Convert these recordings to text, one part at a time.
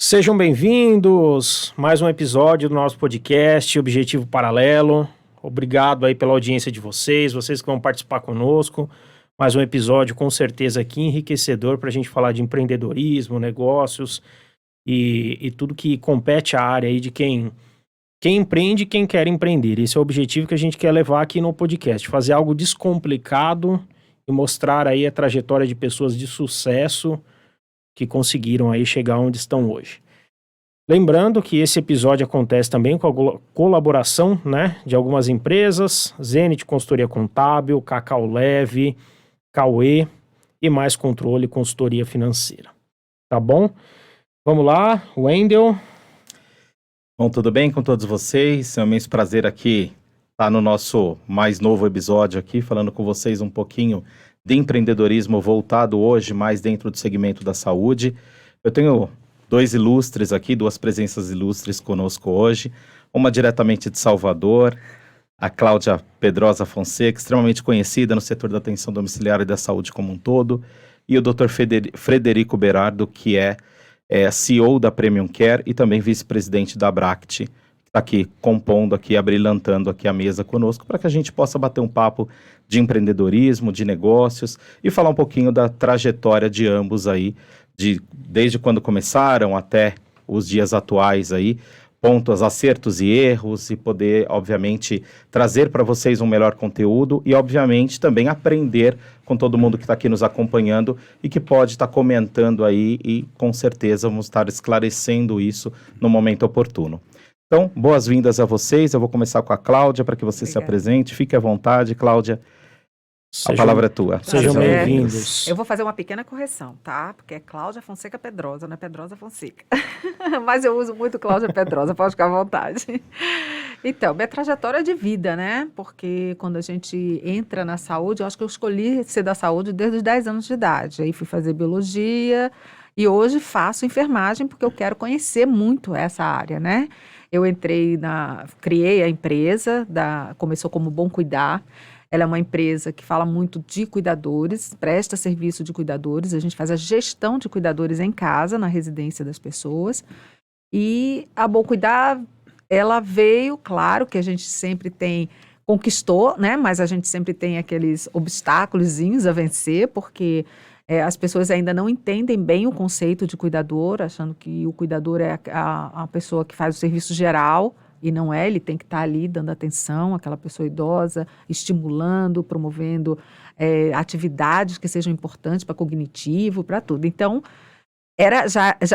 Sejam bem-vindos, mais um episódio do nosso podcast Objetivo Paralelo. Obrigado aí pela audiência de vocês que vão participar conosco. Mais um episódio com certeza aqui enriquecedor para a gente falar de empreendedorismo, negócios e tudo que compete à área aí de quem empreende e quem quer empreender. Esse é o objetivo que a gente quer levar aqui no podcast, fazer algo descomplicado e mostrar aí a trajetória de pessoas de sucesso que conseguiram aí chegar onde estão hoje. Lembrando que esse episódio acontece também com a colaboração, de algumas empresas, Zenit Consultoria Contábil, Cacau Leve, Cauê e Mais Controle Consultoria Financeira. Tá bom? Vamos lá, Wendel. Bom, tudo bem com todos vocês? É um imenso prazer aqui estar no nosso mais novo episódio aqui, falando com vocês um pouquinho de empreendedorismo voltado hoje mais dentro do segmento da saúde. Eu tenho duas presenças ilustres conosco hoje, uma diretamente de Salvador, a Cláudia Pedrosa Fonseca, extremamente conhecida no setor da atenção domiciliar e da saúde como um todo, e o Dr. Frederico Berardo, que é CEO da Premium Care e também vice-presidente da Abract, está aqui compondo, aqui abrilhantando aqui a mesa conosco, para que a gente possa bater um papo de empreendedorismo, de negócios e falar um pouquinho da trajetória de ambos aí, desde quando começaram até os dias atuais aí, pontos, acertos e erros, e poder, obviamente, trazer para vocês um melhor conteúdo e, obviamente, também aprender com todo mundo que está aqui nos acompanhando e que pode estar comentando aí e, com certeza, vamos estar esclarecendo isso no momento oportuno. Então, boas-vindas a vocês. Eu vou começar com a Cláudia para que você se apresente. Fique à vontade, Cláudia. A palavra é tua. Sejam bem-vindos. Eu vou fazer uma pequena correção, tá? Porque é Cláudia Fonseca Pedrosa, não é Pedrosa Fonseca. Mas eu uso muito Cláudia Pedrosa, pode ficar à vontade. Então, minha trajetória de vida, né? Porque quando a gente entra na saúde, eu acho que eu escolhi ser da saúde desde os 10 anos de idade. Aí fui fazer biologia e hoje faço enfermagem porque eu quero conhecer muito essa área, né? Eu criei a empresa, começou como Bom Cuidar. Ela é uma empresa que fala muito de cuidadores, presta serviço de cuidadores. A gente faz a gestão de cuidadores em casa, na residência das pessoas. E a Bom Cuidar, ela veio, claro que a gente sempre conquistou, né? Mas a gente sempre tem aqueles obstáculozinhos a vencer, porque as pessoas ainda não entendem bem o conceito de cuidador, achando que o cuidador é a pessoa que faz o serviço geral, e não é, ele tem que estar ali dando atenção àquela pessoa idosa, estimulando, promovendo atividades que sejam importantes para cognitivo, para tudo. Então,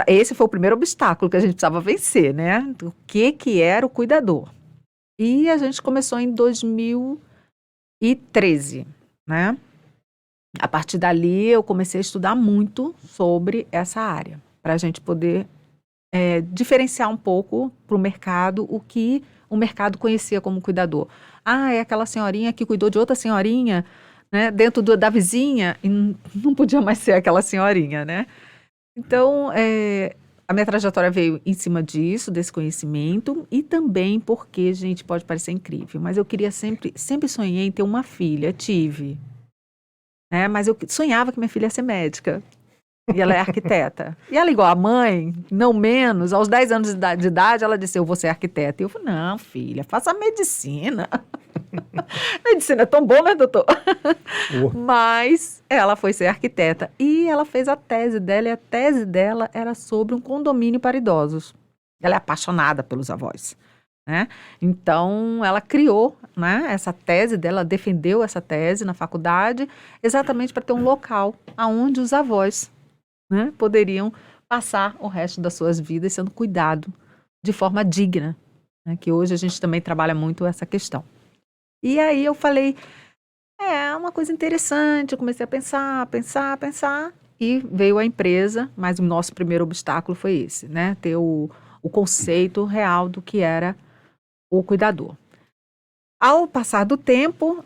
esse foi o primeiro obstáculo que a gente precisava vencer, né? O que era o cuidador? E a gente começou em 2013, né? A partir dali, eu comecei a estudar muito sobre essa área, para a gente poder diferenciar um pouco para o mercado o que o mercado conhecia como cuidador. Ah, é aquela senhorinha que cuidou de outra senhorinha, né, dentro da vizinha, e não podia mais ser aquela senhorinha, né? Então, a minha trajetória veio em cima disso, desse conhecimento, e também porque, gente, pode parecer incrível, mas eu queria sempre sonhei em ter uma filha, tive. Mas eu sonhava que minha filha ia ser médica. E ela é arquiteta. E ela, igual a mãe, não menos, aos 10 anos de idade, ela disse, eu vou ser arquiteta. E eu falei, não, filha, faça medicina. Medicina é tão bom, né, doutor? Mas ela foi ser arquiteta. E ela fez a tese dela, e a tese dela era sobre um condomínio para idosos. Ela é apaixonada pelos avós, né? Então, ela criou, né, essa tese dela, defendeu essa tese na faculdade, exatamente para ter um local onde os avós, né, poderiam passar o resto das suas vidas sendo cuidado de forma digna, né, que hoje a gente também trabalha muito essa questão. E aí eu falei, é uma coisa interessante, eu comecei a pensar, e veio a empresa, mas o nosso primeiro obstáculo foi esse, né, ter o conceito real do que era o cuidador. Ao passar do tempo,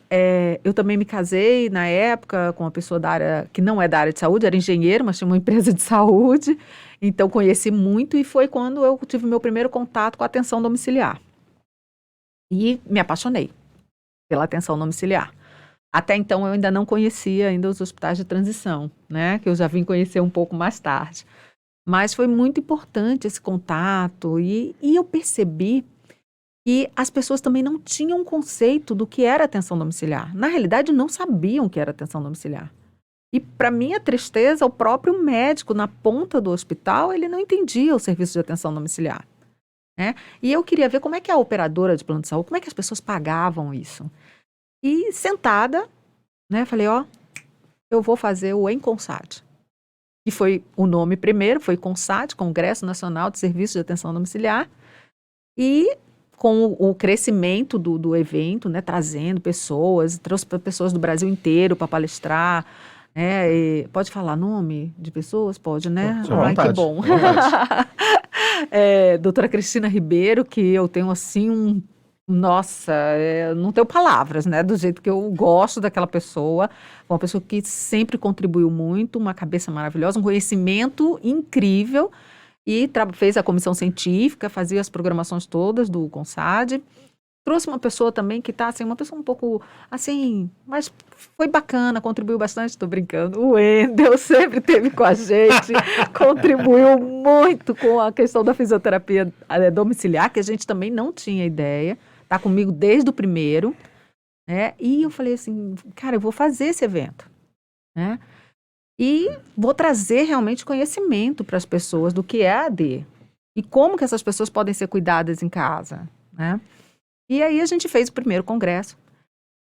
eu também me casei na época com uma pessoa da área, que não é da área de saúde, era engenheiro, mas tinha uma empresa de saúde, então conheci muito e foi quando eu tive meu primeiro contato com a atenção domiciliar. E me apaixonei pela atenção domiciliar. Até então eu ainda não conhecia ainda os hospitais de transição, né, que eu já vim conhecer um pouco mais tarde. Mas foi muito importante esse contato e eu percebi que as pessoas também não tinham conceito do que era atenção domiciliar. Na realidade, não sabiam o que era atenção domiciliar. E, para minha tristeza, o próprio médico na ponta do hospital, ele não entendia o serviço de atenção domiciliar, né? E eu queria ver como é que a operadora de plano de saúde, como é que as pessoas pagavam isso. E sentada, né, falei, eu vou fazer o ENCONSAD, que foi o nome primeiro, foi CONSAD, Congresso Nacional de Serviços de Atenção Domiciliar, e com o crescimento do evento, né, trazendo pessoas, trouxe pessoas do Brasil inteiro para palestrar. Pode falar nome de pessoas? Pode, né? Ai, que bom. Doutora Cristina Ribeiro, que eu tenho assim nossa, não tenho palavras, né? Do jeito que eu gosto daquela pessoa. Uma pessoa que sempre contribuiu muito, uma cabeça maravilhosa, um conhecimento incrível. E fez a comissão científica, fazia as programações todas do CONSAD. Trouxe uma pessoa também que está, assim, uma pessoa um pouco, assim, mas foi bacana, contribuiu bastante, estou brincando. O Wendel sempre esteve com a gente, contribuiu muito com a questão da fisioterapia domiciliar, que a gente também não tinha ideia. Está comigo desde o primeiro, né? E eu falei assim, cara, eu vou fazer esse evento, né? E vou trazer realmente conhecimento para as pessoas do que é a AD e como que essas pessoas podem ser cuidadas em casa, né? E aí a gente fez o primeiro congresso.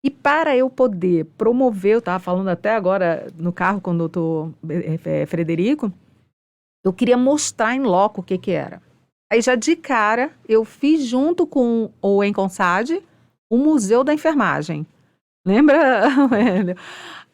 E para eu poder promover, eu estava falando até agora no carro com o doutor Frederico, eu queria mostrar em loco o que era. Aí já de cara, eu fiz junto com o ENCONSAD o Museu da Enfermagem. Lembra?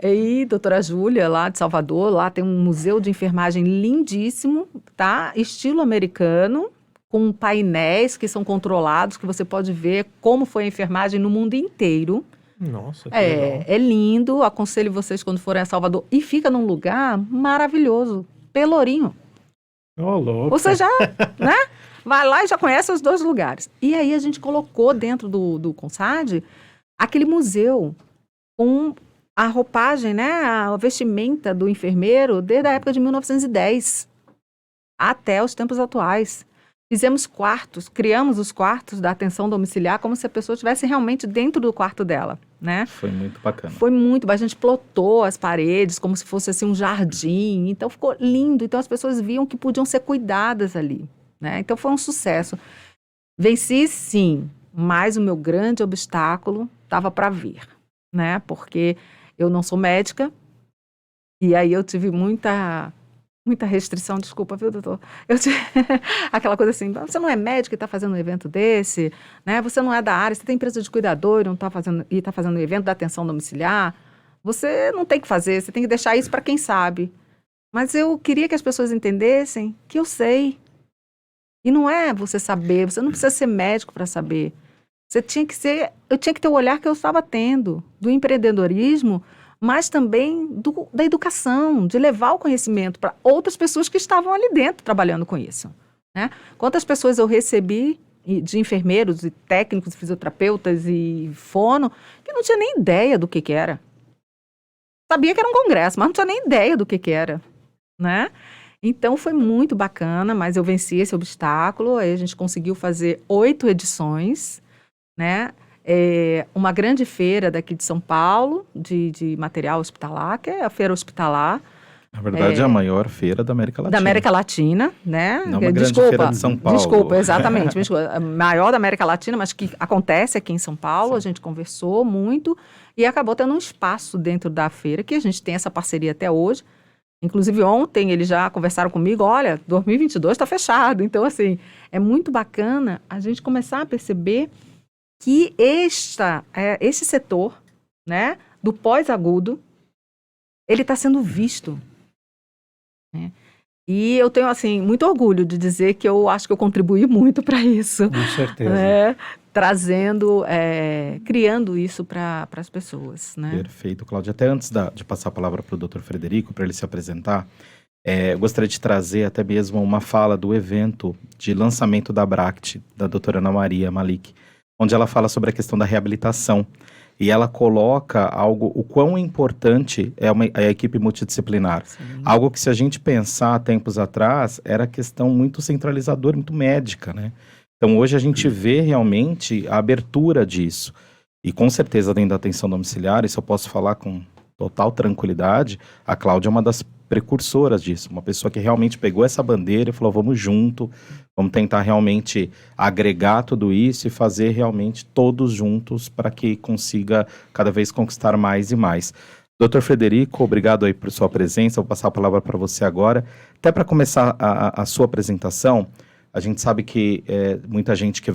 E doutora Júlia, lá de Salvador, lá tem um museu de enfermagem lindíssimo, tá? Estilo americano, com painéis que são controlados, que você pode ver como foi a enfermagem no mundo inteiro. Nossa, que legal. É lindo, aconselho vocês quando forem a Salvador. E fica num lugar maravilhoso, Pelourinho. Louco. Você já, né? Vai lá e já conhece os dois lugares. E aí a gente colocou dentro do CONSAD aquele museu com a roupagem, né? A vestimenta do enfermeiro desde a época de 1910 até os tempos atuais. Fizemos quartos, criamos os quartos da atenção domiciliar como se a pessoa estivesse realmente dentro do quarto dela, né? Foi muito bacana. Foi muito, a gente plotou as paredes como se fosse assim um jardim, então ficou lindo, então as pessoas viam que podiam ser cuidadas ali, né? Então foi um sucesso. Venci sim, mas o meu grande obstáculo estava para vir, né? Porque eu não sou médica e aí eu tive muita restrição, desculpa, viu, doutor? Aquela coisa assim, você não é médico e está fazendo um evento desse, né? Você não é da área, você tem empresa de cuidador e está fazendo um evento da atenção domiciliar. Você não tem que fazer, você tem que deixar isso para quem sabe. Mas eu queria que as pessoas entendessem que eu sei. E não é você saber, você não precisa ser médico para saber. Eu tinha que ter o olhar que eu estava tendo, do empreendedorismo, mas também da educação, de levar o conhecimento para outras pessoas que estavam ali dentro trabalhando com isso, né? Quantas pessoas eu recebi de enfermeiros e técnicos, fisioterapeutas e fono, que não tinha nem ideia do que era. Sabia que era um congresso, mas não tinha nem ideia do que era, né? Então foi muito bacana, mas eu venci esse obstáculo, aí a gente conseguiu fazer 8 edições, né? Uma grande feira daqui de São Paulo, de material hospitalar, que é a feira hospitalar. Na verdade, é a maior feira da América Latina. Da América Latina, né? Não uma grande feira de São Paulo. Desculpa, exatamente. A maior da América Latina, mas que acontece aqui em São Paulo. Sim. A gente conversou muito e acabou tendo um espaço dentro da feira, que a gente tem essa parceria até hoje. Inclusive, ontem eles já conversaram comigo, olha, 2022 está fechado. Então, assim, é muito bacana a gente começar a perceber que esse setor, né, do pós-agudo, ele está sendo visto, né? E eu tenho, assim, muito orgulho de dizer que eu acho que eu contribuí muito para isso. Com certeza. Trazendo, criando isso para as pessoas, né? Perfeito, Cláudia. Até antes de passar a palavra para o Dr. Frederico, para ele se apresentar, eu gostaria de trazer até mesmo uma fala do evento de lançamento da Bract, da doutora Ana Maria Malik, onde ela fala sobre a questão da reabilitação. E ela coloca algo, o quão importante é a equipe multidisciplinar. Sim. Algo que, se a gente pensar há tempos atrás, era questão muito centralizadora, muito médica, né? Então, hoje a gente vê realmente a abertura disso. E, com certeza, dentro da atenção domiciliar, isso eu posso falar com total tranquilidade, a Cláudia é uma das precursoras disso. Uma pessoa que realmente pegou essa bandeira e falou, vamos junto, vamos tentar realmente agregar tudo isso e fazer realmente todos juntos para que consiga cada vez conquistar mais e mais. Dr. Frederico, obrigado aí por sua presença, vou passar a palavra para você agora. Até para começar a sua apresentação, a gente sabe que muita gente que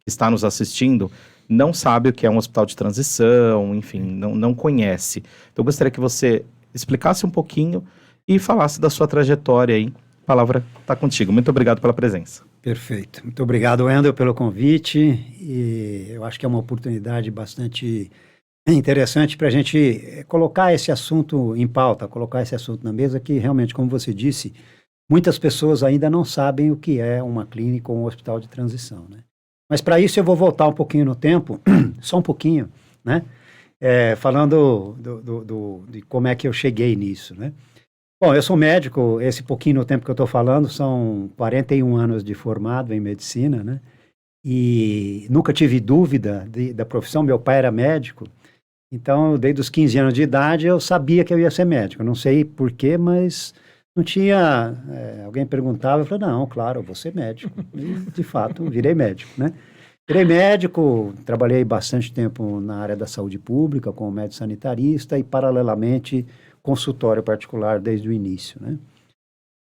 está nos assistindo não sabe o que é um hospital de transição, enfim, não conhece. Então eu gostaria que você explicasse um pouquinho e falasse da sua trajetória aí. A palavra está contigo. Muito obrigado pela presença. Perfeito. Muito obrigado, Wendel, pelo convite. E eu acho que é uma oportunidade bastante interessante para a gente colocar esse assunto em pauta, colocar esse assunto na mesa, que realmente, como você disse, muitas pessoas ainda não sabem o que é uma clínica ou um hospital de transição, né? Mas para isso eu vou voltar um pouquinho no tempo, só um pouquinho, né? Falando de como é que eu cheguei nisso, né? Bom, eu sou médico, esse pouquinho no tempo que eu estou falando, são 41 anos de formado em medicina, né? E nunca tive dúvida da profissão, meu pai era médico, então desde os 15 anos de idade eu sabia que eu ia ser médico, não sei porquê, mas não tinha, alguém perguntava, eu falei, não, claro, eu vou ser médico, e de fato virei médico, né? Virei médico, trabalhei bastante tempo na área da saúde pública, como médico sanitarista e, paralelamente, consultório particular desde o início, né?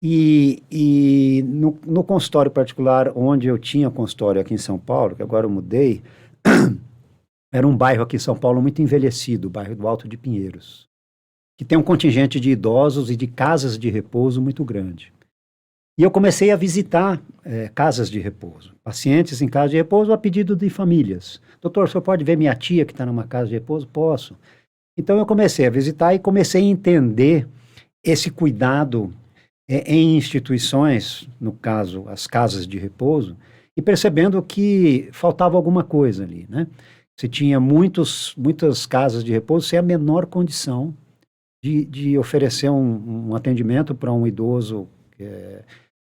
E no consultório particular, onde eu tinha consultório aqui em São Paulo, que agora eu mudei, era um bairro aqui em São Paulo muito envelhecido, o bairro do Alto de Pinheiros, que tem um contingente de idosos e de casas de repouso muito grande. E eu comecei a visitar casas de repouso, pacientes em casa de repouso a pedido de famílias. Doutor, o senhor pode ver minha tia que está numa casa de repouso? Posso. Então eu comecei a visitar e comecei a entender esse cuidado em instituições, no caso as casas de repouso, e percebendo que faltava alguma coisa ali, né? Você tinha muitas casas de repouso sem a menor condição de oferecer um atendimento para um idoso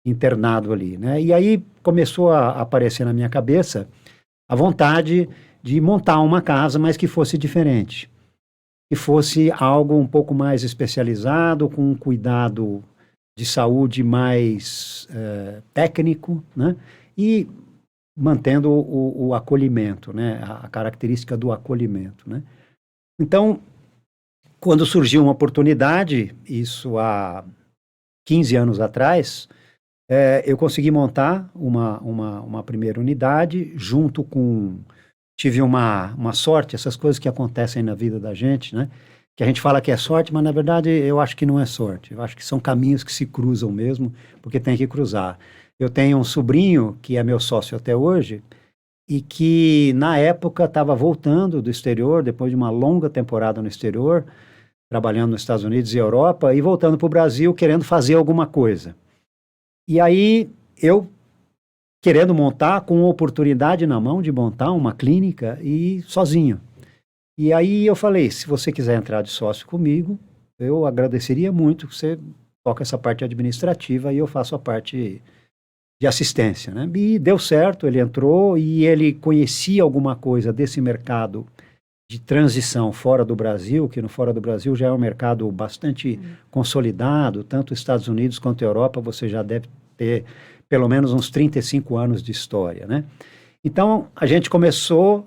internado ali, né? E aí começou a aparecer na minha cabeça a vontade de montar uma casa, mas que fosse diferente, que fosse algo um pouco mais especializado, com um cuidado de saúde mais técnico, né? E mantendo o acolhimento, né? A característica do acolhimento, né? Então, quando surgiu uma oportunidade, isso há 15 anos atrás, eu consegui montar uma primeira unidade, junto com... Tive uma sorte, essas coisas que acontecem na vida da gente, né? Que a gente fala que é sorte, mas na verdade eu acho que não é sorte. Eu acho que são caminhos que se cruzam mesmo, porque tem que cruzar. Eu tenho um sobrinho, que é meu sócio até hoje, e que na época estava voltando do exterior, depois de uma longa temporada no exterior, trabalhando nos Estados Unidos e Europa, e voltando para o Brasil querendo fazer alguma coisa. E aí eu, querendo montar, com oportunidade na mão de montar uma clínica e sozinho. E aí eu falei, se você quiser entrar de sócio comigo, eu agradeceria muito que você toque essa parte administrativa e eu faço a parte de assistência, né? E deu certo, ele entrou e ele conhecia alguma coisa desse mercado de transição fora do Brasil, que no fora do Brasil já é um mercado bastante consolidado, tanto os Estados Unidos quanto a Europa, você já deve ter pelo menos uns 35 anos de história, né? Então, a gente começou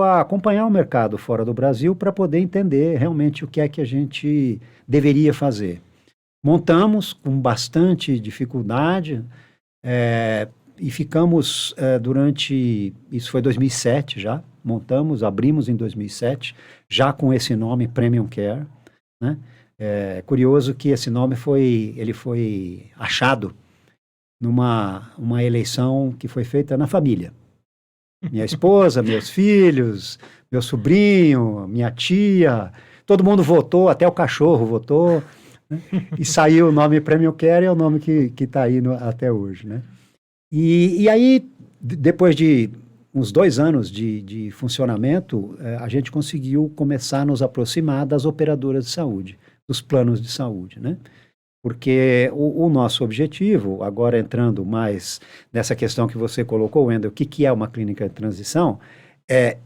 a acompanhar o mercado fora do Brasil para poder entender realmente o que é que a gente deveria fazer. Montamos com bastante dificuldade e ficamos durante... Isso foi 2007 já. Montamos, abrimos em 2007, já com esse nome Premium Care, né? É curioso que esse nome ele foi achado numa eleição que foi feita na família. Minha esposa, meus filhos, meu sobrinho, minha tia, todo mundo votou, até o cachorro votou, né? E saiu o nome Premium Care, é o nome que está aí até hoje, né? E aí, depois de uns 2 anos de funcionamento, a gente conseguiu começar a nos aproximar das operadoras de saúde, dos planos de saúde, né? Porque o nosso objetivo, agora entrando mais nessa questão que você colocou, Wendel, o que é uma clínica de transição, é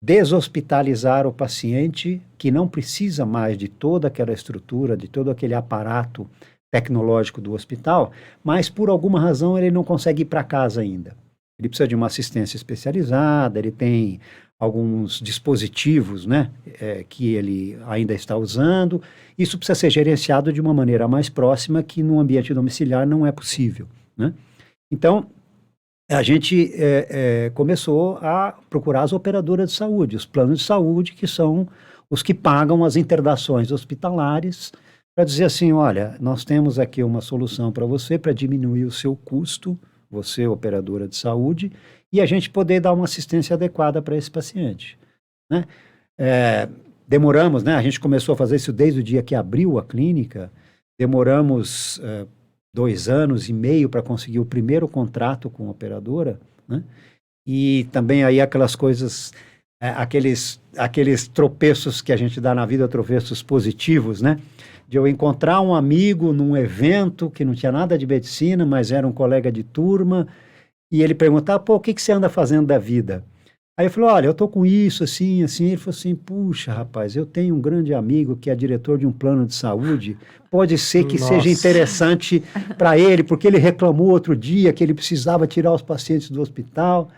deshospitalizar o paciente que não precisa mais de toda aquela estrutura, de todo aquele aparato tecnológico do hospital, mas por alguma razão ele não consegue ir para casa ainda. Ele precisa de uma assistência especializada, ele tem alguns dispositivos, né, que ele ainda está usando. Isso precisa ser gerenciado de uma maneira mais próxima, que no ambiente domiciliar não é possível, né? Então, a gente começou a procurar as operadoras de saúde, os planos de saúde, que são os que pagam as internações hospitalares, para dizer assim, olha, nós temos aqui uma solução para você, para diminuir o seu custo, você, operadora de saúde, e a gente poder dar uma assistência adequada para esse paciente, né? Demoramos, né? A gente começou a fazer isso desde o dia que abriu a clínica, demoramos 2 anos e meio para conseguir o primeiro contrato com a operadora, né? E também aí aquelas coisas, aqueles tropeços que a gente dá na vida, tropeços positivos, né? De eu encontrar um amigo num evento que não tinha nada de medicina, mas era um colega de turma, e ele perguntava, pô, o que você anda fazendo da vida? Aí eu falei, olha, eu tô com isso, assim, assim. Ele falou assim, puxa, rapaz, eu tenho um grande amigo que é diretor de um plano de saúde, pode ser que seja interessante para ele, porque ele reclamou outro dia que ele precisava tirar os pacientes do hospital,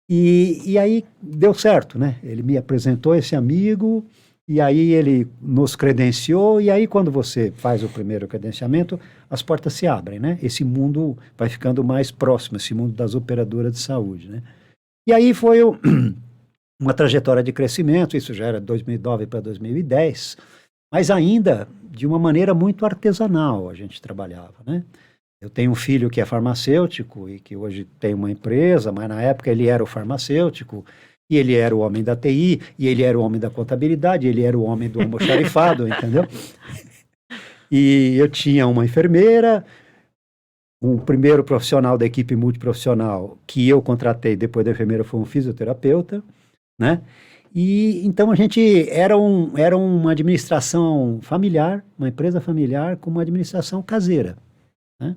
e aí deu certo, né? Ele me apresentou esse amigo, e aí ele nos credenciou, e aí quando você faz o primeiro credenciamento, as portas se abrem, né? Esse mundo vai ficando mais próximo, esse mundo das operadoras de saúde, né? E aí foi uma trajetória de crescimento, isso já era de 2009 para 2010, mas ainda de uma maneira muito artesanal a gente trabalhava, né? Eu tenho um filho que é farmacêutico e que hoje tem uma empresa, mas na época ele era o farmacêutico, e ele era o homem da TI, e ele era o homem da contabilidade, ele era o homem do almoxarifado, entendeu? E eu tinha uma enfermeira, um primeiro profissional da equipe multiprofissional que eu contratei, depois da enfermeira foi um fisioterapeuta, né? E então a gente era uma administração familiar, uma empresa familiar com uma administração caseira, né?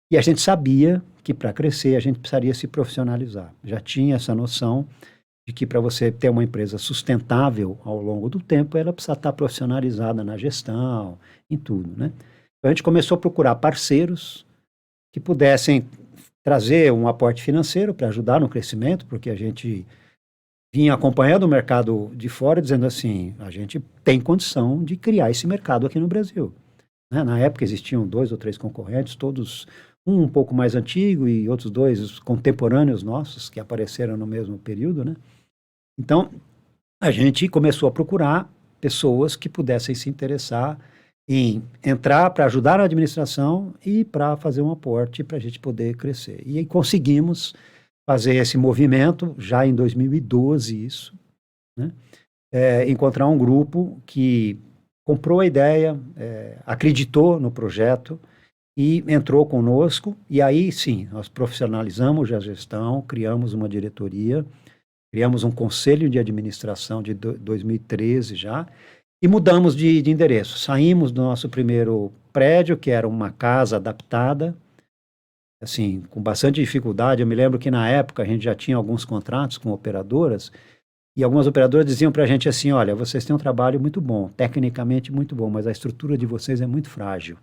E a gente sabia que para crescer a gente precisaria se profissionalizar. Já tinha essa noção de que para você ter uma empresa sustentável ao longo do tempo, ela precisa estar profissionalizada na gestão, em tudo, né? Então a gente começou a procurar parceiros que pudessem trazer um aporte financeiro para ajudar no crescimento, porque a gente vinha acompanhando o mercado de fora, dizendo assim, a gente tem condição de criar esse mercado aqui no Brasil, né? Na época existiam 2 ou 3 concorrentes, todos um pouco mais antigo e outros 2 contemporâneos nossos, que apareceram no mesmo período, né? Então, a gente começou a procurar pessoas que pudessem se interessar em entrar para ajudar na administração e para fazer um aporte para a gente poder crescer. E aí conseguimos fazer esse movimento, já em 2012 isso, né? Encontrar um grupo que comprou a ideia, acreditou no projeto e entrou conosco, e aí sim, nós profissionalizamos a gestão, criamos uma diretoria, criamos um conselho de administração de 2013 já, e mudamos de endereço. Saímos do nosso primeiro prédio, que era uma casa adaptada, assim, com bastante dificuldade. Eu me lembro que na época a gente já tinha alguns contratos com operadoras, e algumas operadoras diziam para a gente assim, olha, vocês têm um trabalho muito bom, tecnicamente muito bom, mas a estrutura de vocês é muito frágil.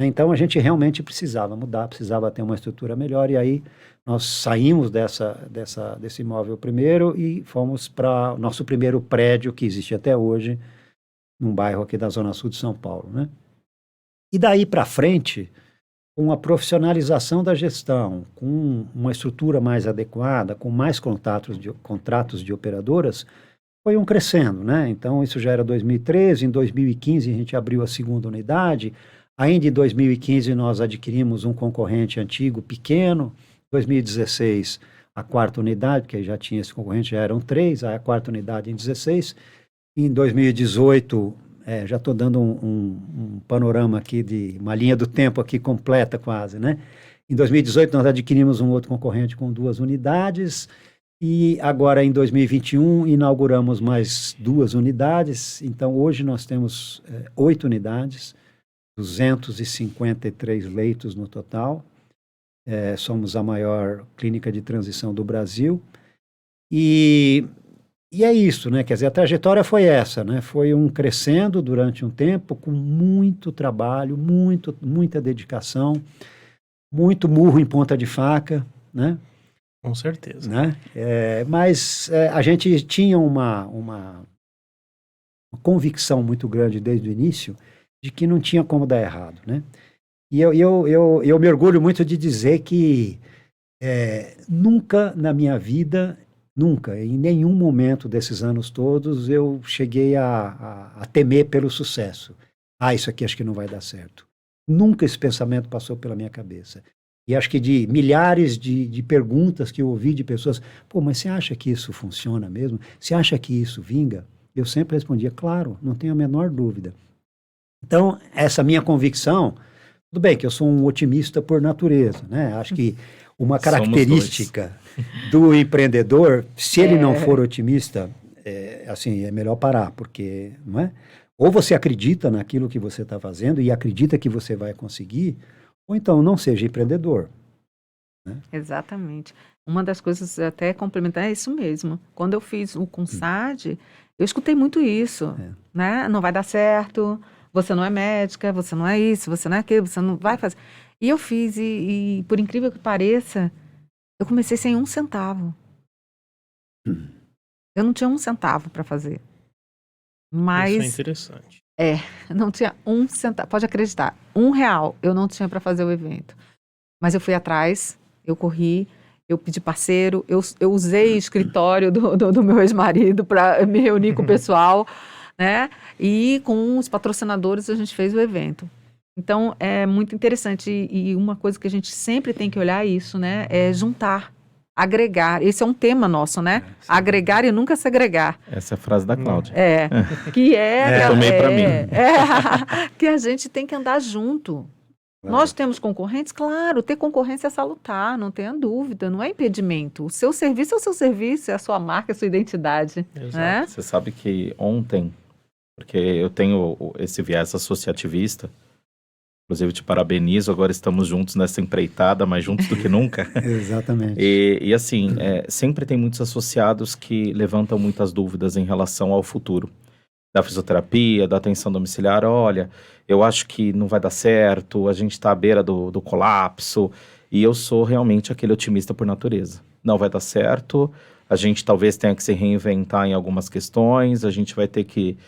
Então a gente realmente precisava mudar, precisava ter uma estrutura melhor, e aí nós saímos desse imóvel primeiro e fomos para o nosso primeiro prédio, que existe até hoje, num bairro aqui da Zona Sul de São Paulo, né? E daí para frente, com a profissionalização da gestão, com uma estrutura mais adequada, com mais contratos de operadoras, foi um crescendo, né? Então isso já era 2013, em 2015 a gente abriu a segunda unidade. Ainda em 2015 nós adquirimos um concorrente antigo, pequeno. 2016 a 4ª unidade, porque já tinha esse concorrente, já eram 3, a 4ª unidade em 16. Em 2018, já estou dando um panorama aqui, de uma linha do tempo aqui completa quase, né? Em 2018 nós adquirimos um outro concorrente com 2 unidades, E agora, em 2021, inauguramos mais 2 unidades. Então, hoje nós temos 8 unidades, 253 leitos no total. Somos a maior clínica de transição do Brasil. E é isso, né? Quer dizer, a trajetória foi essa, né? Foi um crescendo durante um tempo, com muito trabalho, muita dedicação, muito murro em ponta de faca, né? Com certeza. Né? Mas a gente tinha uma convicção muito grande desde o início de que não tinha como dar errado, né? E eu me orgulho muito de dizer que nunca na minha vida, nunca, em nenhum momento desses anos todos, eu cheguei a temer pelo sucesso. Isso aqui acho que não vai dar certo. Nunca esse pensamento passou pela minha cabeça. E acho que de milhares de perguntas que eu ouvi de pessoas, mas você acha que isso funciona mesmo? Você acha que isso vinga? Eu sempre respondia, claro, não tenho a menor dúvida. Então, essa minha convicção, tudo bem que eu sou um otimista por natureza, né? Acho que uma característica do empreendedor, se ele não for otimista, assim, é melhor parar, porque, não é? Ou você acredita naquilo que você está fazendo e acredita que você vai conseguir, ou então não seja empreendedor. Né? Exatamente. Uma das coisas, até complementar, é isso mesmo. Quando eu fiz o CONSAD, eu escutei muito isso, né? Não vai dar certo, você não é médica, você não é isso, você não é aquilo, você não vai fazer. E eu fiz, e por incrível que pareça, eu comecei sem 1 centavo. Eu não tinha 1 centavo para fazer. Mas Isso é interessante. não tinha 1 centavo, pode acreditar, R$1 eu não tinha para fazer o evento. Mas eu fui atrás, eu corri, eu pedi parceiro, eu usei o escritório do meu ex-marido para me reunir com o pessoal, né? E com os patrocinadores a gente fez o evento. Então, é muito interessante. E uma coisa que a gente sempre tem que olhar isso, né? É juntar, agregar. Esse é um tema nosso, né? Agregar e nunca segregar. Essa é a frase da Cláudia. Que é... Tomei pra mim. Que a gente tem que andar junto. Claro. Nós temos concorrentes? Claro, ter concorrência é salutar, não tenha dúvida, não é impedimento. O seu serviço é o seu serviço, é a sua marca, é a sua identidade. Exato. Né? Você sabe que ontem, porque eu tenho esse viés associativista, inclusive te parabenizo, agora estamos juntos nessa empreitada, mais juntos do que nunca. Exatamente. E assim, sempre tem muitos associados que levantam muitas dúvidas em relação ao futuro. Da fisioterapia, da atenção domiciliar, olha, eu acho que não vai dar certo, a gente está à beira do colapso, e eu sou realmente aquele otimista por natureza. Não vai dar certo, a gente talvez tenha que se reinventar em algumas questões, a gente vai ter que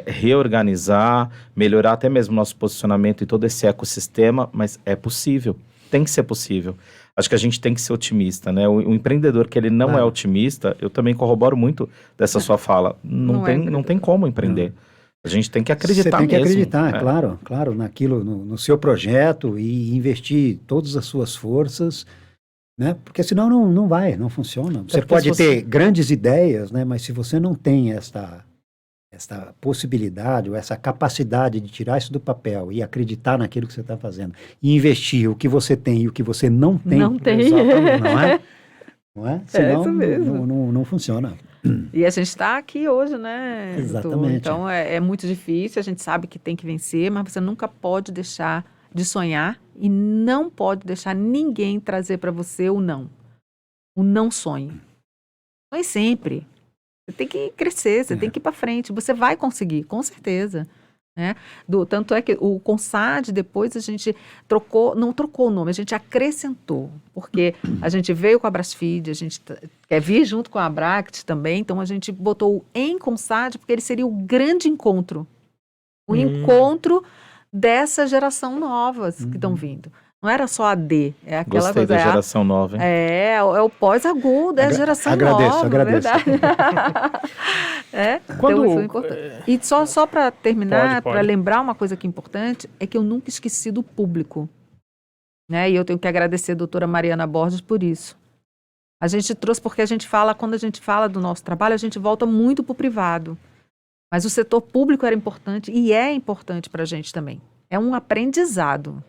reorganizar, melhorar até mesmo nosso posicionamento e todo esse ecossistema, mas é possível, tem que ser possível. Acho que a gente tem que ser otimista, né? O empreendedor que ele não é otimista, eu também corroboro muito dessa sua fala. Não tem como empreender. A gente tem que acreditar mesmo. Você tem que acreditar, claro, naquilo, no seu projeto e investir todas as suas forças, né? Porque senão não vai, não funciona. Você pode ter grandes ideias, né? Mas se você não tem esta possibilidade ou essa capacidade de tirar isso do papel e acreditar naquilo que você está fazendo e investir o que você tem e o que você não tem. Não tem. Exatamente, não é? Senão, isso mesmo. Não funciona. E a gente está aqui hoje, né? Exatamente. Então é muito difícil, a gente sabe que tem que vencer, mas você nunca pode deixar de sonhar e não pode deixar ninguém trazer para você o não sonho. Sonhe sempre. Você tem que crescer, você tem que ir para frente. Você vai conseguir, com certeza. Né? Tanto é que o CONSAD, depois a gente não trocou o nome, a gente acrescentou. Porque a gente veio com a Brasfeed, a gente quer vir junto com a Abract também, então a gente botou o em CONSAD, porque ele seria o grande encontro. O encontro dessa geração novas que estão vindo. Não era só a D, é aquela Gostei coisa. da geração nova, hein? É o pós-agudo, é a geração nova. Agradeço. Quando, então isso é importante. E só para terminar, pode. para lembrar uma coisa que é importante, é que eu nunca esqueci do público. Né? E eu tenho que agradecer a doutora Mariana Borges por isso. A gente trouxe, porque quando a gente fala do nosso trabalho, a gente volta muito para o privado. Mas o setor público era importante e é importante para a gente também. É um aprendizado.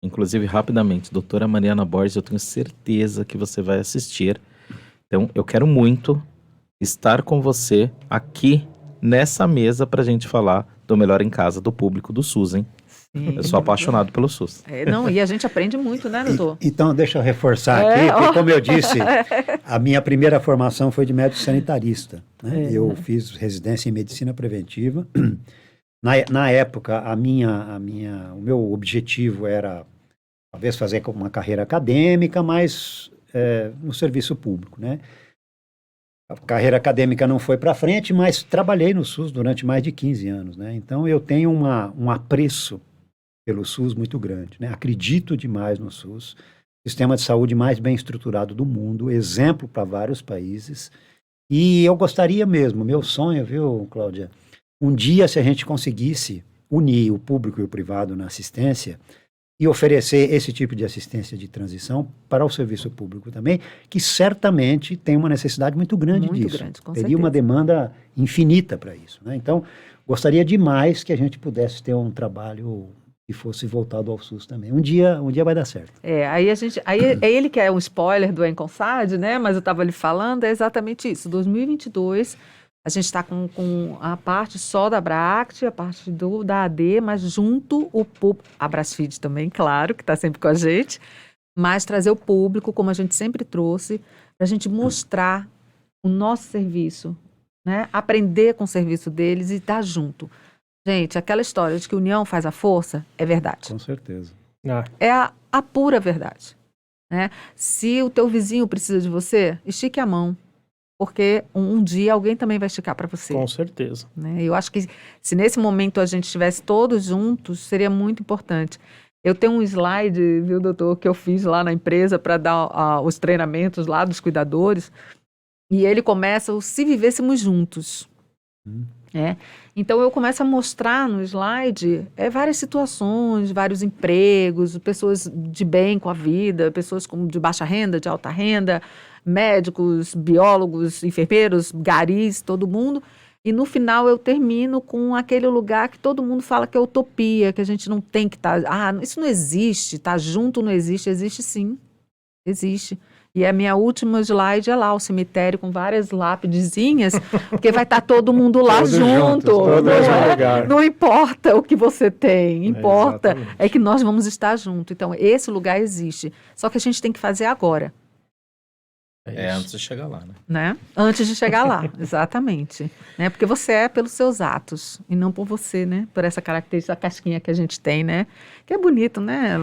Inclusive, rapidamente, doutora Mariana Borges, eu tenho certeza que você vai assistir. Então, eu quero muito estar com você aqui nessa mesa para a gente falar do Melhor em Casa do público do SUS, hein? Sim. Eu sou apaixonado pelo SUS. Não, e a gente aprende muito, né, doutor? Então, deixa eu reforçar aqui, porque, como eu disse, a minha primeira formação foi de médico sanitarista, né? Eu fiz residência em medicina preventiva. Na época, o meu objetivo era, talvez, fazer uma carreira acadêmica, mas no serviço público, né? A carreira acadêmica não foi para frente, mas trabalhei no SUS durante mais de 15 anos, né? Então, eu tenho um apreço pelo SUS muito grande, né? Acredito demais no SUS, sistema de saúde mais bem estruturado do mundo, exemplo para vários países. E eu gostaria mesmo, meu sonho, viu, Cláudia? Um dia, se a gente conseguisse unir o público e o privado na assistência e oferecer esse tipo de assistência de transição para o serviço público também, que certamente tem uma necessidade muito grande Muito disso. grande, com Teria certeza. uma demanda infinita para isso, né? Então, gostaria demais que a gente pudesse ter um trabalho que fosse voltado ao SUS também. Um dia vai dar certo. Aí é ele que é um spoiler do Enconsad, né? Mas eu estava lhe falando, é exatamente isso. 2022, a gente está com a parte só da Bract, a parte da AD, mas junto a Brasfeed também, claro, que está sempre com a gente, mas trazer o público, como a gente sempre trouxe, para a gente mostrar o nosso serviço, né? Aprender com o serviço deles e estar junto. Gente, aquela história de que união faz a força é verdade. Com certeza. É a pura verdade, né? Se o teu vizinho precisa de você, estique a mão, porque um dia alguém também vai esticar para você. Com certeza. Né? Eu acho que se nesse momento a gente estivesse todos juntos, seria muito importante. Eu tenho um slide, viu, doutor, que eu fiz lá na empresa para dar os treinamentos lá dos cuidadores, e ele começa o se vivêssemos juntos. Então eu começo a mostrar no slide várias situações, vários empregos, pessoas de bem com a vida, pessoas de baixa renda, de alta renda, médicos, biólogos, enfermeiros, garis, todo mundo. E no final eu termino com aquele lugar que todo mundo fala que é utopia, que a gente não tem que estar... isso não existe, estar junto não existe. Existe sim, existe. E a minha última slide é lá, o cemitério com várias lápidezinhas, porque vai estar todo mundo lá Todos junto. juntos, todos no mesmo lugar. Não importa o que você tem, importa exatamente. que nós vamos estar juntos. Então, esse lugar existe. Só que a gente tem que fazer agora, Antes de chegar lá, né? né? Antes de chegar lá, exatamente. Né? Porque você é pelos seus atos, e não por você, né? Por essa característica, a casquinha que a gente tem, né? Que é bonito, né?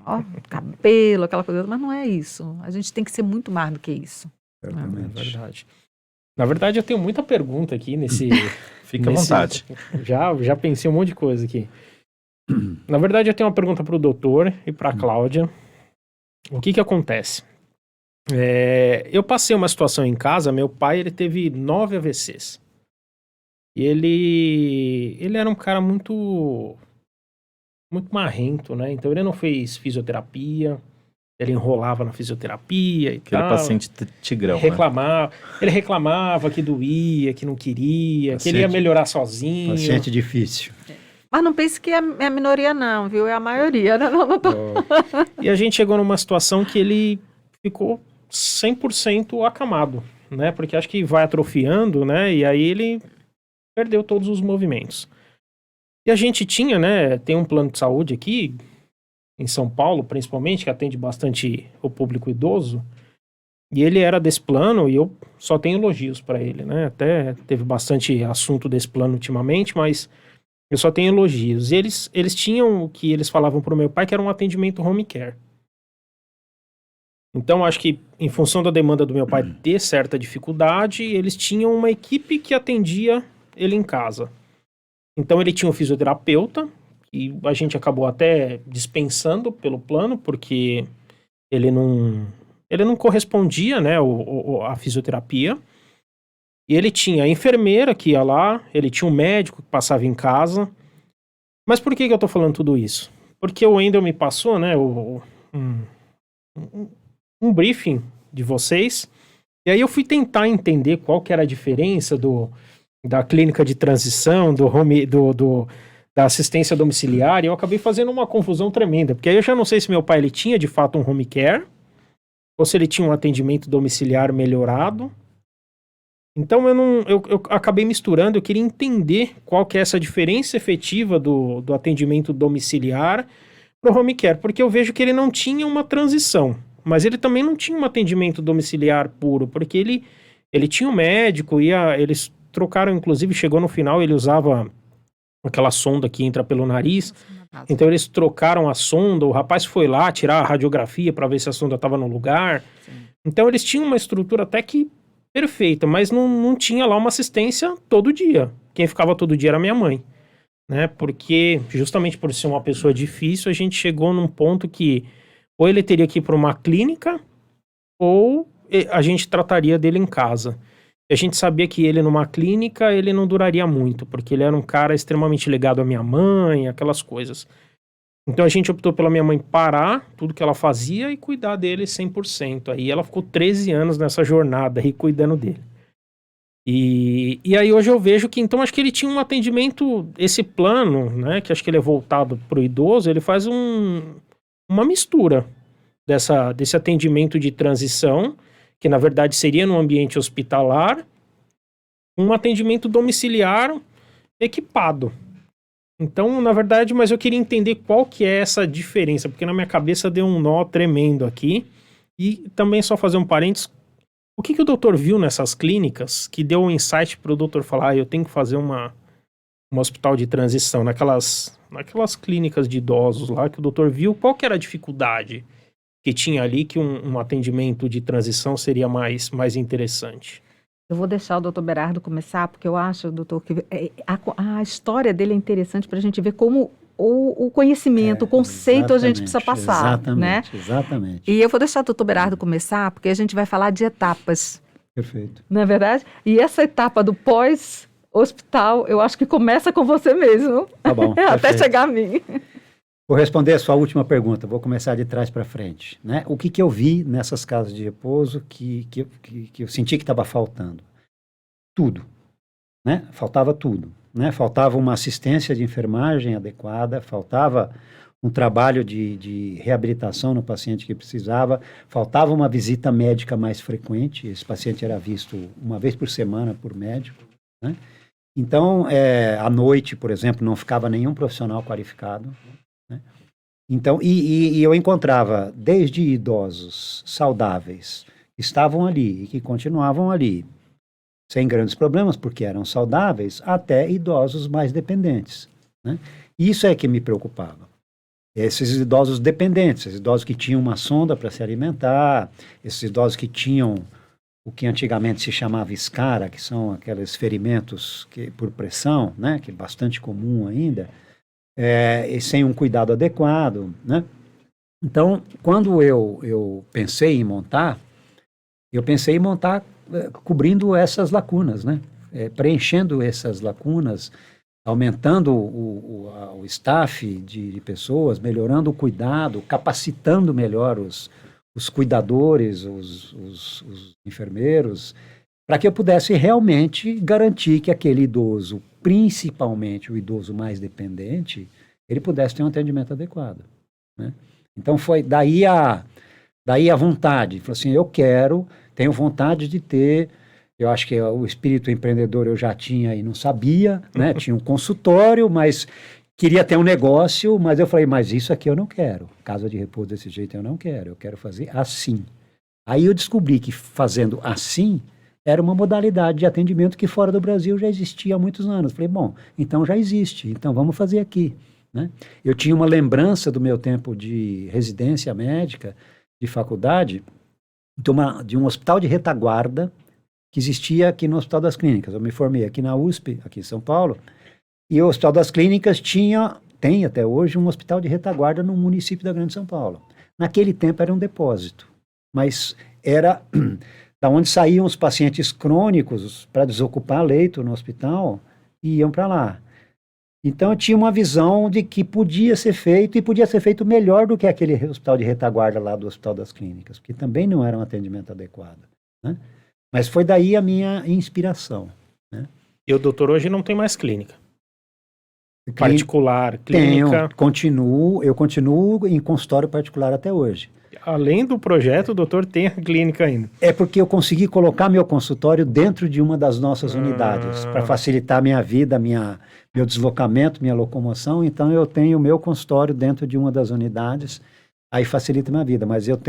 Ó, cabelo, aquela coisa, mas não é isso. A gente tem que ser muito mais do que isso. É verdade. Na verdade, eu tenho muita pergunta aqui nesse... Fica à vontade. Já pensei um monte de coisa aqui. Na verdade, eu tenho uma pergunta para o doutor e para a Cláudia. O que acontece? Eu passei uma situação em casa, meu pai ele teve 9 AVCs. E ele era um cara muito marrento, né? Então ele não fez fisioterapia, ele enrolava na fisioterapia e Aquele tal. paciente tigrão, Reclamava, ele reclamava que doía, que não queria, que ele ia melhorar sozinho. Paciente difícil. Mas não pense que é a minoria não, viu? É a maioria, né? E a gente chegou numa situação que ele ficou 100% acamado, né? Porque acho que vai atrofiando, né? E aí ele perdeu todos os movimentos. E a gente tinha, né? Tem um plano de saúde aqui, em São Paulo, principalmente, que atende bastante o público idoso. E ele era desse plano e eu só tenho elogios para ele, né? Até teve bastante assunto desse plano ultimamente, mas eu só tenho elogios. E eles tinham o que eles falavam pro meu pai, que era um atendimento home care. Então, acho que em função da demanda do meu pai ter certa dificuldade, eles tinham uma equipe que atendia ele em casa. Então, ele tinha um fisioterapeuta, e a gente acabou até dispensando pelo plano, porque ele não correspondia, né, à fisioterapia. E ele tinha a enfermeira que ia lá, ele tinha um médico que passava em casa. Mas por que eu tô falando tudo isso? Porque o Wendel me passou, né, um briefing de vocês, e aí eu fui tentar entender qual que era a diferença da clínica de transição, da assistência domiciliar, e eu acabei fazendo uma confusão tremenda, porque aí eu já não sei se meu pai ele tinha de fato um home care, ou se ele tinha um atendimento domiciliar melhorado. Então eu acabei misturando, eu queria entender qual que é essa diferença efetiva do atendimento domiciliar para o home care, porque eu vejo que ele não tinha uma transição, mas ele também não tinha um atendimento domiciliar puro, porque ele tinha um médico, eles trocaram, inclusive chegou no final, ele usava aquela sonda que entra pelo nariz, então eles trocaram a sonda, o rapaz foi lá tirar a radiografia para ver se a sonda estava no lugar. Sim. Então eles tinham uma estrutura até que perfeita, mas não tinha lá uma assistência todo dia. Quem ficava todo dia era minha mãe, né? Porque justamente por ser uma pessoa difícil, a gente chegou num ponto que ou ele teria que ir para uma clínica ou a gente trataria dele em casa. A gente sabia que ele numa clínica, ele não duraria muito, porque ele era um cara extremamente ligado à minha mãe, aquelas coisas. Então a gente optou pela minha mãe parar tudo que ela fazia e cuidar dele 100%. Aí ela ficou 13 anos nessa jornada aí cuidando dele. E aí hoje eu vejo que, então, acho que ele tinha um atendimento, esse plano, né, que acho que ele é voltado para o idoso, ele faz uma mistura desse atendimento de transição, que na verdade seria no ambiente hospitalar, um atendimento domiciliar equipado. Então, na verdade, mas eu queria entender qual que é essa diferença, porque na minha cabeça deu um nó tremendo aqui. E também só fazer um parênteses, o que o doutor viu nessas clínicas que deu um insight para o doutor falar, eu tenho que fazer um hospital de transição, naquelas clínicas de idosos lá que o doutor viu, qual que era a dificuldade que tinha ali que um atendimento de transição seria mais interessante? Eu vou deixar o doutor Berardo começar, porque eu acho, doutor, que a história dele é interessante para a gente ver como o conhecimento, o conceito a gente precisa passar, né? Exatamente. E eu vou deixar o doutor Berardo começar, porque a gente vai falar de etapas. Perfeito. Não é verdade? E essa etapa do pós-hospital, eu acho que começa com você mesmo. Tá bom. Até chegar a mim. Vou responder a sua última pergunta, vou começar de trás para frente, né? O que eu vi nessas casas de repouso que eu senti que estava faltando? Tudo, né? Faltava tudo, né? Faltava uma assistência de enfermagem adequada, faltava um trabalho de reabilitação no paciente que precisava, faltava uma visita médica mais frequente, esse paciente era visto uma vez por semana por médico, né? Então, à noite, por exemplo, não ficava nenhum profissional qualificado, né? Então, e eu encontrava desde idosos saudáveis que estavam ali e que continuavam ali, sem grandes problemas, porque eram saudáveis, até idosos mais dependentes, né? Isso é que me preocupava. Esses idosos dependentes, esses idosos que tinham uma sonda para se alimentar, esses idosos que tinham o que antigamente se chamava escara, que são aqueles ferimentos por pressão, né, que é bastante comum ainda, e sem um cuidado adequado, né? Então, quando eu pensei em montar, cobrindo essas lacunas, né? Preenchendo essas lacunas, aumentando o staff de pessoas, melhorando o cuidado, capacitando melhor os cuidadores, os enfermeiros, para que eu pudesse realmente garantir que aquele idoso, principalmente o idoso mais dependente, ele pudesse ter um atendimento adequado, né? Então foi daí a vontade, falou assim, tenho vontade de ter, eu acho que o espírito empreendedor eu já tinha e não sabia, né? Tinha um consultório, mas queria ter um negócio, mas eu falei, mas isso aqui eu não quero, casa de repouso desse jeito eu não quero, eu quero fazer assim. Aí eu descobri que fazendo assim era uma modalidade de atendimento que fora do Brasil já existia há muitos anos. Falei, bom, então já existe, então vamos fazer aqui, né? Eu tinha uma lembrança do meu tempo de residência médica, de faculdade, de um hospital de retaguarda que existia aqui no Hospital das Clínicas. Eu me formei aqui na USP, aqui em São Paulo, e o Hospital das Clínicas tem até hoje um hospital de retaguarda no município da Grande São Paulo. Naquele tempo era um depósito, mas era da onde saíam os pacientes crônicos para desocupar leito no hospital e iam para lá. Então eu tinha uma visão de que podia ser feito e podia ser feito melhor do que aquele hospital de retaguarda lá do Hospital das Clínicas, porque também não era um atendimento adequado, né? Mas foi daí a minha inspiração, né? E o doutor hoje não tem mais clínica. particular, clínica. Eu continuo em consultório particular até hoje. Além do projeto, o doutor tem a clínica ainda. É porque eu consegui colocar meu consultório dentro de uma das nossas unidades, para facilitar minha vida, meu deslocamento, minha locomoção. Então, eu tenho o meu consultório dentro de uma das unidades, aí facilita minha vida. Mas eu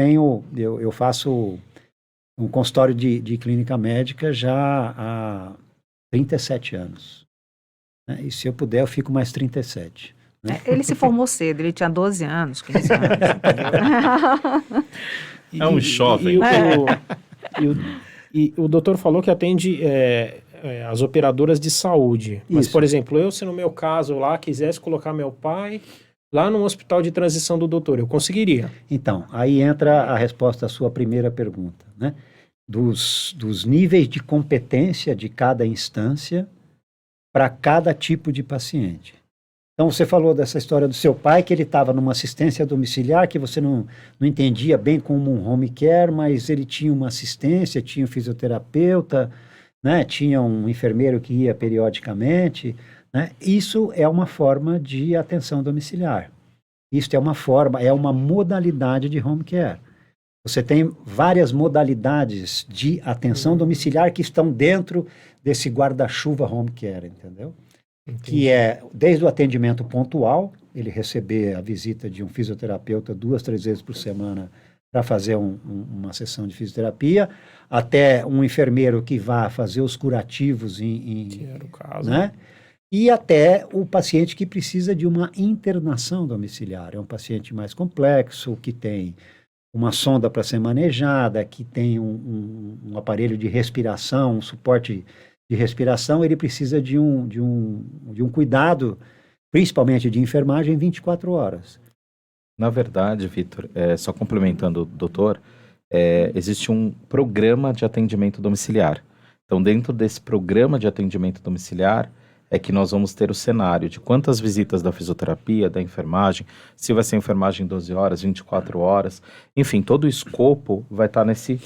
faço um consultório de clínica médica já há 37 anos. Né? E se eu puder, eu fico mais 37. Ele se formou cedo, ele tinha 12 anos, 15 anos. É um jovem. E o doutor falou que atende as operadoras de saúde. Mas, Isso. por exemplo, se no meu caso lá quisesse colocar meu pai lá no hospital de transição do doutor, eu conseguiria? Então, aí entra a resposta à sua primeira pergunta, né? Dos níveis de competência de cada instância para cada tipo de paciente. Então, você falou dessa história do seu pai, que ele estava numa assistência domiciliar, que você não entendia bem como um home care, mas ele tinha uma assistência, tinha um fisioterapeuta, né? Tinha um enfermeiro que ia periodicamente, né? Isso é uma forma de atenção domiciliar. Isso é uma modalidade de home care. Você tem várias modalidades de atenção domiciliar que estão dentro desse guarda-chuva home care, entendeu? Entendi. Que é desde o atendimento pontual, ele receber a visita de um fisioterapeuta 2, 3 vezes por semana para fazer uma sessão de fisioterapia, até um enfermeiro que vá fazer os curativos Que era o caso. né? E até o paciente que precisa de uma internação domiciliar. É um paciente mais complexo, que tem uma sonda para ser manejada, que tem um aparelho de respiração, um suporte de respiração, ele precisa de um cuidado, principalmente de enfermagem, 24 horas. Na verdade, Vitor, só complementando o doutor, existe um programa de atendimento domiciliar. Então, dentro desse programa de atendimento domiciliar, é que nós vamos ter o cenário de quantas visitas da fisioterapia, da enfermagem, se vai ser enfermagem 12 horas, 24 horas, enfim, todo o escopo vai estar nesse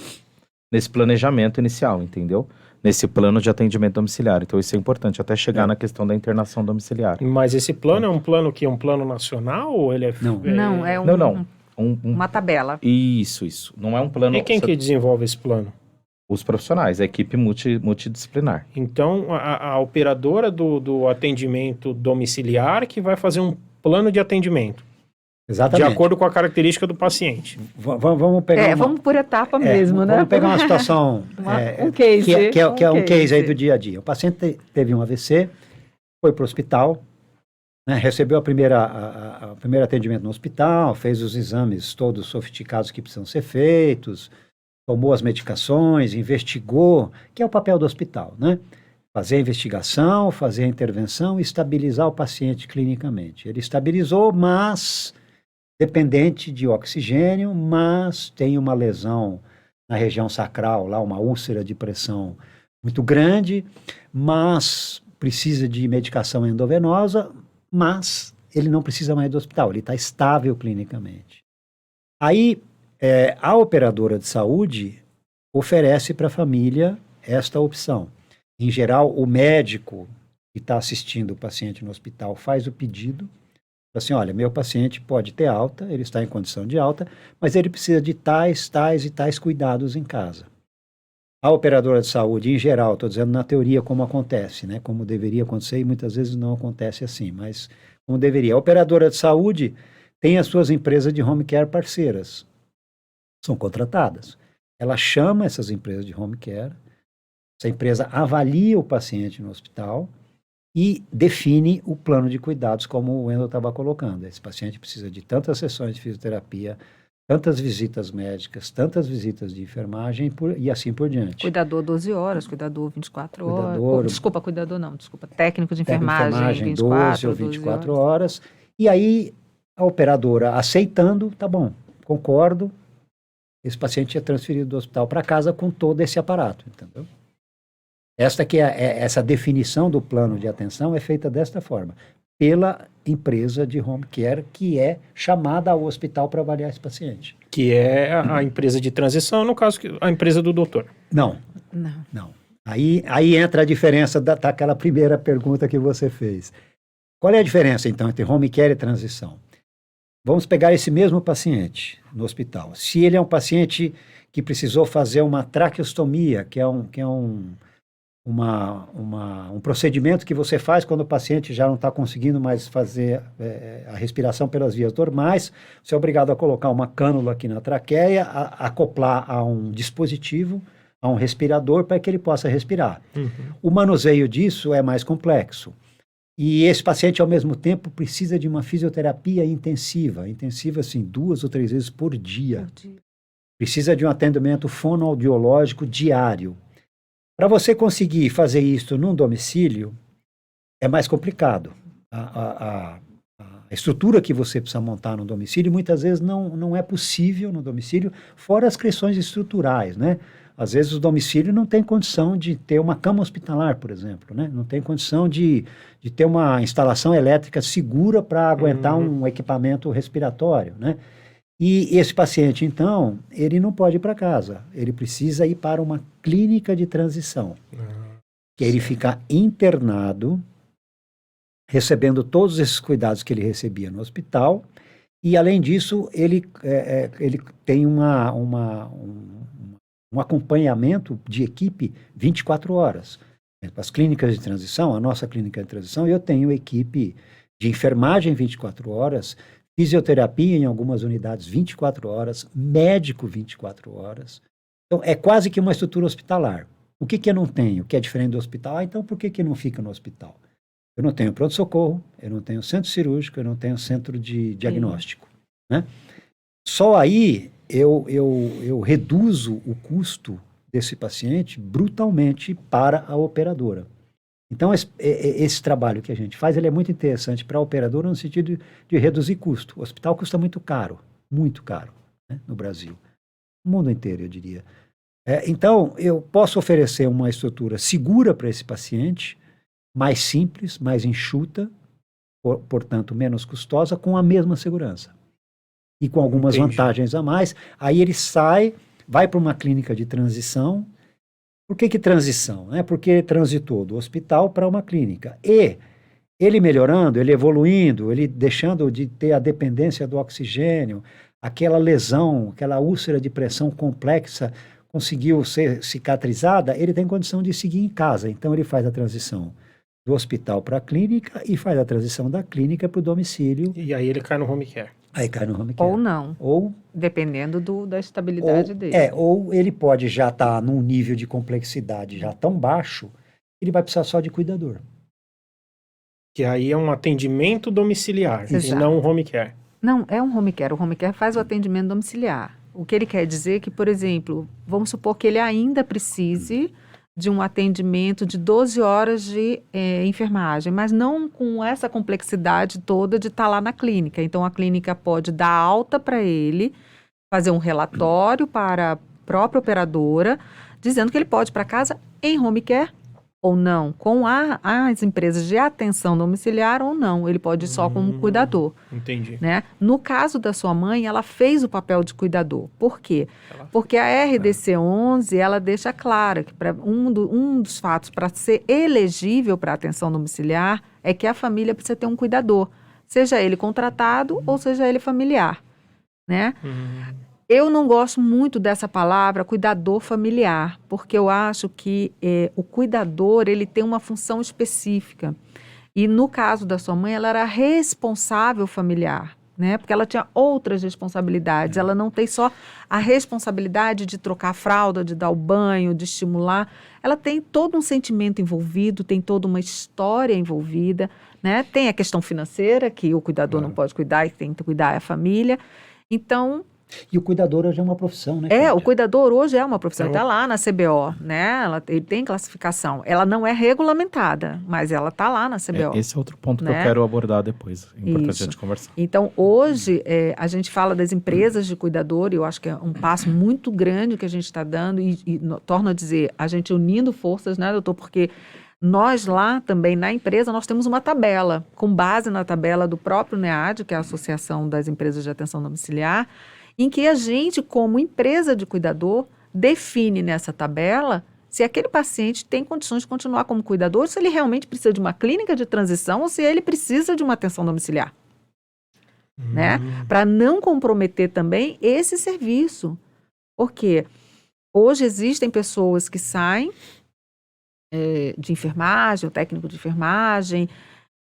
planejamento inicial, entendeu? Nesse plano de atendimento domiciliar. Então, isso é importante, até chegar na questão da internação domiciliar. Mas esse plano é um plano que é um plano nacional ou ele é... Não. Não, é Não. uma tabela. Isso. Não é um plano... E quem que desenvolve esse plano? Os profissionais, a equipe multidisciplinar. Então, a operadora do atendimento domiciliar que vai fazer um plano de atendimento, Exatamente. de acordo com a característica do paciente. Vamos pegar Vamos por etapa mesmo, né? Vamos pegar uma situação Um case. que é um case aí do dia a dia. O paciente teve um AVC, foi para o hospital, né, recebeu o primeiro atendimento no hospital, fez os exames todos sofisticados que precisam ser feitos, tomou as medicações, investigou, que é o papel do hospital, né? Fazer a investigação, fazer a intervenção e estabilizar o paciente clinicamente. Ele estabilizou, mas dependente de oxigênio, mas tem uma lesão na região sacral, lá uma úlcera de pressão muito grande, mas precisa de medicação endovenosa, mas ele não precisa mais do hospital, ele está estável clinicamente. Aí, a operadora de saúde oferece para a família esta opção. Em geral, o médico que está assistindo o paciente no hospital faz o pedido, assim, olha, meu paciente pode ter alta, ele está em condição de alta, mas ele precisa de tais e tais cuidados em casa. A operadora de saúde, em geral, estou dizendo na teoria como acontece, né, como deveria acontecer, e muitas vezes não acontece assim, mas como deveria. A operadora de saúde tem as suas empresas de home care parceiras. São contratadas. Ela chama essas empresas de home care, essa empresa avalia o paciente no hospital e define o plano de cuidados, como o Wendel estava colocando. Esse paciente precisa de tantas sessões de fisioterapia, tantas visitas médicas, tantas visitas de enfermagem e assim por diante. Cuidador 12 horas, cuidador 24 horas. Desculpa, técnico de Técnico enfermagem 12 ou 24 horas. E aí a operadora aceitando, tá bom, concordo, esse paciente é transferido do hospital para casa com todo esse aparato, entendeu? Essa definição do plano de atenção é feita desta forma, pela empresa de home care que é chamada ao hospital para avaliar esse paciente. Que é a empresa de transição, no caso, a empresa do doutor. Não. Aí entra a diferença daquela primeira pergunta que você fez. Qual é a diferença, então, entre home care e transição? Vamos pegar esse mesmo paciente no hospital. Se ele é um paciente que precisou fazer uma traqueostomia, que é um procedimento que você faz quando o paciente já não está conseguindo mais fazer a respiração pelas vias normais, você é obrigado a colocar uma cânula aqui na traqueia, acoplar a um dispositivo, a um respirador, para que ele possa respirar. Uhum. O manuseio disso é mais complexo. E esse paciente, ao mesmo tempo, precisa de uma fisioterapia intensiva, assim, 2 ou 3 vezes por dia. Precisa de um atendimento fonoaudiológico diário. Para você conseguir fazer isso num domicílio, é mais complicado. A estrutura que você precisa montar no domicílio, muitas vezes não é possível no domicílio, fora as questões estruturais, né? Às vezes o domicílio não tem condição de ter uma cama hospitalar, por exemplo, né? Não tem condição de ter uma instalação elétrica segura para aguentar um equipamento respiratório, né? E esse paciente, então, ele não pode ir para casa, ele precisa ir para uma clínica de transição, que ele fica internado, recebendo todos esses cuidados que ele recebia no hospital, e além disso, ele tem um acompanhamento de equipe 24 horas. As clínicas de transição, a nossa clínica de transição, eu tenho equipe de enfermagem 24 horas, fisioterapia em algumas unidades 24 horas, médico 24 horas. Então, é quase que uma estrutura hospitalar. O que eu não tenho, que é diferente do hospital? Então, por que não fica no hospital? Eu não tenho pronto-socorro, eu não tenho centro cirúrgico, eu não tenho centro de diagnóstico, né? Só aí eu reduzo o custo desse paciente brutalmente para a operadora. Então, esse trabalho que a gente faz, ele é muito interessante para a operadora no sentido de reduzir custo. O hospital custa muito caro, né, no Brasil. No mundo inteiro, eu diria. Então, eu posso oferecer uma estrutura segura para esse paciente, mais simples, mais enxuta, portanto, menos custosa, com a mesma segurança. E com algumas vantagens a mais. Aí ele vai para uma clínica de transição. Por que transição? Porque ele transitou do hospital para uma clínica. E ele melhorando, ele evoluindo, ele deixando de ter a dependência do oxigênio, aquela lesão, aquela úlcera de pressão complexa conseguiu ser cicatrizada, ele tem condição de seguir em casa. Então ele faz a transição do hospital para a clínica e faz a transição da clínica para o domicílio. E aí ele cai no home care. Aí cai no home care. Ou não. Ou, dependendo da estabilidade dele. Ou ele pode já estar num nível de complexidade já tão baixo, ele vai precisar só de cuidador. Que aí é um atendimento domiciliar, e Exato. não um home care. Não, é um home care. O home care faz o atendimento domiciliar. O que ele quer dizer é que, por exemplo, vamos supor que ele ainda precise de um atendimento de 12 horas de enfermagem, mas não com essa complexidade toda de estar lá na clínica. Então, a clínica pode dar alta para ele, fazer um relatório para a própria operadora, dizendo que ele pode ir para casa em home care ou não, com as empresas de atenção domiciliar ou não. Ele pode ir só como cuidador. Entendi. Né? No caso da sua mãe, ela fez o papel de cuidador. Por quê? Porque a RDC 11, ela deixa clara que um dos fatos para ser elegível para atenção domiciliar é que a família precisa ter um cuidador, seja ele contratado ou seja ele familiar, né? Eu não gosto muito dessa palavra cuidador familiar, porque eu acho que o cuidador, ele tem uma função específica. E no caso da sua mãe, ela era responsável familiar, né? Porque ela tinha outras responsabilidades. Ela não tem só a responsabilidade de trocar a fralda, de dar o banho, de estimular. Ela tem todo um sentimento envolvido, tem toda uma história envolvida, né? Tem a questão financeira, que o cuidador não pode cuidar e tem que cuidar a família. Então... E o cuidador hoje é uma profissão, né? O cuidador hoje é uma profissão. Ele está lá na CBO, né? Ele tem classificação. Ela não é regulamentada, mas ela está lá na CBO. Esse é outro ponto, né, que eu quero abordar depois. É importante a gente conversar. Então, hoje, a gente fala das empresas de cuidador, e eu acho que é um passo muito grande que a gente está dando, e torno a dizer, a gente unindo forças, né, doutor? Porque nós lá também, na empresa, nós temos uma tabela, com base na tabela do próprio NEAD, que é a Associação das Empresas de Atenção Domiciliar, em que a gente, como empresa de cuidador, define nessa tabela se aquele paciente tem condições de continuar como cuidador, se ele realmente precisa de uma clínica de transição ou se ele precisa de uma atenção domiciliar, né? Para não comprometer também esse serviço. Porque hoje existem pessoas que saem de enfermagem, o técnico de enfermagem,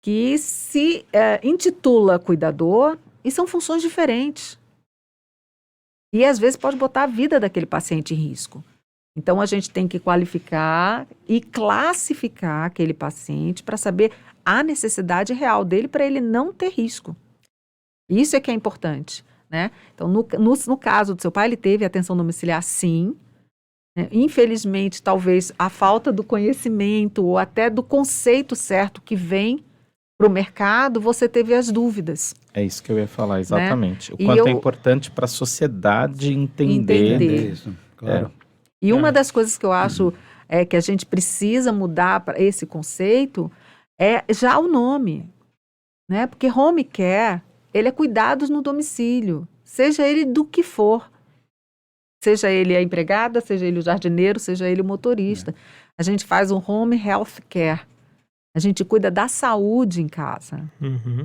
que se intitula cuidador e são funções diferentes. E às vezes pode botar a vida daquele paciente em risco. Então a gente tem que qualificar e classificar aquele paciente para saber a necessidade real dele para ele não ter risco. Isso é que é importante, né? Então no caso do seu pai, ele teve atenção domiciliar sim. Infelizmente, talvez a falta do conhecimento ou até do conceito certo que vem para o mercado, você teve as dúvidas. É isso que eu ia falar, exatamente. Né? O quanto é importante para a sociedade entender. Isso, claro. E uma das coisas que eu acho que a gente precisa mudar para esse conceito é já o nome, né? Porque home care, ele é cuidados no domicílio, seja ele do que for. Seja ele a empregada, seja ele o jardineiro, seja ele o motorista. A gente faz um home health care. A gente cuida da saúde em casa,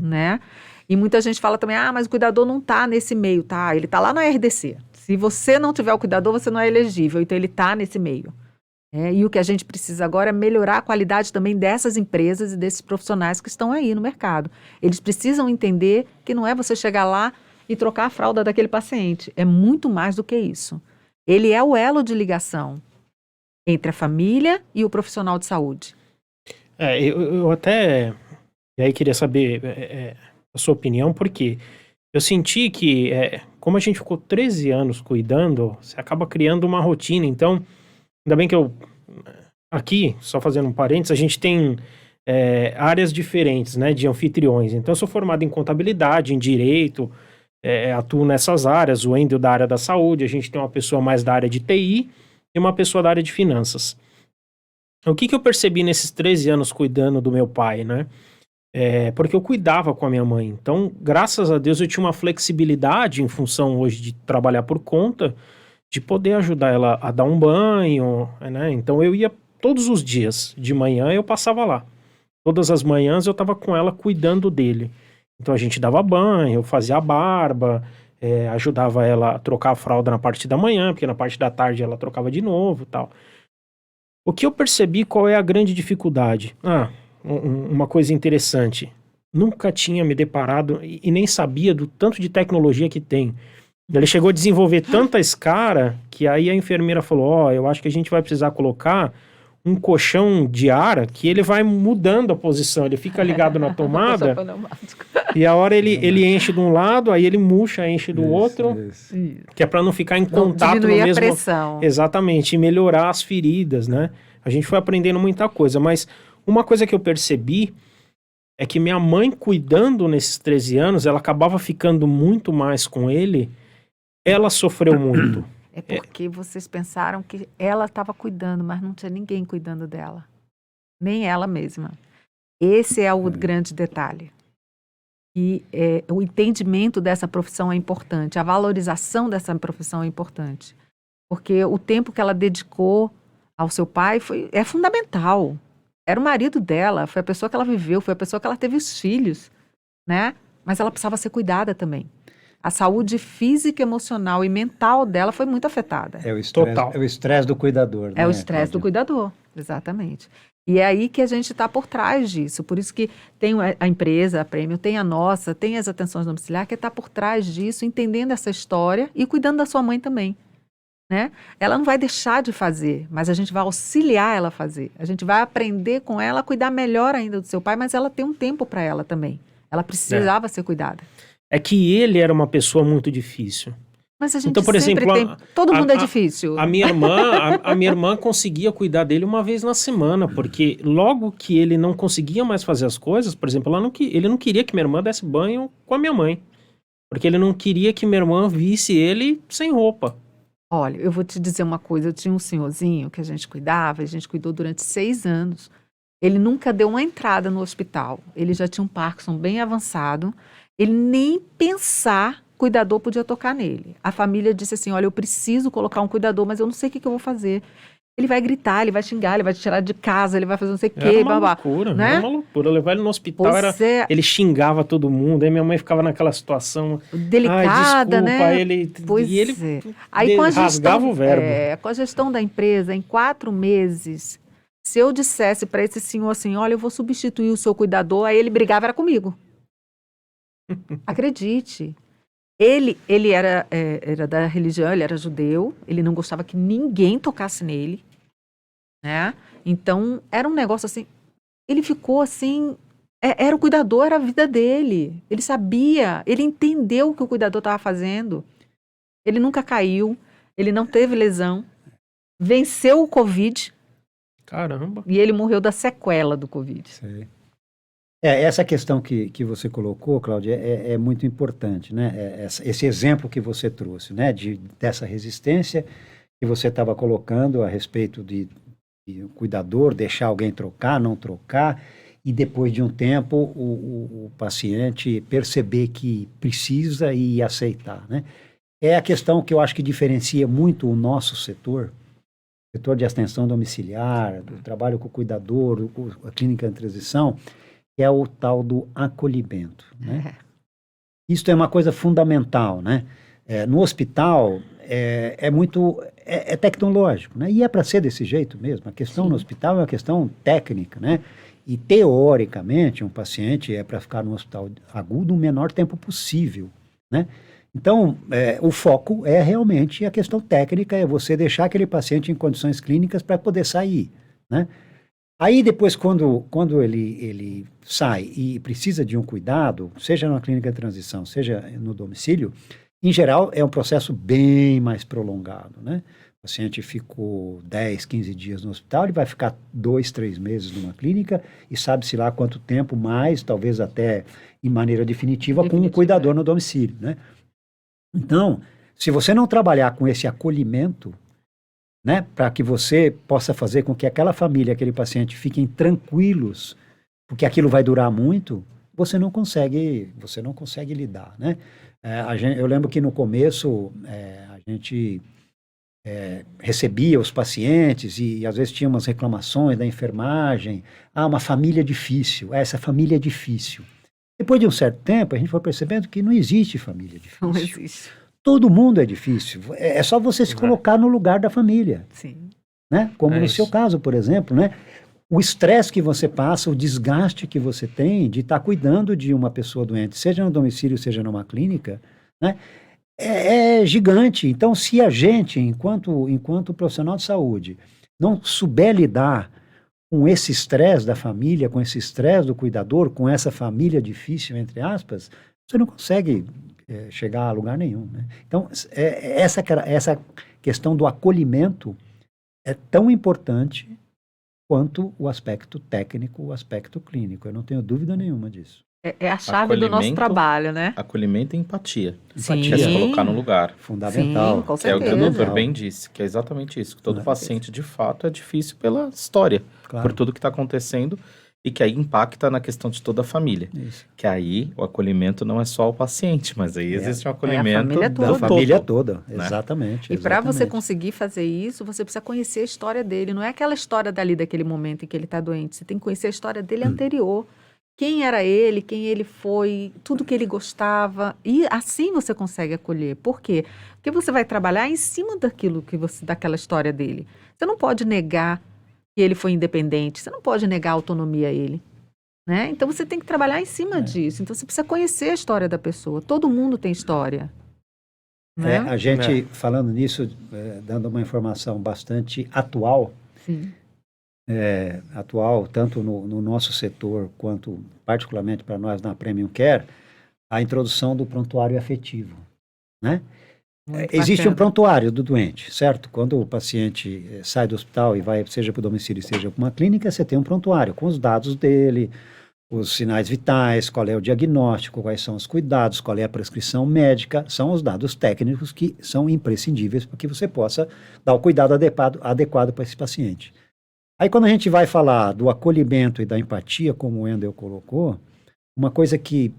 né? E muita gente fala também, mas o cuidador não está nesse meio, tá? Ele está lá na RDC. Se você não tiver o cuidador, você não é elegível. Então, ele está nesse meio. E o que a gente precisa agora é melhorar a qualidade também dessas empresas e desses profissionais que estão aí no mercado. Eles precisam entender que não é você chegar lá e trocar a fralda daquele paciente. É muito mais do que isso. Ele é o elo de ligação entre a família e o profissional de saúde. Eu até e aí queria saber a sua opinião, porque eu senti que, como a gente ficou 13 anos cuidando, você acaba criando uma rotina. Então, ainda bem que aqui, só fazendo um parênteses, a gente tem áreas diferentes, né, de anfitriões. Então, eu sou formado em contabilidade, em direito, atuo nessas áreas, o Wendel da área da saúde, a gente tem uma pessoa mais da área de TI e uma pessoa da área de finanças. O que eu percebi nesses 13 anos cuidando do meu pai, né? Porque eu cuidava com a minha mãe. Então, graças a Deus, eu tinha uma flexibilidade em função hoje de trabalhar por conta, de poder ajudar ela a dar um banho, né? Então, eu ia todos os dias, de manhã eu passava lá. Todas as manhãs eu estava com ela cuidando dele. Então, a gente dava banho, eu fazia a barba, ajudava ela a trocar a fralda na parte da manhã, porque na parte da tarde ela trocava de novo e tal. O que eu percebi, qual é a grande dificuldade? Uma coisa interessante. Nunca tinha me deparado e nem sabia do tanto de tecnologia que tem. Ele chegou a desenvolver tanta escara que aí a enfermeira falou, eu acho que a gente vai precisar colocar um colchão de ar que ele vai mudando a posição, ele fica ligado na tomada e a hora ele enche de um lado, aí ele murcha, enche do outro, que é para não ficar em contato no mesmo... Diminuir a pressão. Exatamente, e melhorar as feridas, né? A gente foi aprendendo muita coisa, mas uma coisa que eu percebi é que minha mãe, cuidando nesses 13 anos, ela acabava ficando muito mais com ele, ela sofreu muito. É porque vocês pensaram que ela estava cuidando, mas não tinha ninguém cuidando dela. Nem ela mesma. Esse é o grande detalhe. E o entendimento dessa profissão é importante, a valorização dessa profissão é importante. Porque o tempo que ela dedicou ao seu pai é fundamental. Era o marido dela, foi a pessoa que ela viveu, foi a pessoa que ela teve os filhos, né? Mas ela precisava ser cuidada também. A saúde física, emocional e mental dela foi muito afetada. É o estresse do cuidador. É o estresse do cuidador, exatamente. E é aí que a gente está por trás disso. Por isso que tem a empresa, a Prêmio, tem a nossa, tem as atenções domiciliares, que está por trás disso, entendendo essa história e cuidando da sua mãe também. Né? Ela não vai deixar de fazer, mas a gente vai auxiliar ela a fazer. A gente vai aprender com ela a cuidar melhor ainda do seu pai, mas ela tem um tempo para ela também. Ela precisava ser cuidada. É que ele era uma pessoa muito difícil. Mas a gente então, por exemplo, todo mundo é difícil. A minha irmã conseguia cuidar dele uma vez na semana, porque logo que ele não conseguia mais fazer as coisas, por exemplo, ele não queria que minha irmã desse banho com a minha mãe. Porque ele não queria que minha irmã visse ele sem roupa. Olha, eu vou te dizer uma coisa, eu tinha um senhorzinho que a gente cuidava, a gente cuidou durante 6 anos. Ele nunca deu uma entrada no hospital. Ele já tinha um Parkinson bem avançado. Ele nem pensar, cuidador podia tocar nele. A família disse assim, olha, eu preciso colocar um cuidador, mas eu não sei o que eu vou fazer. Ele vai gritar, ele vai xingar, ele vai te tirar de casa, ele vai fazer não sei o Era quê, uma babá. loucura, né? era uma loucura. Levar ele no hospital, Pois é, ele xingava todo mundo, aí minha mãe ficava naquela situação, delicada, ai, desculpa, né? ele, Pois e ele é. Aí com a rasgava gestão, o verbo. com a gestão da empresa, em 4 meses, se eu dissesse para esse senhor assim, olha, eu vou substituir o seu cuidador, aí ele brigava, era comigo. Acredite. Ele era da religião, ele era judeu, ele não gostava que ninguém tocasse nele, né? Então, era um negócio assim, ele ficou assim, era o cuidador, era a vida dele. Ele sabia, ele entendeu o que o cuidador estava fazendo. Ele nunca caiu, ele não teve lesão, venceu o Covid Caramba. e ele morreu da sequela do Covid. Sei. Essa questão que você colocou, Cláudia, é muito importante, né? Esse exemplo que você trouxe, né? Dessa resistência que você estava colocando a respeito de o cuidador deixar alguém trocar, não trocar, e depois de um tempo o paciente perceber que precisa e aceitar, né? É a questão que eu acho que diferencia muito o nosso setor de atenção domiciliar, do trabalho com o cuidador, a clínica de transição, que é o tal do acolhimento, né? Isso é uma coisa fundamental, né? No hospital é tecnológico, né? E é para ser desse jeito mesmo. A questão no hospital é uma questão técnica, né? E teoricamente um paciente é para ficar no hospital agudo o menor tempo possível, né? Então, o foco é realmente a questão técnica, é você deixar aquele paciente em condições clínicas para poder sair, né? Aí depois, quando ele sai e precisa de um cuidado, seja na clínica de transição, seja no domicílio, em geral é um processo bem mais prolongado, né? O paciente ficou 10, 15 dias no hospital, ele vai ficar 2, 3 meses numa clínica e sabe-se lá quanto tempo mais, talvez até em maneira definitiva, com um cuidador no domicílio, né? Então, se você não trabalhar com esse acolhimento, né, para que você possa fazer com que aquela família, aquele paciente fiquem tranquilos, porque aquilo vai durar muito, você não consegue lidar, né? Eu lembro que no começo a gente recebia os pacientes e às vezes tinha umas reclamações da enfermagem, uma família difícil, essa família é difícil. Depois de um certo tempo, a gente foi percebendo que não existe família difícil. Não existe. Todo mundo é difícil. É só você se colocar no lugar da família. Sim. Né? Como no isso. seu caso, por exemplo, né? O estresse que você passa, o desgaste que você tem de estar cuidando de uma pessoa doente, seja no domicílio, seja numa clínica, né? É gigante. Então, se a gente, enquanto profissional de saúde, não souber lidar com esse estresse da família, com esse estresse do cuidador, com essa família difícil, entre aspas, você não consegue chegar a lugar nenhum, né? Então, essa questão do acolhimento é tão importante quanto o aspecto técnico, o aspecto clínico. Eu não tenho dúvida nenhuma disso. É a chave do nosso trabalho, né? Acolhimento e empatia. Sim. Que é se colocar no lugar. Fundamental. Sim, com Que é o que o certeza. doutor bem disse, que é exatamente isso. Que todo Com paciente, de fato, é difícil pela história, Claro. por tudo que está acontecendo e que aí impacta na questão de toda a família. Isso. Que aí o acolhimento não é só o paciente, mas aí existe um acolhimento família do toda. Da família todo. toda, né? exatamente. E para você exatamente. conseguir fazer isso, você precisa conhecer a história dele. Não é aquela história dali, daquele momento em que ele está doente. Você tem que conhecer a história dele anterior. Quem era ele, quem ele foi, tudo que ele gostava. E assim você consegue acolher. Por quê? Porque você vai trabalhar em cima daquela história dele. Você não pode negar que ele foi independente. Você não pode negar a autonomia a ele. Né? Então você tem que trabalhar em cima disso. Então você precisa conhecer a história da pessoa. Todo mundo tem história. Né? A gente, falando nisso, dando uma informação bastante atual, Sim. tanto no nosso setor, quanto particularmente para nós na Premium Care, a introdução do prontuário afetivo, né? Muito Existe um bacana. prontuário do doente, certo? Quando o paciente sai do hospital e vai, seja para o domicílio, seja para uma clínica, você tem um prontuário com os dados dele, os sinais vitais, qual é o diagnóstico, quais são os cuidados, qual é a prescrição médica, são os dados técnicos que são imprescindíveis para que você possa dar o cuidado adequado para esse paciente. Aí quando a gente vai falar do acolhimento e da empatia, como o Wendel colocou, uma coisa que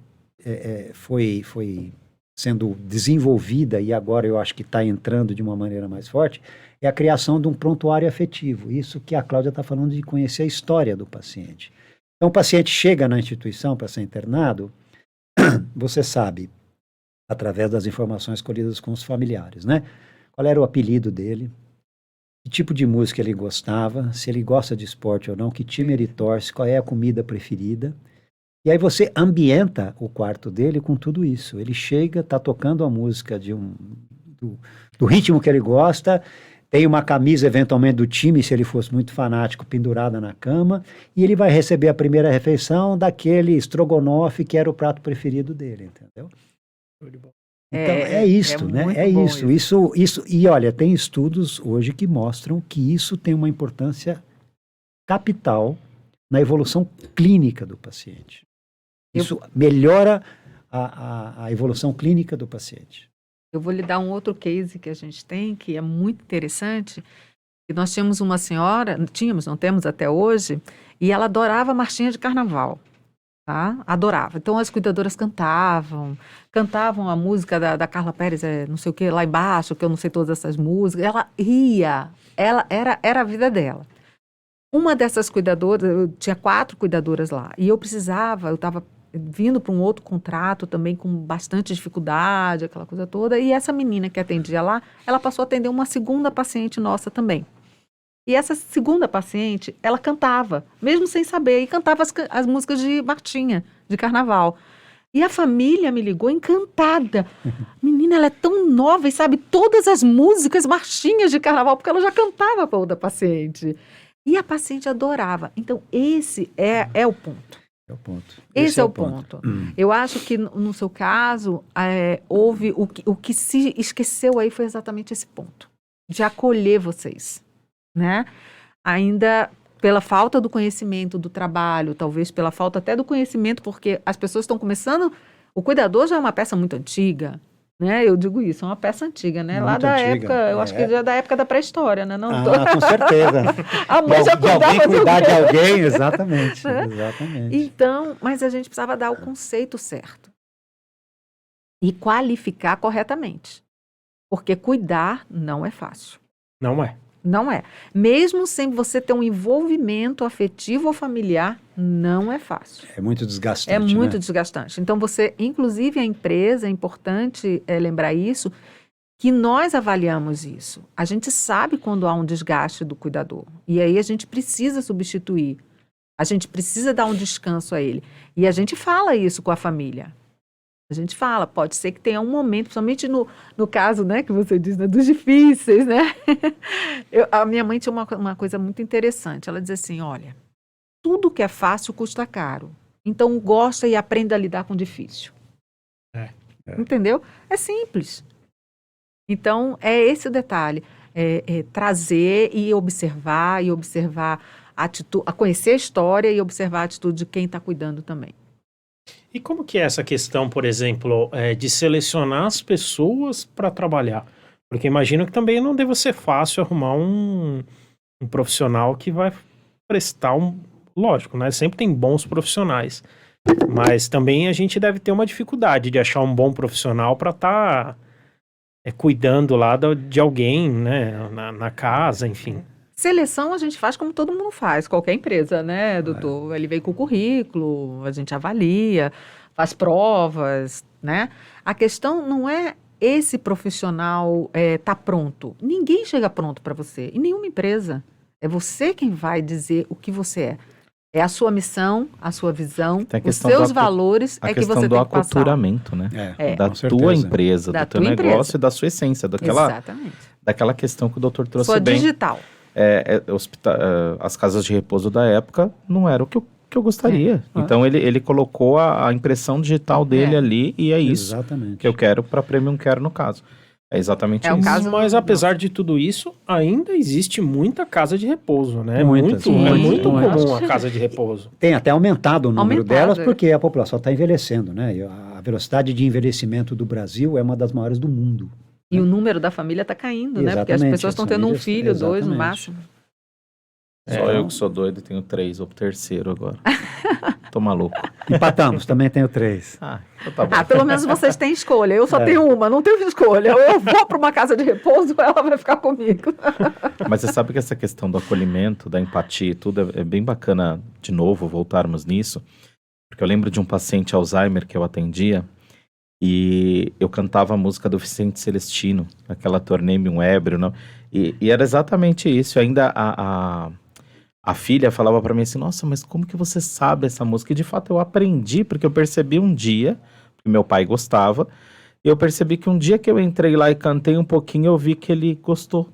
foi sendo desenvolvida, e agora eu acho que está entrando de uma maneira mais forte, é a criação de um prontuário afetivo. Isso que a Cláudia está falando de conhecer a história do paciente. Então, o paciente chega na instituição para ser internado, você sabe, através das informações colhidas com os familiares, né? Qual era o apelido dele, que tipo de música ele gostava, se ele gosta de esporte ou não, que time ele torce, qual é a comida preferida. E aí você ambienta o quarto dele com tudo isso. Ele chega, está tocando a música do ritmo que ele gosta, tem uma camisa eventualmente do time, se ele fosse muito fanático, pendurada na cama, e ele vai receber a primeira refeição daquele estrogonofe que era o prato preferido dele, entendeu? Então, é isto, né? É isso. E olha, tem estudos hoje que mostram que isso tem uma importância capital na evolução clínica do paciente. Isso melhora a evolução clínica do paciente. Eu vou lhe dar um outro case que a gente tem, que é muito interessante. E nós tínhamos uma senhora, não temos até hoje, e ela adorava marchinha de carnaval. Tá? Adorava. Então as cuidadoras cantavam a música da Carla Pérez, não sei o que, lá embaixo, que eu não sei todas essas músicas. Ela ria, era a vida dela. Uma dessas cuidadoras, eu tinha 4 cuidadoras lá, e eu estava vindo para um outro contrato também com bastante dificuldade, aquela coisa toda, e essa menina que atendia lá, ela passou a atender uma segunda paciente nossa também. E essa segunda paciente, ela cantava, mesmo sem saber, e cantava as músicas de marchinha, de carnaval. E a família me ligou encantada. Menina, ela é tão nova e sabe todas as músicas, marchinhas de carnaval, porque ela já cantava para outra paciente. E a paciente adorava. Então, esse é o ponto. É o ponto. Esse é o ponto. Eu acho que, no seu caso, houve o que se esqueceu aí foi exatamente esse ponto, de acolher vocês. Né? Ainda pela falta do conhecimento do trabalho, talvez pela falta até do conhecimento, porque as pessoas estão começando, o cuidador já é uma peça muito antiga, né? Eu digo isso, é uma peça antiga, né? Muito Lá da antiga, época, eu acho que já é da época da pré-história, né? Não, com certeza. a mãe já de alguém cuidava cuidar do de alguém, exatamente, né? exatamente. Então, mas a gente precisava dar o conceito certo e qualificar corretamente, porque cuidar não é fácil. Não é. Não é. Mesmo sem você ter um envolvimento afetivo ou familiar, não é fácil. É muito desgastante. É muito né? desgastante. Então, você, inclusive a empresa, é importante lembrar isso, que nós avaliamos isso. A gente sabe quando há um desgaste do cuidador. E aí a gente precisa substituir. A gente precisa dar um descanso a ele. E a gente fala isso com a família. A gente fala, pode ser que tenha um momento, principalmente no caso, né, que você diz, né, dos difíceis, né? A minha mãe tinha uma coisa muito interessante. Ela dizia assim, olha, tudo que é fácil custa caro. Então, gosta e aprenda a lidar com o difícil. Entendeu? É simples. Então, é esse o detalhe. Trazer e observar a atitude, a conhecer a história e observar a atitude de quem está cuidando também. E como que é essa questão, por exemplo, de selecionar as pessoas para trabalhar? Porque imagino que também não deva ser fácil arrumar um profissional que vai prestar Lógico, né? Sempre tem bons profissionais. Mas também a gente deve ter uma dificuldade de achar um bom profissional para estar cuidando lá de alguém, né? Na casa, enfim. Seleção a gente faz como todo mundo faz, qualquer empresa, né, doutor? Ele vem com o currículo, a gente avalia, faz provas, né? A questão não é esse profissional tá pronto. Ninguém chega pronto para você, em nenhuma empresa. É você quem vai dizer o que você é. É a sua missão, a sua visão, os seus valores é que você tem que passar. A questão do aculturamento, né? Da tua empresa, do teu negócio e da sua essência, daquela questão que o doutor trouxe sua bem. Digital. As casas de repouso da época não era o que eu gostaria. Então ele colocou a impressão digital dele ali e é isso que eu quero para Premium Care no caso. É exatamente isso. Mas apesar de tudo isso, ainda existe muita casa de repouso, né? Muitas, é muito comum a casa de repouso. Tem até aumentado o número delas porque a população está envelhecendo, né? E a velocidade de envelhecimento do Brasil é uma das maiores do mundo. E o número da família está caindo, né? Porque as pessoas estão tendo um filho, 2 no máximo. Só eu que sou doido e tenho 3, ou terceiro agora. tô maluco. Empatamos, também tenho 3. Então tá bom. Pelo menos vocês têm escolha. Eu só tenho uma, não tenho escolha. Ou eu vou para uma casa de repouso ou ela vai ficar comigo. Mas você sabe que essa questão do acolhimento, da empatia e tudo é bem bacana, de novo, voltarmos nisso. Porque eu lembro de um paciente Alzheimer que eu atendia e eu cantava a música do Vicente Celestino, aquela Tornei-me um Ébrio, não? E era exatamente isso. Ainda a filha falava para mim assim, nossa, mas como que você sabe essa música? E de fato eu aprendi, porque eu percebi um dia, que meu pai gostava, e eu percebi que um dia que eu entrei lá e cantei um pouquinho, eu vi que ele gostou.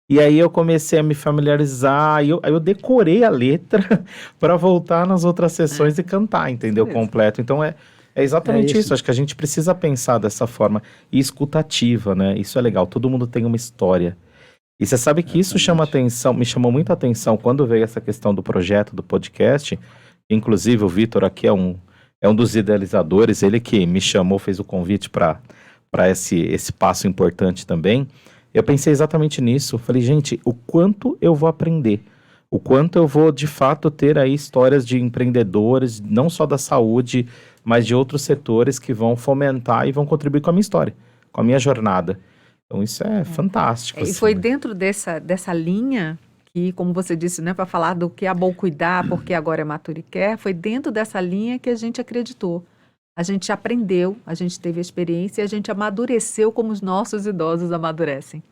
E aí eu comecei a me familiarizar, aí eu decorei a letra para voltar nas outras sessões e cantar, entendeu? Isso. Completo. Então é exatamente isso. isso. Acho que a gente precisa pensar dessa forma. E escutativa, né? Isso é legal. Todo mundo tem uma história. E você sabe que isso chama atenção, me chamou muita atenção quando veio essa questão do projeto, do podcast. Inclusive o Vitor aqui é um dos idealizadores, ele que me chamou, fez o convite para esse passo importante também. Eu pensei exatamente nisso. Falei, gente, o quanto eu vou aprender, o quanto eu vou de fato ter aí histórias de empreendedores, não só da saúde, mas de outros setores que vão fomentar e vão contribuir com a minha história, com a minha jornada. Então isso é fantástico. E assim, foi né? dentro dessa linha que, como você disse, né, para falar do que é bom cuidar, porque agora é Mature Care, foi dentro dessa linha que a gente acreditou. A gente aprendeu, a gente teve a experiência e a gente amadureceu como os nossos idosos amadurecem,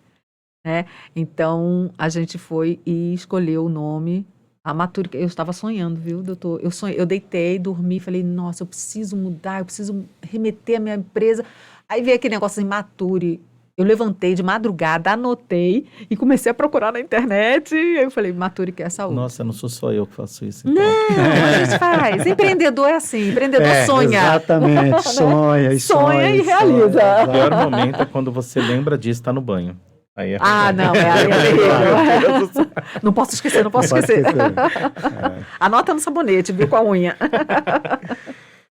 né? Então, a gente foi e escolheu o nome, a Mature Care. Eu estava sonhando, viu, doutor? Eu deitei, dormi, falei, nossa, eu preciso mudar, eu preciso remeter a minha empresa. Aí veio aquele negócio assim, Mature. Eu levantei de madrugada, anotei e comecei a procurar na internet. E eu falei, Mature Care Saúde. Nossa, não sou só eu que faço isso. Então. Não, a gente faz. Empreendedor é assim, empreendedor sonha. Exatamente, sonha e Sonha e realiza. O pior momento é quando você lembra disso, tá no banho. Aí é Não, terrível. Não posso esquecer, não posso esquecer. Anota no sabonete, viu, com a unha.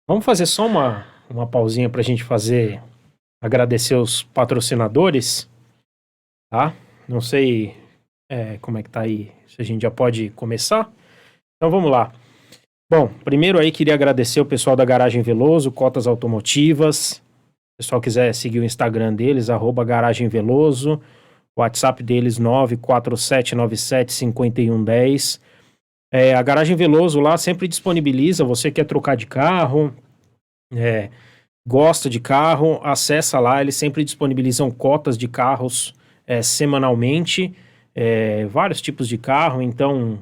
Vamos fazer só uma pausinha para a gente agradecer os patrocinadores, tá? Não sei como é que tá aí, se a gente já pode começar. Então vamos lá. Bom, primeiro aí queria agradecer o pessoal da Garagem Veloso, Cotas Automotivas. Se o pessoal quiser seguir o Instagram deles, @Garagem Veloso. O WhatsApp deles 947975110. A Garagem Veloso lá sempre disponibiliza, você quer trocar de carro, gosta de carro, acessa lá, eles sempre disponibilizam cotas de carros semanalmente, vários tipos de carro, então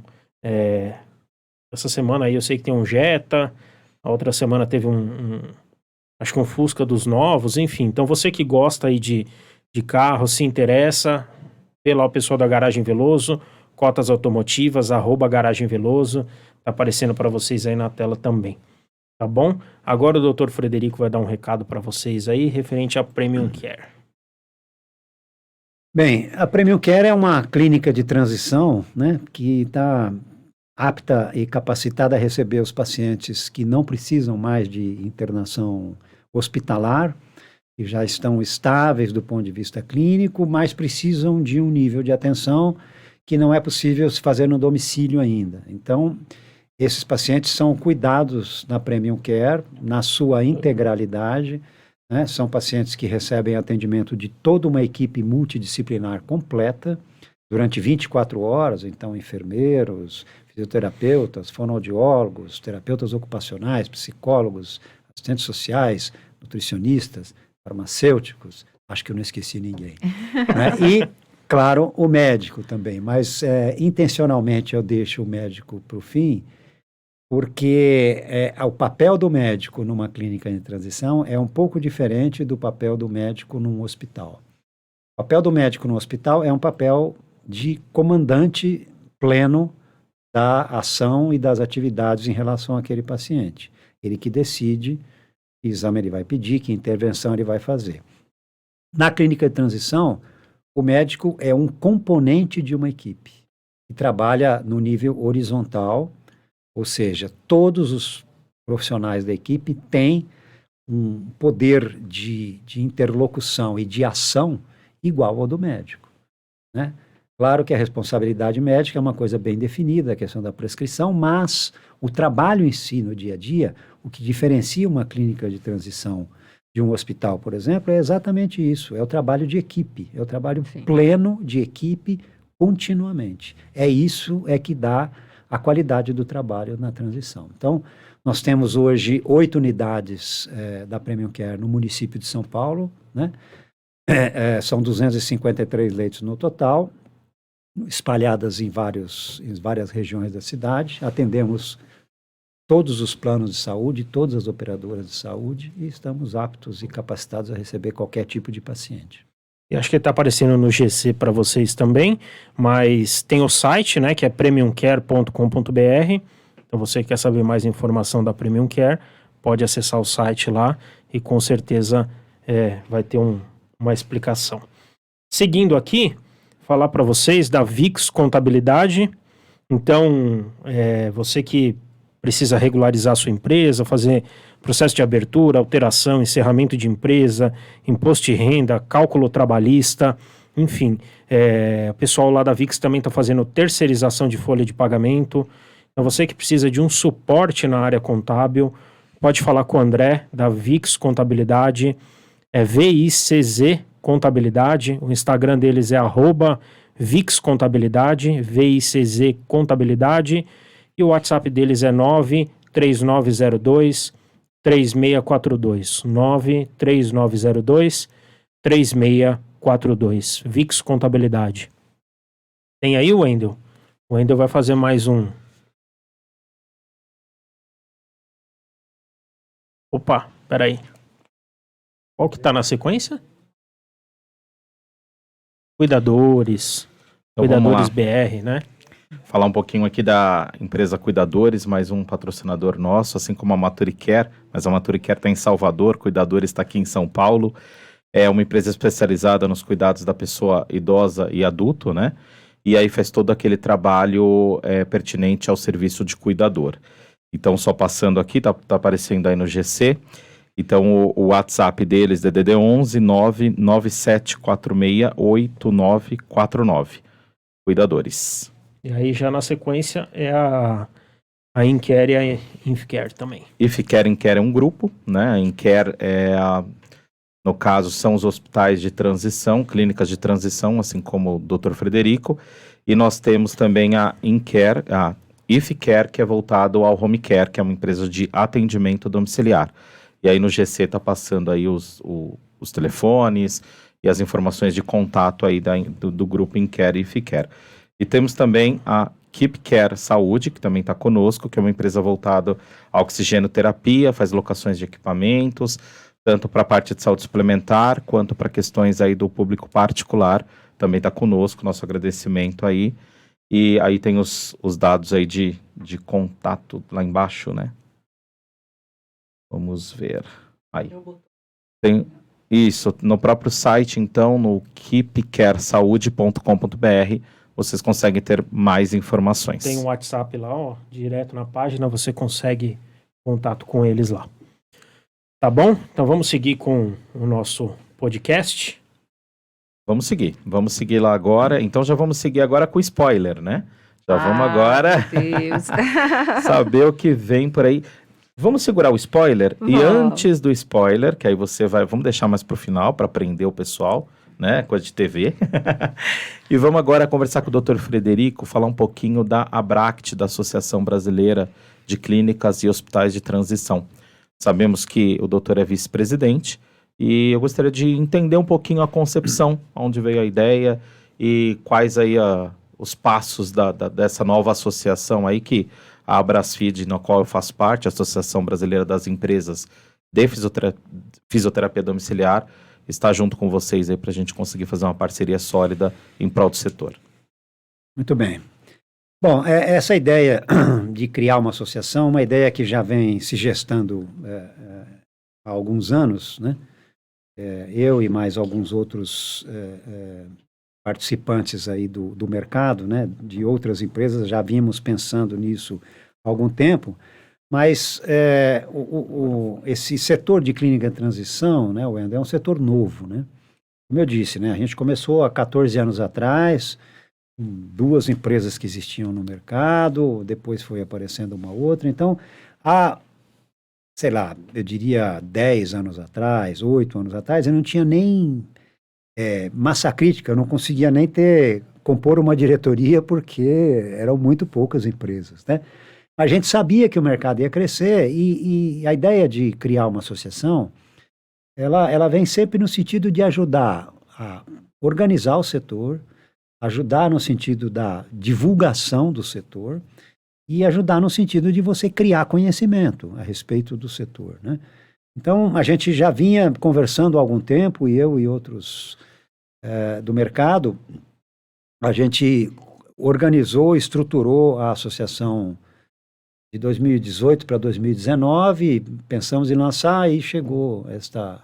essa semana aí eu sei que tem um Jetta, a outra semana teve acho que um Fusca dos novos, enfim, então você que gosta aí de carro, se interessa, vê lá o pessoal da Garagem Veloso, Cotas Automotivas, @Garagem Veloso, tá aparecendo para vocês aí na tela também. Tá bom? Agora o Dr. Frederico vai dar um recado para vocês aí, referente à Premium Care. Bem, a Premium Care é uma clínica de transição, né, que está apta e capacitada a receber os pacientes que não precisam mais de internação hospitalar, que já estão estáveis do ponto de vista clínico, mas precisam de um nível de atenção que não é possível se fazer no domicílio ainda. Então, esses pacientes são cuidados na Premium Care, na sua integralidade, né? São pacientes que recebem atendimento de toda uma equipe multidisciplinar completa, durante 24 horas, então enfermeiros, fisioterapeutas, fonoaudiólogos, terapeutas ocupacionais, psicólogos, assistentes sociais, nutricionistas, farmacêuticos, acho que eu não esqueci ninguém. Né? E, claro, o médico também, mas intencionalmente eu deixo o médico para o fim, porque o papel do médico numa clínica de transição é um pouco diferente do papel do médico num hospital. O papel do médico no hospital é um papel de comandante pleno da ação e das atividades em relação àquele paciente. Ele que decide que exame ele vai pedir, que intervenção ele vai fazer. Na clínica de transição, o médico é um componente de uma equipe que trabalha no nível horizontal, ou seja, todos os profissionais da equipe têm um poder de interlocução e de ação igual ao do médico, né? Claro que a responsabilidade médica é uma coisa bem definida, a questão da prescrição, mas o trabalho em si, no dia a dia, o que diferencia uma clínica de transição de um hospital, por exemplo, é exatamente isso, é o trabalho de equipe, é o trabalho Sim. pleno de equipe continuamente. É isso que dá a qualidade do trabalho na transição. Então, nós temos hoje 8 unidades da Premium Care no município de São Paulo, né? São 253 leitos no total, espalhadas em várias regiões da cidade. Atendemos todos os planos de saúde, todas as operadoras de saúde, e estamos aptos e capacitados a receber qualquer tipo de paciente. E acho que está aparecendo no GC para vocês também, mas tem o site, né, que é premiumcare.com.br. Então você que quer saber mais informação da Premium Care, pode acessar o site lá e com certeza vai ter uma explicação. Seguindo aqui, falar para vocês da VIX Contabilidade. Então, você que precisa regularizar sua empresa, fazer processo de abertura, alteração, encerramento de empresa, imposto de renda, cálculo trabalhista, enfim. O pessoal lá da VIX também está fazendo terceirização de folha de pagamento. Então, você que precisa de um suporte na área contábil, pode falar com o André, da VIX Contabilidade, VICZ Contabilidade. O Instagram deles é @VIX Contabilidade, VICZ Contabilidade. E o WhatsApp deles é 93902-3642. 93902-3642. VIX Contabilidade. Tem aí o Wendel? O Wendel vai fazer mais um. Opa, peraí. Qual que tá na sequência? Cuidadores. Então, Cuidadores BR, né? Falar um pouquinho aqui da empresa Cuidadores, mais um patrocinador nosso, assim como a Maturicare, mas a Maturicare está em Salvador, Cuidadores está aqui em São Paulo. É uma empresa especializada nos cuidados da pessoa idosa e adulto, né? E aí faz todo aquele trabalho pertinente ao serviço de cuidador. Então, só passando aqui, tá aparecendo aí no GC. Então, o WhatsApp deles, DDD 11 997468949. Cuidadores. E aí já na sequência é a Incare e a Infcare também. Ifcare Incare é um grupo, né? A Incare no caso, são os hospitais de transição, clínicas de transição, assim como o Dr. Frederico. E nós temos também a Incare, a Ifcare, que é voltado ao Home Care, que é uma empresa de atendimento domiciliar. E aí no GC está passando aí os telefones e as informações de contato aí do grupo Incare e Ifcare. E temos também a Keep Care Saúde, que também está conosco, que é uma empresa voltada à oxigenoterapia, faz locações de equipamentos, tanto para a parte de saúde suplementar, quanto para questões aí do público particular, também está conosco, nosso agradecimento aí. E aí tem os dados aí de contato lá embaixo, né? Vamos ver. Aí. Tem isso, no próprio site, então, no keepcaresaude.com.br, vocês conseguem ter mais informações. Tem um WhatsApp lá, ó, direto na página, você consegue contato com eles lá. Tá bom? Então vamos seguir com o nosso podcast. Vamos seguir lá agora. Então já vamos seguir agora com spoiler, né? Já vamos agora saber o que vem por aí. Vamos segurar o spoiler? E antes do spoiler, que aí vamos deixar mais pro final para prender o pessoal, né? Coisa de TV. E vamos agora conversar com o Dr. Frederico, falar um pouquinho da ABRACT, da Associação Brasileira de Clínicas e Hospitais de Transição. Sabemos que o doutor é vice-presidente e eu gostaria de entender um pouquinho a concepção, onde veio a ideia e quais aí os passos dessa nova associação aí que a Abrasfid, na qual eu faço parte, a Associação Brasileira das Empresas de Fisioterapia Domiciliar, está junto com vocês aí para a gente conseguir fazer uma parceria sólida em prol do setor. Muito bem. Bom, essa ideia de criar uma associação, uma ideia que já vem se gestando há alguns anos, né? Eu e mais alguns outros participantes aí do mercado, né? De outras empresas, já vínhamos pensando nisso há algum tempo, mas esse setor de clínica de transição, né, Wendel, é um setor novo, né? Como eu disse, né? A gente começou há 14 anos atrás, duas empresas que existiam no mercado, depois foi aparecendo uma outra. Então, há, sei lá, eu diria 10 anos atrás, 8 anos atrás, eu não tinha nem massa crítica, eu não conseguia nem compor uma diretoria porque eram muito poucas empresas, né? A gente sabia que o mercado ia crescer e a ideia de criar uma associação, ela vem sempre no sentido de ajudar a organizar o setor, ajudar no sentido da divulgação do setor e ajudar no sentido de você criar conhecimento a respeito do setor, né? Então, a gente já vinha conversando há algum tempo, e eu e outros do mercado, a gente organizou, estruturou a associação de 2018 para 2019, pensamos em lançar, e chegou esta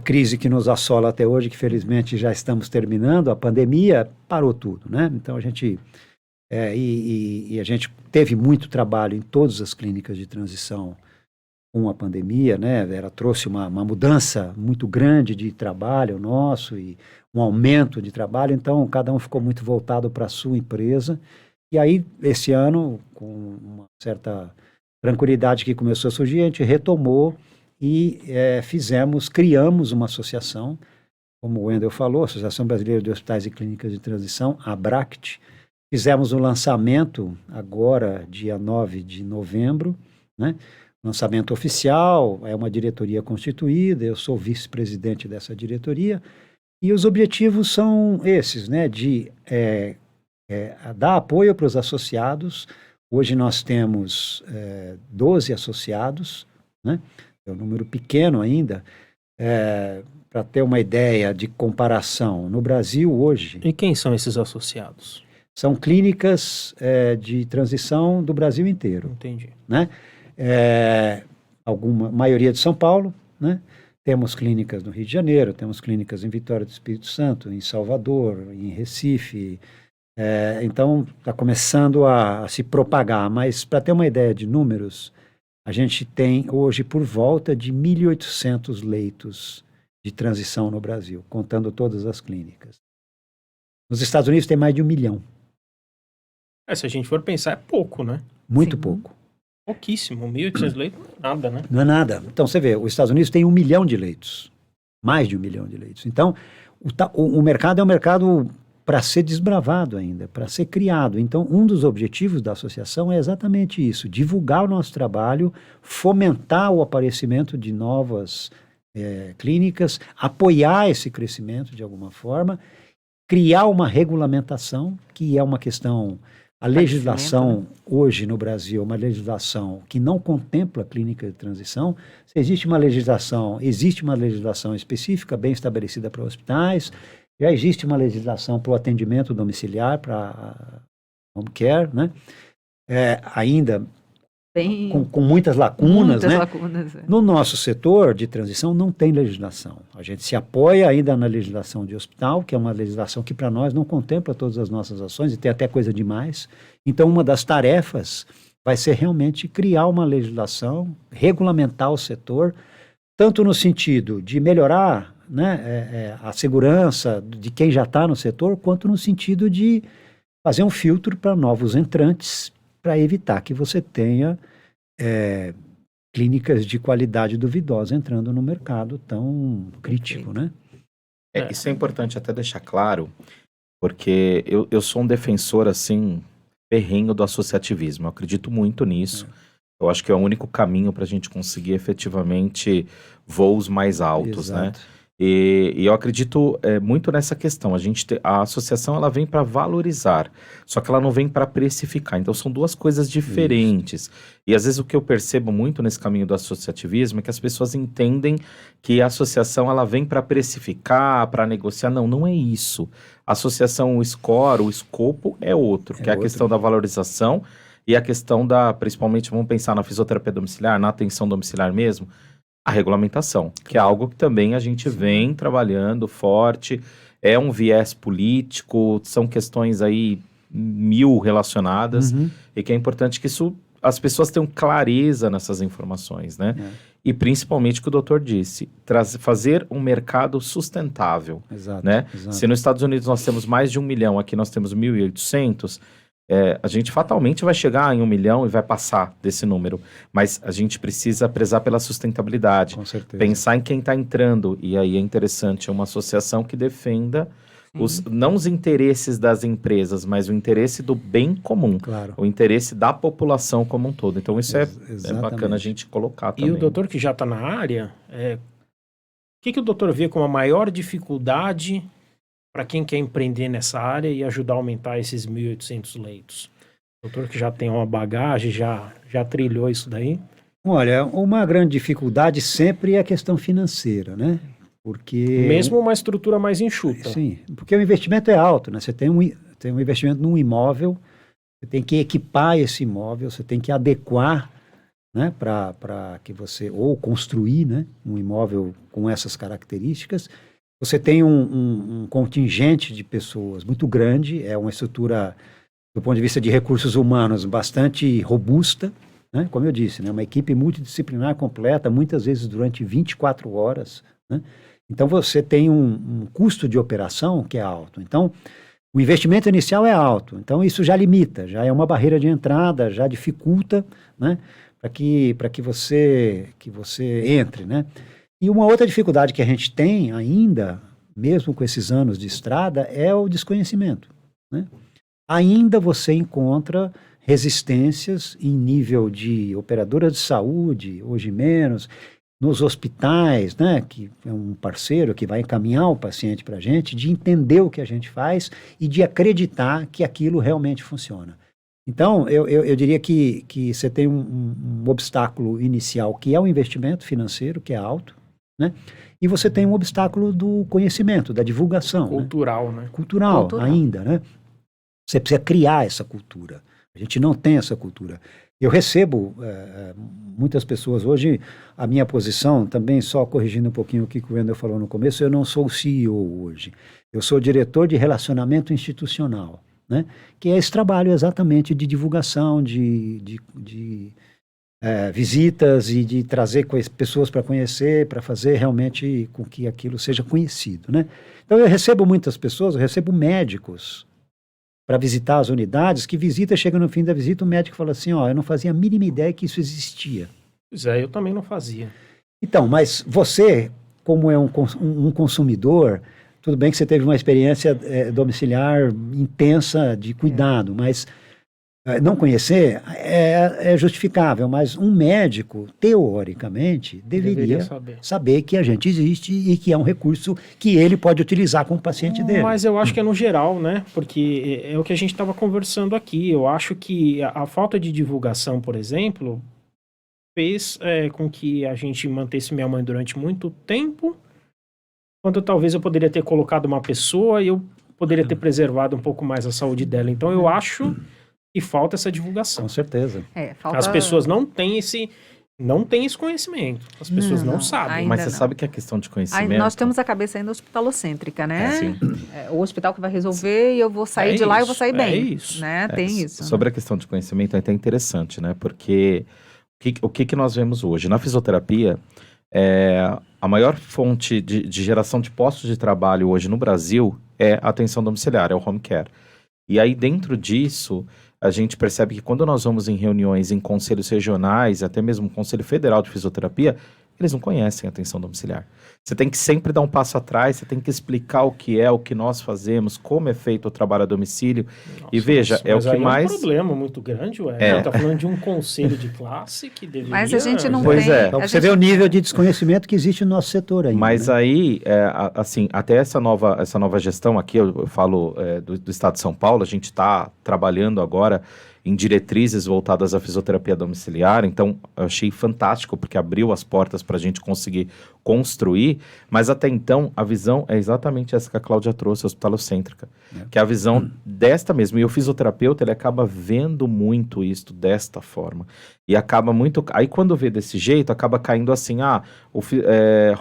crise que nos assola até hoje, que felizmente já estamos terminando, a pandemia parou tudo, né? Então a gente a gente teve muito trabalho em todas as clínicas de transição com a pandemia, né? Ela trouxe uma mudança muito grande de trabalho nosso e um aumento de trabalho, então cada um ficou muito voltado para a sua empresa. E aí, esse ano, com uma certa tranquilidade que começou a surgir, a gente retomou e criamos uma associação, como o Wendel falou, Associação Brasileira de Hospitais e Clínicas de Transição, a ABRACT. Fizemos o lançamento agora, dia 9 de novembro, né? Lançamento oficial, é uma diretoria constituída, eu sou vice-presidente dessa diretoria, e os objetivos são esses, né? De dar apoio para os associados. Hoje nós temos 12 associados, né? É um número pequeno ainda. Para ter uma ideia de comparação, no Brasil hoje... E quem são esses associados? São clínicas de transição do Brasil inteiro. Entendi. Né? Maioria de São Paulo, né? Temos clínicas no Rio de Janeiro, temos clínicas em Vitória do Espírito Santo, em Salvador, em Recife. Então, está começando a se propagar, mas para ter uma ideia de números, a gente tem hoje por volta de 1.800 leitos de transição no Brasil, contando todas as clínicas. Nos Estados Unidos tem mais de 1 milhão. Se a gente for pensar, é pouco, né? Muito Sim. pouco. Pouquíssimo. 1.800 leitos não é nada, né? Não é nada. Então, você vê, os Estados Unidos tem 1 milhão de leitos. Mais de 1 milhão de leitos. Então, o mercado é um mercado para ser desbravado ainda, para ser criado. Então, um dos objetivos da associação é exatamente isso, divulgar o nosso trabalho, fomentar o aparecimento de novas clínicas, apoiar esse crescimento de alguma forma, criar uma regulamentação, que é uma questão... A legislação hoje no Brasil é uma legislação que não contempla clínica de transição. Se existe uma legislação específica, bem estabelecida para hospitais, já existe uma legislação para o atendimento domiciliar, para home care, né? Ainda com muitas lacunas, né? No nosso setor de transição não tem legislação. A gente se apoia ainda na legislação de hospital, que é uma legislação que para nós não contempla todas as nossas ações e tem até coisa demais. Então, uma das tarefas vai ser realmente criar uma legislação, regulamentar o setor, tanto no sentido de melhorar, né, a segurança de quem já está no setor, quanto no sentido de fazer um filtro para novos entrantes, para evitar que você tenha clínicas de qualidade duvidosa entrando no mercado tão crítico, né? Isso é importante até deixar claro, porque eu sou um defensor, assim, ferrenho do associativismo. Eu acredito muito nisso. Eu acho que é o único caminho para a gente conseguir efetivamente voos mais altos, Exato. né? E eu acredito muito nessa questão. A associação ela vem para valorizar, só que ela não vem para precificar. Então são duas coisas diferentes. E às vezes o que eu percebo muito nesse caminho do associativismo é que as pessoas entendem que a associação ela vem para precificar, para negociar. Não, não é isso. A associação, o score, o escopo é outro, que é a questão da valorização e a questão principalmente, vamos pensar na fisioterapia domiciliar, na atenção domiciliar mesmo, a regulamentação, que é algo que também a gente vem trabalhando forte, é um viés político, são questões aí 1000 relacionadas, e que é importante que isso as pessoas tenham clareza nessas informações, né? É. E principalmente o que o doutor disse, fazer um mercado sustentável, Exato, né? exato. Se nos Estados Unidos nós temos mais de 1 milhão, aqui nós temos 1.800, a gente fatalmente vai chegar em 1 milhão e vai passar desse número. Mas a gente precisa prezar pela sustentabilidade, Com certeza. pensar em quem está entrando. E aí é interessante uma associação que defenda não os interesses das empresas, mas o interesse do bem comum, Claro. o interesse da população como um todo. Então isso é Exatamente. bacana a gente colocar também. E o doutor que já está na área, o que o doutor vê como a maior dificuldade para quem quer empreender nessa área e ajudar a aumentar esses 1.800 leitos? O doutor que já tem uma bagagem, já trilhou isso daí? Olha, uma grande dificuldade sempre é a questão financeira, né? Porque... Mesmo uma estrutura mais enxuta. Sim, porque o investimento é alto, né? Você tem um investimento num imóvel, você tem que equipar esse imóvel, você tem que adequar, né, para que você, ou construir, né, um imóvel com essas características. Você tem um contingente de pessoas muito grande, é uma estrutura, do ponto de vista de recursos humanos, bastante robusta, né? Como eu disse, né, uma equipe multidisciplinar completa, muitas vezes durante 24 horas, né? Então você tem um custo de operação que é alto. Então, o investimento inicial é alto. Então, isso já limita, já é uma barreira de entrada, já dificulta, né, para que você entre, né? E uma outra dificuldade que a gente tem ainda, mesmo com esses anos de estrada, é o desconhecimento, né? Ainda você encontra resistências em nível de operadora de saúde, hoje menos, nos hospitais, né, que é um parceiro que vai encaminhar o paciente para a gente, de entender o que a gente faz e de acreditar que aquilo realmente funciona. Então, eu diria que você tem um obstáculo inicial, que é o investimento financeiro, que é alto, né? E você tem um obstáculo do conhecimento, da divulgação. Cultural, né? Cultural ainda, né? Você precisa criar essa cultura. A gente não tem essa cultura. Eu recebo muitas pessoas hoje, a minha posição, também só corrigindo um pouquinho o que o Wendel falou no começo, eu não sou o CEO hoje. Eu sou diretor de relacionamento institucional, né? Que é esse trabalho exatamente de divulgação, de visitas e de trazer pessoas para conhecer, para fazer realmente com que aquilo seja conhecido, né? Então eu recebo muitas pessoas, eu recebo médicos para visitar as unidades, que chega no fim da visita, o médico fala assim, ó, eu não fazia a mínima ideia que isso existia. Pois é, eu também não fazia. Então, mas você, como é um consumidor, tudo bem que você teve uma experiência domiciliar intensa de cuidado, mas não conhecer é justificável, mas um médico, teoricamente, deveria saber que a gente existe e que é um recurso que ele pode utilizar com o paciente dele. Mas eu acho que é no geral, né? Porque é o que a gente estava conversando aqui. Eu acho que a falta de divulgação, por exemplo, fez com que a gente mantesse minha mãe durante muito tempo, quando talvez eu poderia ter colocado uma pessoa e eu poderia ter preservado um pouco mais a saúde dela. Então eu acho... E falta essa divulgação. Com certeza. As pessoas não têm esse conhecimento. As pessoas não sabem. Mas você sabe que a questão de conhecimento... Nós temos a cabeça ainda hospitalocêntrica, né? Sim. O hospital que vai resolver e eu vou sair de lá e eu vou sair bem. É isso. Né? Tem isso. Sobre a questão de conhecimento é até interessante, né? Porque o que nós vemos hoje? Na fisioterapia, a maior fonte de geração de postos de trabalho hoje no Brasil é a atenção domiciliar, é o home care. E aí dentro disso... A gente percebe que quando nós vamos em reuniões em conselhos regionais, até mesmo Conselho Federal de Fisioterapia, eles não conhecem a atenção domiciliar. Você tem que sempre dar um passo atrás, você tem que explicar o que nós fazemos, como é feito o trabalho a domicílio. Nossa, e veja, é o que mais... É um problema muito grande, Tá falando de um conselho de classe que deveria... Mas a gente não pois tem... Então, você vê o nível de desconhecimento que existe no nosso setor ainda. Mas né? aí, assim, até essa nova gestão aqui, eu falo do Estado de São Paulo, a gente está trabalhando agora em diretrizes voltadas à fisioterapia domiciliar, então eu achei fantástico, porque abriu as portas para a gente conseguir construir, mas até então a visão é exatamente essa que a Cláudia trouxe, hospitalocêntrica, que é a visão desta mesmo, e o fisioterapeuta ele acaba vendo muito isso desta forma, e acaba muito, aí quando vê desse jeito, acaba caindo assim,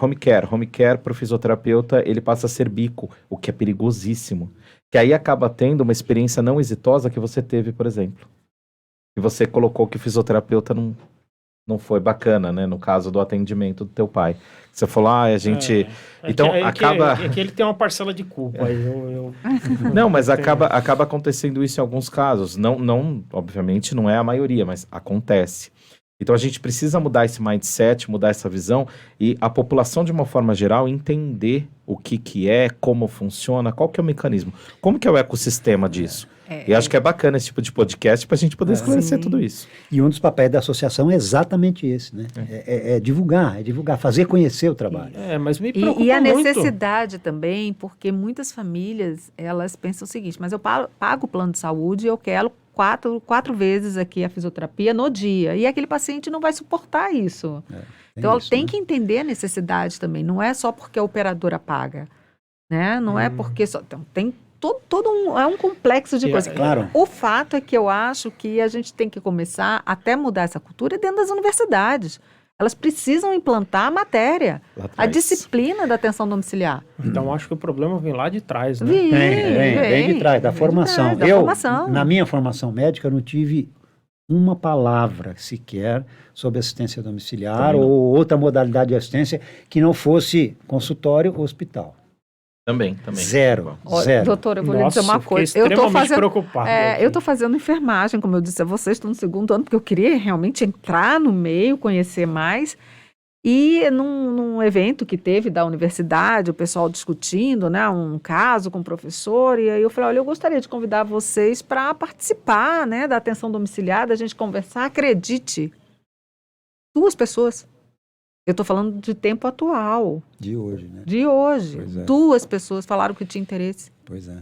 home care para o fisioterapeuta, ele passa a ser bico, o que é perigosíssimo. Que aí acaba tendo uma experiência não exitosa que você teve, por exemplo. Que você colocou que o fisioterapeuta não foi bacana, né? No caso do atendimento do teu pai. Você falou, a gente... Então, acaba... É que ele tem uma parcela de culpa. Aí Não, mas acaba acontecendo isso em alguns casos. Não, obviamente, não é a maioria, mas acontece. Então, a gente precisa mudar esse mindset, mudar essa visão e a população, de uma forma geral, entender o que é, como funciona, qual que é o mecanismo, como que é o ecossistema disso. E acho que é bacana esse tipo de podcast para a gente poder esclarecer tudo isso. E um dos papéis da associação é exatamente esse, né? É divulgar, fazer conhecer o trabalho. Mas me preocupa e a muito. necessidade também, porque muitas famílias, elas pensam o seguinte, mas eu pago o plano de saúde e eu quero quatro vezes aqui a fisioterapia no dia. E aquele paciente não vai suportar isso. Então, ela tem que entender a necessidade também. Não é só porque a operadora paga, né? Não é porque só... Então, tem é um complexo de coisas. Claro. O fato é que eu acho que a gente tem que começar até mudar essa cultura dentro das universidades. Elas precisam implantar a matéria, a disciplina da atenção domiciliar. Então, acho que o problema vem lá de trás, né? Vem de trás, da formação. Formação. Na minha formação médica, não tive uma palavra sequer sobre assistência domiciliar ou outra modalidade de assistência que não fosse consultório ou hospital. Também. Zero. Doutor, eu vou lhe dizer uma coisa. Eu estou preocupado. Eu estou fazendo enfermagem, como eu disse a vocês, estou no 2º ano, porque eu queria realmente entrar no meio, conhecer mais. E num evento que teve da universidade, o pessoal discutindo, né, um caso com o professor, e aí eu falei, olha, eu gostaria de convidar vocês para participar, né, da atenção domiciliar, da gente conversar. Acredite, 2 pessoas. Eu estou falando de tempo atual. De hoje, né? De hoje. 2 pessoas falaram que tinha interesse. Pois é.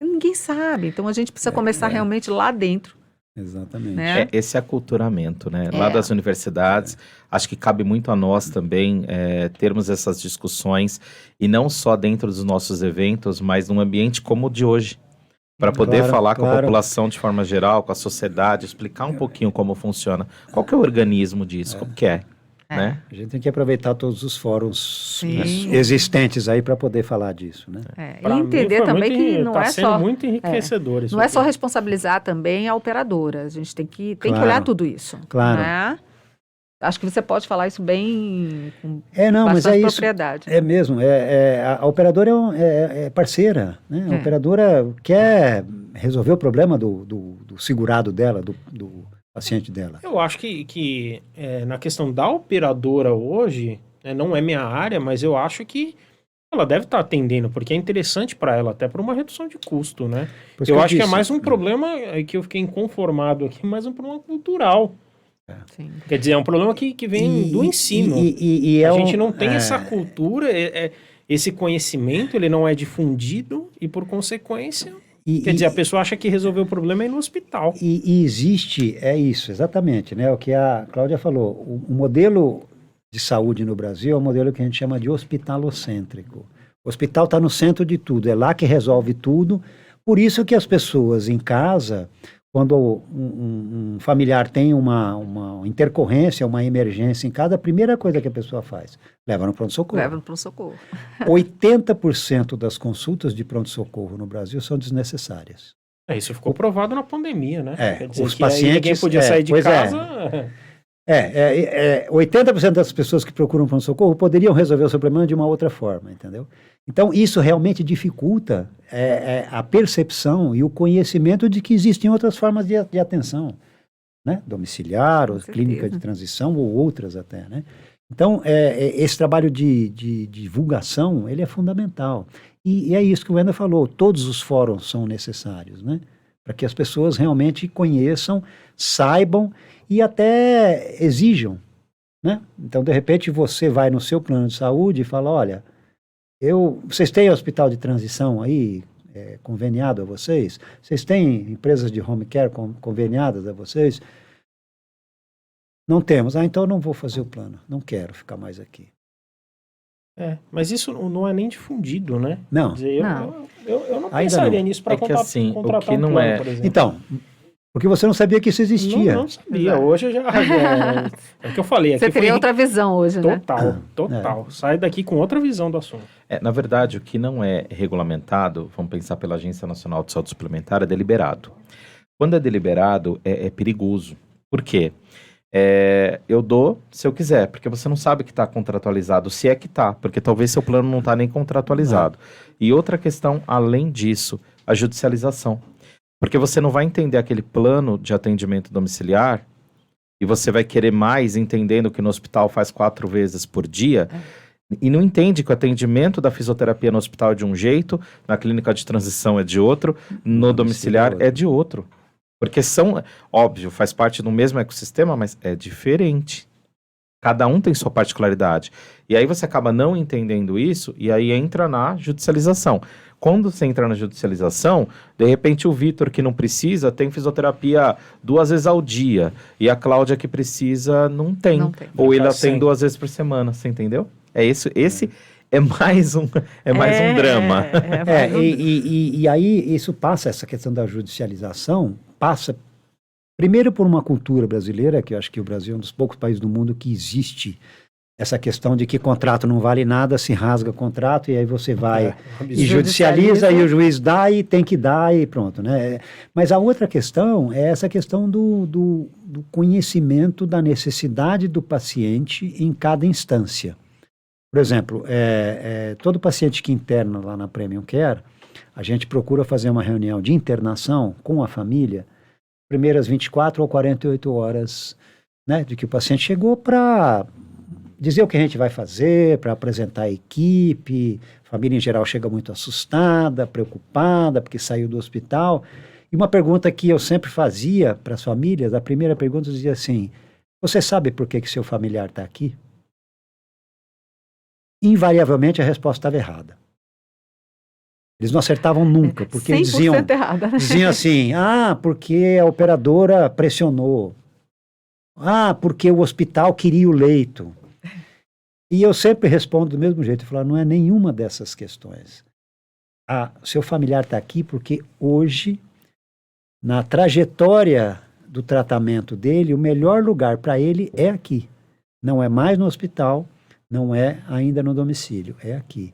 Ninguém sabe. Então, a gente precisa começar realmente lá dentro. Exatamente. Né? Esse aculturamento, né? Lá das universidades, acho que cabe muito a nós também termos essas discussões, e não só dentro dos nossos eventos, mas num ambiente como o de hoje. Para poder falar com a população de forma geral, com a sociedade, explicar um pouquinho como funciona. Qual que é o organismo disso? Como que é? Né? A gente tem que aproveitar todos os fóruns existentes aí para poder falar disso, né? E entender também que não é só muito enriquecedor isso. Não é só responsabilizar também a operadora. A gente tem que olhar tudo isso. Claro. Né? Acho que você pode falar isso bem com mas é propriedade. Isso. É mesmo. A operadora é parceira, né? A operadora quer resolver o problema do segurado dela, do paciente dela. Eu acho que na questão da operadora hoje, não é minha área, mas eu acho que ela deve estar atendendo, porque é interessante para ela, até por uma redução de custo, né? Eu acho que é mais um problema que eu fiquei inconformado aqui, mais um problema cultural. Sim. Quer dizer, é um problema que vem do ensino. A gente não tem essa cultura, esse conhecimento, ele não é difundido e, por consequência... Quer dizer, a pessoa acha que resolver o problema é ir no hospital. E existe, isso, exatamente, né? O que a Cláudia falou, o modelo de saúde no Brasil é um modelo que a gente chama de hospitalocêntrico. O hospital está no centro de tudo, é lá que resolve tudo. Por isso que as pessoas em casa, quando um familiar tem uma intercorrência, uma emergência em casa, a primeira coisa que a pessoa faz, leva no pronto-socorro. 80% das consultas de pronto-socorro no Brasil são desnecessárias. Isso ficou provado na pandemia, né? Quer dizer, os pacientes... ninguém podia sair de casa... 80% das pessoas que procuram pronto-socorro poderiam resolver o seu problema de uma outra forma, entendeu? Então, isso realmente dificulta a percepção e o conhecimento de que existem outras formas de atenção, né? Domiciliar, ou clínica de transição, ou outras até, né? Então, esse trabalho de divulgação, ele é fundamental. E é isso que o Wendel falou, todos os fóruns são necessários, né? Para que as pessoas realmente conheçam, saibam e até exijam, né? Então, de repente, você vai no seu plano de saúde e fala, olha, vocês têm hospital de transição aí conveniado a vocês? Vocês têm empresas de home care conveniadas a vocês? Não temos. Então eu não vou fazer o plano. Não quero ficar mais aqui. Mas isso não é nem difundido, né? Não. Quer dizer, eu não pensaria nisso para contratar um plano, por exemplo. Então, porque você não sabia que isso existia. Não sabia. Hoje eu já... É o que eu falei. Você teria outra visão hoje, né? Total. Sai daqui com outra visão do assunto. Na verdade, o que não é regulamentado, vamos pensar pela Agência Nacional de Saúde Suplementar, é deliberado. Quando é deliberado, é perigoso. Por quê? Eu dou se eu quiser, porque você não sabe que está contratualizado, se é que está, porque talvez seu plano não está nem contratualizado. E outra questão, além disso, a judicialização. Porque você não vai entender aquele plano de atendimento domiciliar e você vai querer mais, entendendo que no hospital faz 4 vezes por dia, e não entende que o atendimento da fisioterapia no hospital é de um jeito, na clínica de transição é de outro, no domiciliar é de outro. Porque óbvio, faz parte do mesmo ecossistema, mas é diferente. Cada um tem sua particularidade. E aí você acaba não entendendo isso, e aí entra na judicialização. Quando você entra na judicialização, de repente o Vitor, que não precisa, tem fisioterapia 2 vezes ao dia. E a Cláudia, que precisa, não tem. Ou ele tem 2 vezes por semana, você entendeu? Esse é mais um drama. E aí isso passa, essa questão da judicialização, passa primeiro por uma cultura brasileira, que eu acho que o Brasil é um dos poucos países do mundo que existe essa questão de que contrato não vale nada, se rasga contrato e aí você vai e judicializa e o juiz dá e tem que dar e pronto, né? Mas a outra questão é essa questão do conhecimento da necessidade do paciente em cada instância. Por exemplo, todo paciente que interna lá na Premium Care, a gente procura fazer uma reunião de internação com a família, primeiras 24 ou 48 horas, né, de que o paciente chegou, para dizer o que a gente vai fazer, para apresentar a equipe. A família em geral chega muito assustada, preocupada, porque saiu do hospital. E uma pergunta que eu sempre fazia para as famílias, a primeira pergunta dizia assim: você sabe por que seu familiar está aqui? Invariavelmente a resposta estava errada. Eles não acertavam nunca, porque eles diziam assim: porque a operadora pressionou. Porque o hospital queria o leito. E eu sempre respondo do mesmo jeito, eu falo, não é nenhuma dessas questões. Seu familiar está aqui porque hoje, na trajetória do tratamento dele, o melhor lugar para ele é aqui. Não é mais no hospital, não é ainda no domicílio, é aqui.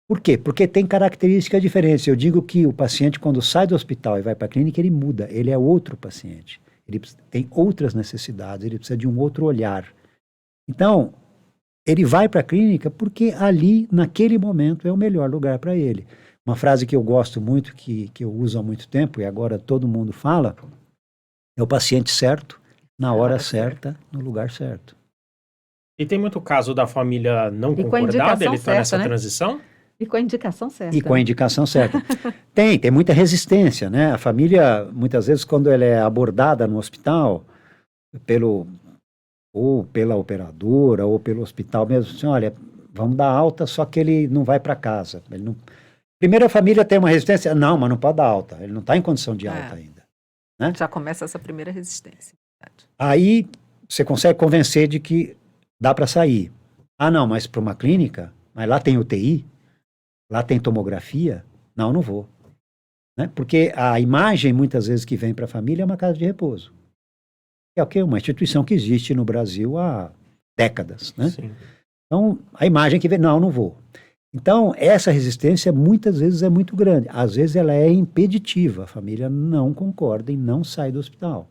Por quê? Porque tem características diferentes. Eu digo que o paciente, quando sai do hospital e vai para a clínica, ele muda, ele é outro paciente. Ele tem outras necessidades, ele precisa de um outro olhar. Então, ele vai para a clínica porque ali, naquele momento, é o melhor lugar para ele. Uma frase que eu gosto muito, que eu uso há muito tempo, e agora todo mundo fala, é o paciente certo, na hora certa, no lugar certo. E tem muito caso da família não concordar dele estar nessa transição? E com a indicação certa. E com a indicação certa. Tem muita resistência, né? A família, muitas vezes, quando ela é abordada no hospital, ou pela operadora, ou pelo hospital mesmo, assim, olha, vamos dar alta, só que ele não vai para casa. Primeiro a família tem uma resistência, não, mas não pode dar alta, ele não está em condição de alta ainda. Né? Já começa essa primeira resistência. Aí você consegue convencer de que dá para sair. Não, mas para uma clínica, mas lá tem UTI, lá tem tomografia, não vou. Né? Porque a imagem, muitas vezes, que vem para a família é uma casa de repouso. É o quê? Uma instituição que existe no Brasil há décadas. Né? Sim. Então, a imagem que vem, não vou. Então, essa resistência, muitas vezes, é muito grande. Às vezes, ela é impeditiva. A família não concorda e não sai do hospital.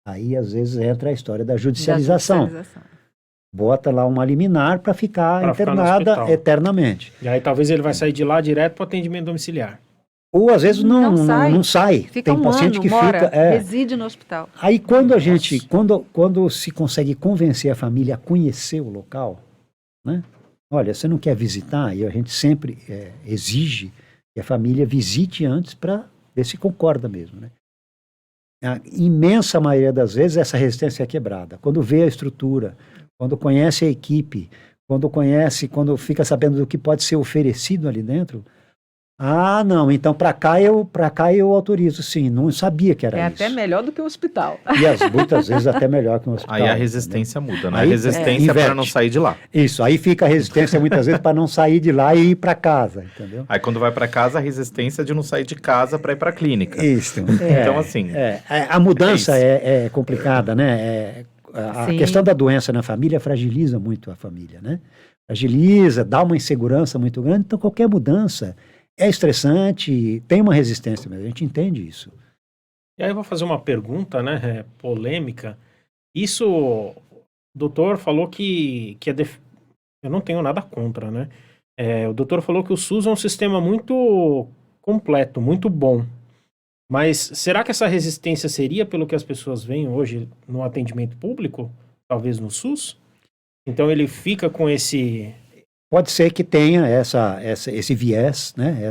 Aí, às vezes, entra a história da judicialização. Bota lá uma liminar para ficar internada eternamente. E aí talvez ele vai sair de lá direto para o atendimento domiciliar. Ou às vezes não sai. Fica tem paciente ano, que mora, fica. reside no hospital. Aí quando se consegue convencer a família a conhecer o local, né? Olha, você não quer visitar? E a gente sempre exige que a família visite antes para ver se concorda mesmo, né? A imensa maioria das vezes essa resistência é quebrada. Quando vê a estrutura, quando conhece a equipe, quando fica sabendo do que pode ser oferecido ali dentro, não, então para cá eu autorizo, sim, não sabia que era isso. É até melhor do que o hospital. E muitas vezes até melhor que um hospital. Aí a resistência muda, né? A resistência é para não sair de lá. Isso, aí fica a resistência muitas vezes para não sair de lá e ir para casa, entendeu? Aí quando vai para casa, a resistência é de não sair de casa para ir para a clínica. Isso. Então assim... a mudança é complicada, né? A questão da doença na família fragiliza muito a família, né? Fragiliza, dá uma insegurança muito grande, então qualquer mudança é estressante, tem uma resistência, mas a gente entende isso. E aí eu vou fazer uma pergunta, né, polêmica. Isso, o doutor falou que eu não tenho nada contra, né? O doutor falou que o SUS é um sistema muito completo, muito bom. Mas será que essa resistência seria pelo que as pessoas veem hoje no atendimento público? Talvez no SUS? Então ele fica com esse... Pode ser que tenha esse viés, né?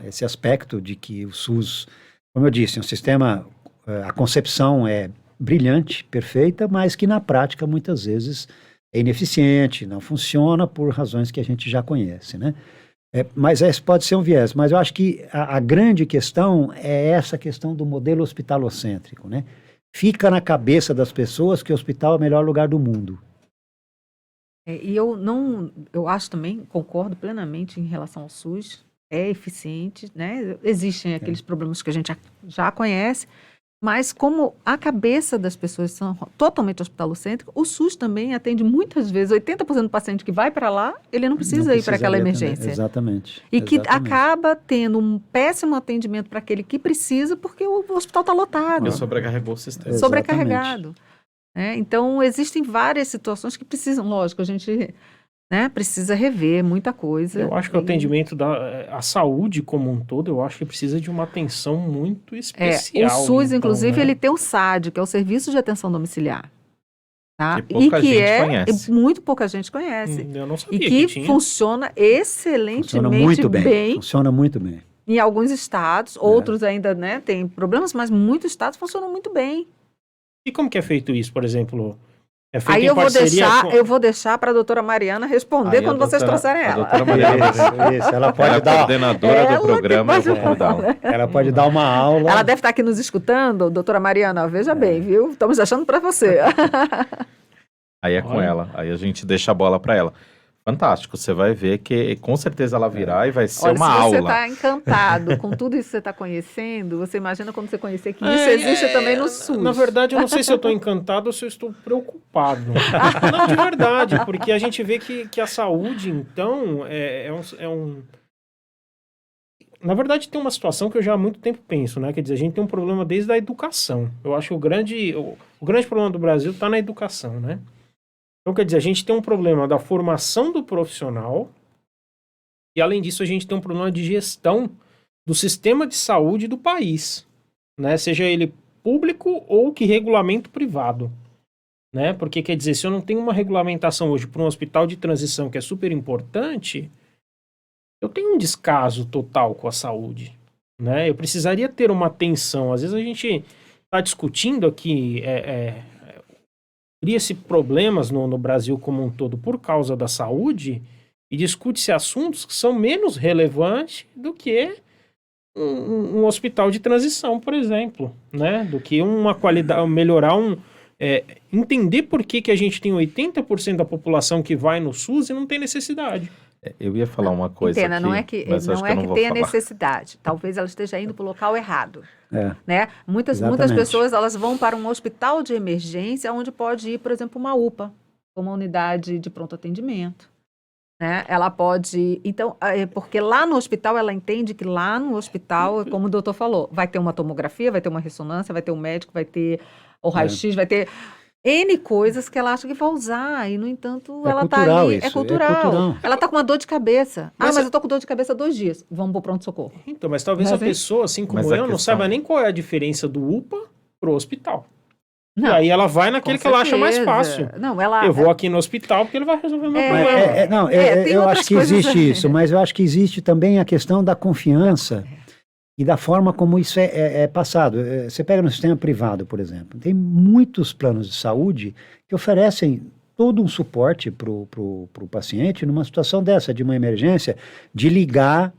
Esse aspecto de que o SUS, como eu disse, é um sistema, a concepção é brilhante, perfeita, mas que na prática muitas vezes é ineficiente, não funciona por razões que a gente já conhece, né? Mas esse pode ser um viés, mas eu acho que a grande questão é essa questão do modelo hospitalocêntrico, né? Fica na cabeça das pessoas que o hospital é o melhor lugar do mundo. E eu acho também, concordo plenamente em relação ao SUS, é eficiente, né? Existem aqueles problemas que a gente já conhece, mas como a cabeça das pessoas são totalmente hospitalocêntrica, o SUS também atende muitas vezes, 80% do paciente que vai para lá, ele não precisa ir para aquela emergência. Exatamente. E que acaba tendo um péssimo atendimento para aquele que precisa, porque o hospital está lotado. Porque sobrecarregou o sistema. Sobrecarregado. Então, existem várias situações que precisam, lógico, a gente precisa rever muita coisa. Eu acho que o atendimento a saúde como um todo, eu acho que precisa de uma atenção muito especial. O SUS, então, inclusive, né? ele tem o SAD, que é o Serviço de Atenção Domiciliar. Tá? Que pouca gente conhece. Muito pouca gente conhece. Eu não sabia E que tinha. funciona excelentemente Funciona muito bem. Funciona muito bem. Em alguns estados, outros ainda têm problemas, mas muitos estados funcionam muito bem. E como que é feito isso, por exemplo? É feito Aí em parceria eu vou deixar para a doutora Mariana responder quando vocês trouxerem ela. A doutora Mariana, Isso, ela pode ela é dar, coordenadora do programa, eu vou convidá-la. ela pode dar uma aula. Ela deve estar aqui nos escutando, doutora Mariana, veja bem, viu? Estamos deixando para você. Aí é com ela, aí a gente deixa a bola para ela. Fantástico, você vai ver que com certeza ela virá e vai ser Olha, uma se você aula. está encantado com tudo isso que você está conhecendo, você imagina quando você conhecer que isso existe também no SUS. Na verdade, eu não sei se eu estou encantado ou se eu estou preocupado. Não, de verdade, porque a gente vê que a saúde, então, Na verdade, tem uma situação que eu já há muito tempo penso, né? Quer dizer, a gente tem um problema desde a educação. Eu acho que o grande problema do Brasil está na educação, né? Então, quer dizer, a gente tem um problema da formação do profissional e, além disso, a gente tem um problema de gestão do sistema de saúde do país, né? Seja ele público ou que regulamento privado, né? Porque, quer dizer, se eu não tenho uma regulamentação hoje para um hospital de transição que é super importante, eu tenho um descaso total com a saúde, né? Eu precisaria ter uma atenção. Às vezes a gente está discutindo aqui... Cria-se problemas no Brasil como um todo por causa da saúde e discute-se assuntos que são menos relevantes do que um hospital de transição, por exemplo, né? Do que uma qualidade, melhorar entender por que a gente tem 80% da população que vai no SUS e não tem necessidade. Eu ia falar uma coisa Entenda, aqui, não é que tenha necessidade. Talvez ela esteja indo para o local errado. Né? Muitas pessoas elas vão para um hospital de emergência onde pode ir, por exemplo, uma UPA, uma unidade de pronto atendimento. Né? Ela pode... Então, porque lá no hospital, ela entende que lá no hospital, como o doutor falou, vai ter uma tomografia, vai ter uma ressonância, vai ter um médico, vai ter o raio-x, vai ter... N coisas que ela acha que vai usar, e no entanto ela está ali, isso, é cultural. Ela está com uma dor de cabeça. Mas eu estou com dor de cabeça 2 dias. Vamos para o pronto-socorro. Então, mas talvez a pessoa, assim como eu, não saiba nem qual é a diferença do UPA pro hospital. Não, e aí ela vai naquele que ela acha mais fácil. Eu vou aqui no hospital porque ele vai resolver o meu problema. Eu acho que existe isso, mas eu acho que existe também a questão da confiança e da forma como isso é passado. Você pega no sistema privado, por exemplo, tem muitos planos de saúde que oferecem todo um suporte para o paciente numa situação dessa, de uma emergência, de ligar,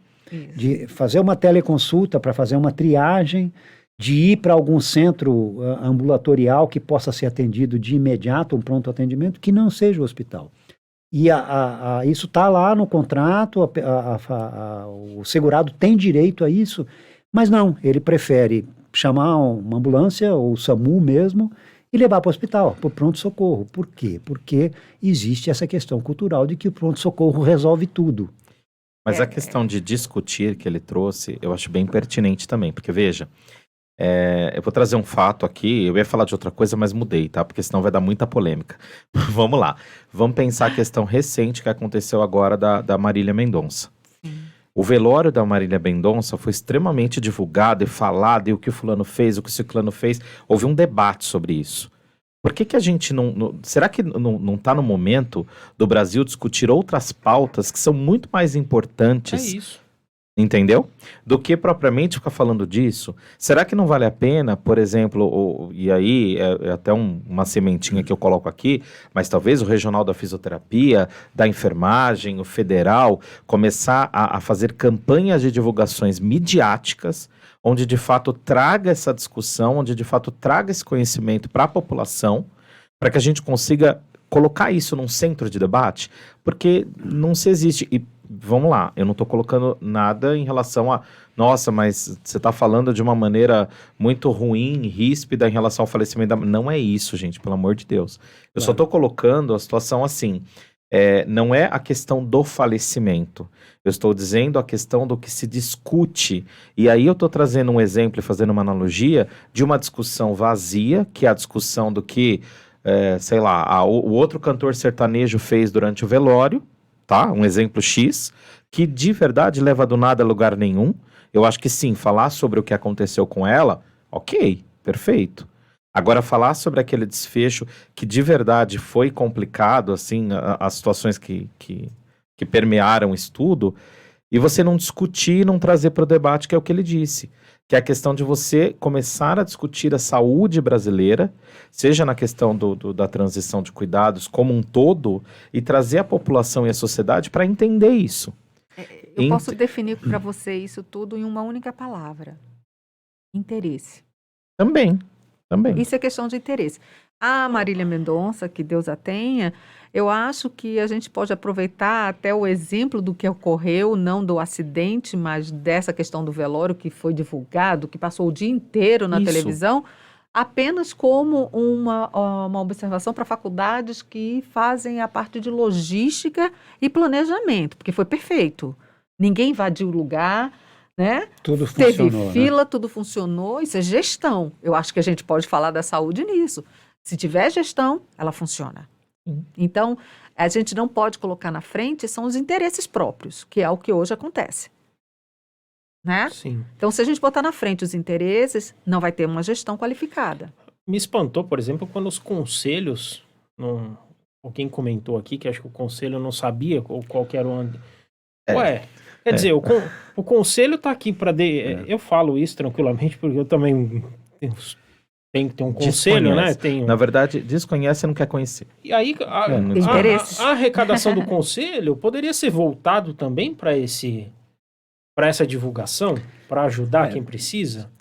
de fazer uma teleconsulta para fazer uma triagem, de ir para algum centro ambulatorial que possa ser atendido de imediato, um pronto atendimento, que não seja o hospital. E isso está lá no contrato, o segurado tem direito a isso, mas não, ele prefere chamar uma ambulância, ou o SAMU mesmo, e levar para o hospital, para o pronto-socorro. Por quê? Porque existe essa questão cultural de que o pronto-socorro resolve tudo. Mas a questão de discutir que ele trouxe, eu acho bem pertinente também, porque veja, Eu vou trazer um fato aqui, eu ia falar de outra coisa, mas mudei, tá? Porque senão vai dar muita polêmica. Vamos lá. Vamos pensar a questão recente que aconteceu agora da Marília Mendonça. O velório da Marília Mendonça foi extremamente divulgado e falado, e o que o fulano fez, o que o ciclano fez. Houve um debate sobre isso. Por que a gente será que não está no momento do Brasil discutir outras pautas que são muito mais importantes? É isso. Entendeu? Do que propriamente ficar falando disso. Será que não vale a pena, por exemplo, e aí é até uma sementinha que eu coloco aqui, mas talvez o regional da fisioterapia, da enfermagem, o federal, começar a fazer campanhas de divulgações midiáticas, onde de fato traga essa discussão, onde de fato traga esse conhecimento para a população, para que a gente consiga colocar isso num centro de debate, porque não se existe. E vamos lá, eu não estou colocando nada em relação a, nossa, mas você está falando de uma maneira muito ruim, ríspida em relação ao falecimento da... Não é isso, gente, pelo amor de Deus. Eu só estou colocando a situação assim, não é a questão do falecimento, eu estou dizendo a questão do que se discute, e aí eu estou trazendo um exemplo e fazendo uma analogia de uma discussão vazia, que é a discussão do que, sei lá, o outro cantor sertanejo fez durante o velório, tá? Um exemplo X, que de verdade leva do nada a lugar nenhum. Eu acho que sim, falar sobre o que aconteceu com ela, ok, perfeito. Agora, falar sobre aquele desfecho que de verdade foi complicado, assim, as situações que permearam o estudo, e você não discutir, não trazer para o debate, que é o que ele disse, que é a questão de você começar a discutir a saúde brasileira, seja na questão da transição de cuidados como um todo, e trazer a população e a sociedade para entender isso. Eu posso definir para você isso tudo em uma única palavra: interesse. Também. Isso é questão de interesse. A Marília Mendonça, que Deus a tenha, eu acho que a gente pode aproveitar até o exemplo do que ocorreu, não do acidente, mas dessa questão do velório que foi divulgado, que passou o dia inteiro na televisão, apenas como uma observação para faculdades que fazem a parte de logística e planejamento, porque foi perfeito. Ninguém invadiu o lugar, né? Tudo funcionou. Teve fila, tudo funcionou. Isso é gestão. Eu acho que a gente pode falar da saúde nisso. Se tiver gestão, ela funciona. Então, a gente não pode colocar na frente são os interesses próprios, que é o que hoje acontece. Né? Sim. Então, se a gente botar na frente os interesses, não vai ter uma gestão qualificada. Me espantou, por exemplo, quando os conselhos, alguém comentou aqui que acho que o conselho não sabia qual que era o... Quer dizer, o conselho está aqui para... Eu falo isso tranquilamente, porque eu também tenho que ter um conselho, né? Na verdade, desconhece e não quer conhecer. E aí, a arrecadação do conselho poderia ser voltado também para essa divulgação, para ajudar quem precisa?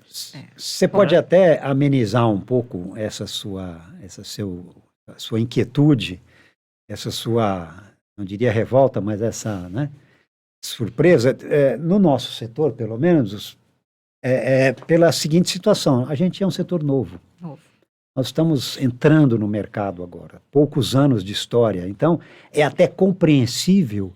Você pode até amenizar um pouco essa sua inquietude, essa sua, não diria revolta, mas essa, né, surpresa. No nosso setor, pelo menos, pela seguinte situação: a gente é um setor novo. Nós estamos entrando no mercado agora, poucos anos de história, então é até compreensível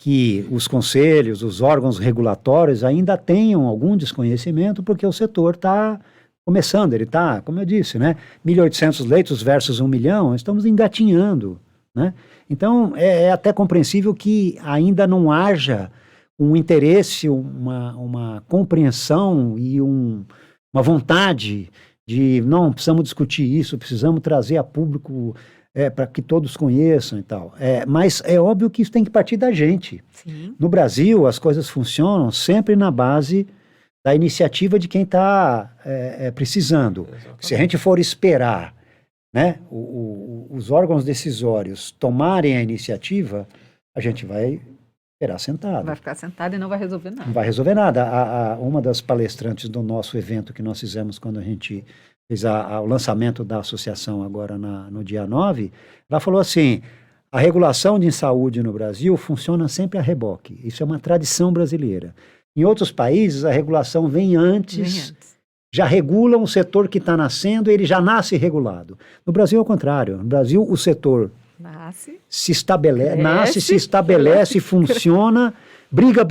que os conselhos, os órgãos regulatórios ainda tenham algum desconhecimento, porque o setor está começando, ele está, como eu disse, né, 1.800 leitos versus 1 milhão, estamos engatinhando, né? Então é até compreensível que ainda não haja um interesse, uma compreensão e uma vontade de, não, precisamos discutir isso, precisamos trazer a público para que todos conheçam e tal. Mas é óbvio que isso tem que partir da gente. Sim. No Brasil, as coisas funcionam sempre na base da iniciativa de quem está precisando. Exatamente. Se a gente for esperar, né, os órgãos decisórios tomarem a iniciativa, a gente vai esperar sentado. Vai ficar sentado e não vai resolver nada. Não vai resolver nada. Uma das palestrantes do nosso evento que nós fizemos quando a gente fez o lançamento da associação agora no dia 9, ela falou assim: a regulação de saúde no Brasil funciona sempre a reboque. Isso é uma tradição brasileira. Em outros países, a regulação vem antes. Já regulam o setor que está nascendo, ele já nasce regulado. No Brasil é o contrário. No Brasil, o setor se estabelece, funciona, briga,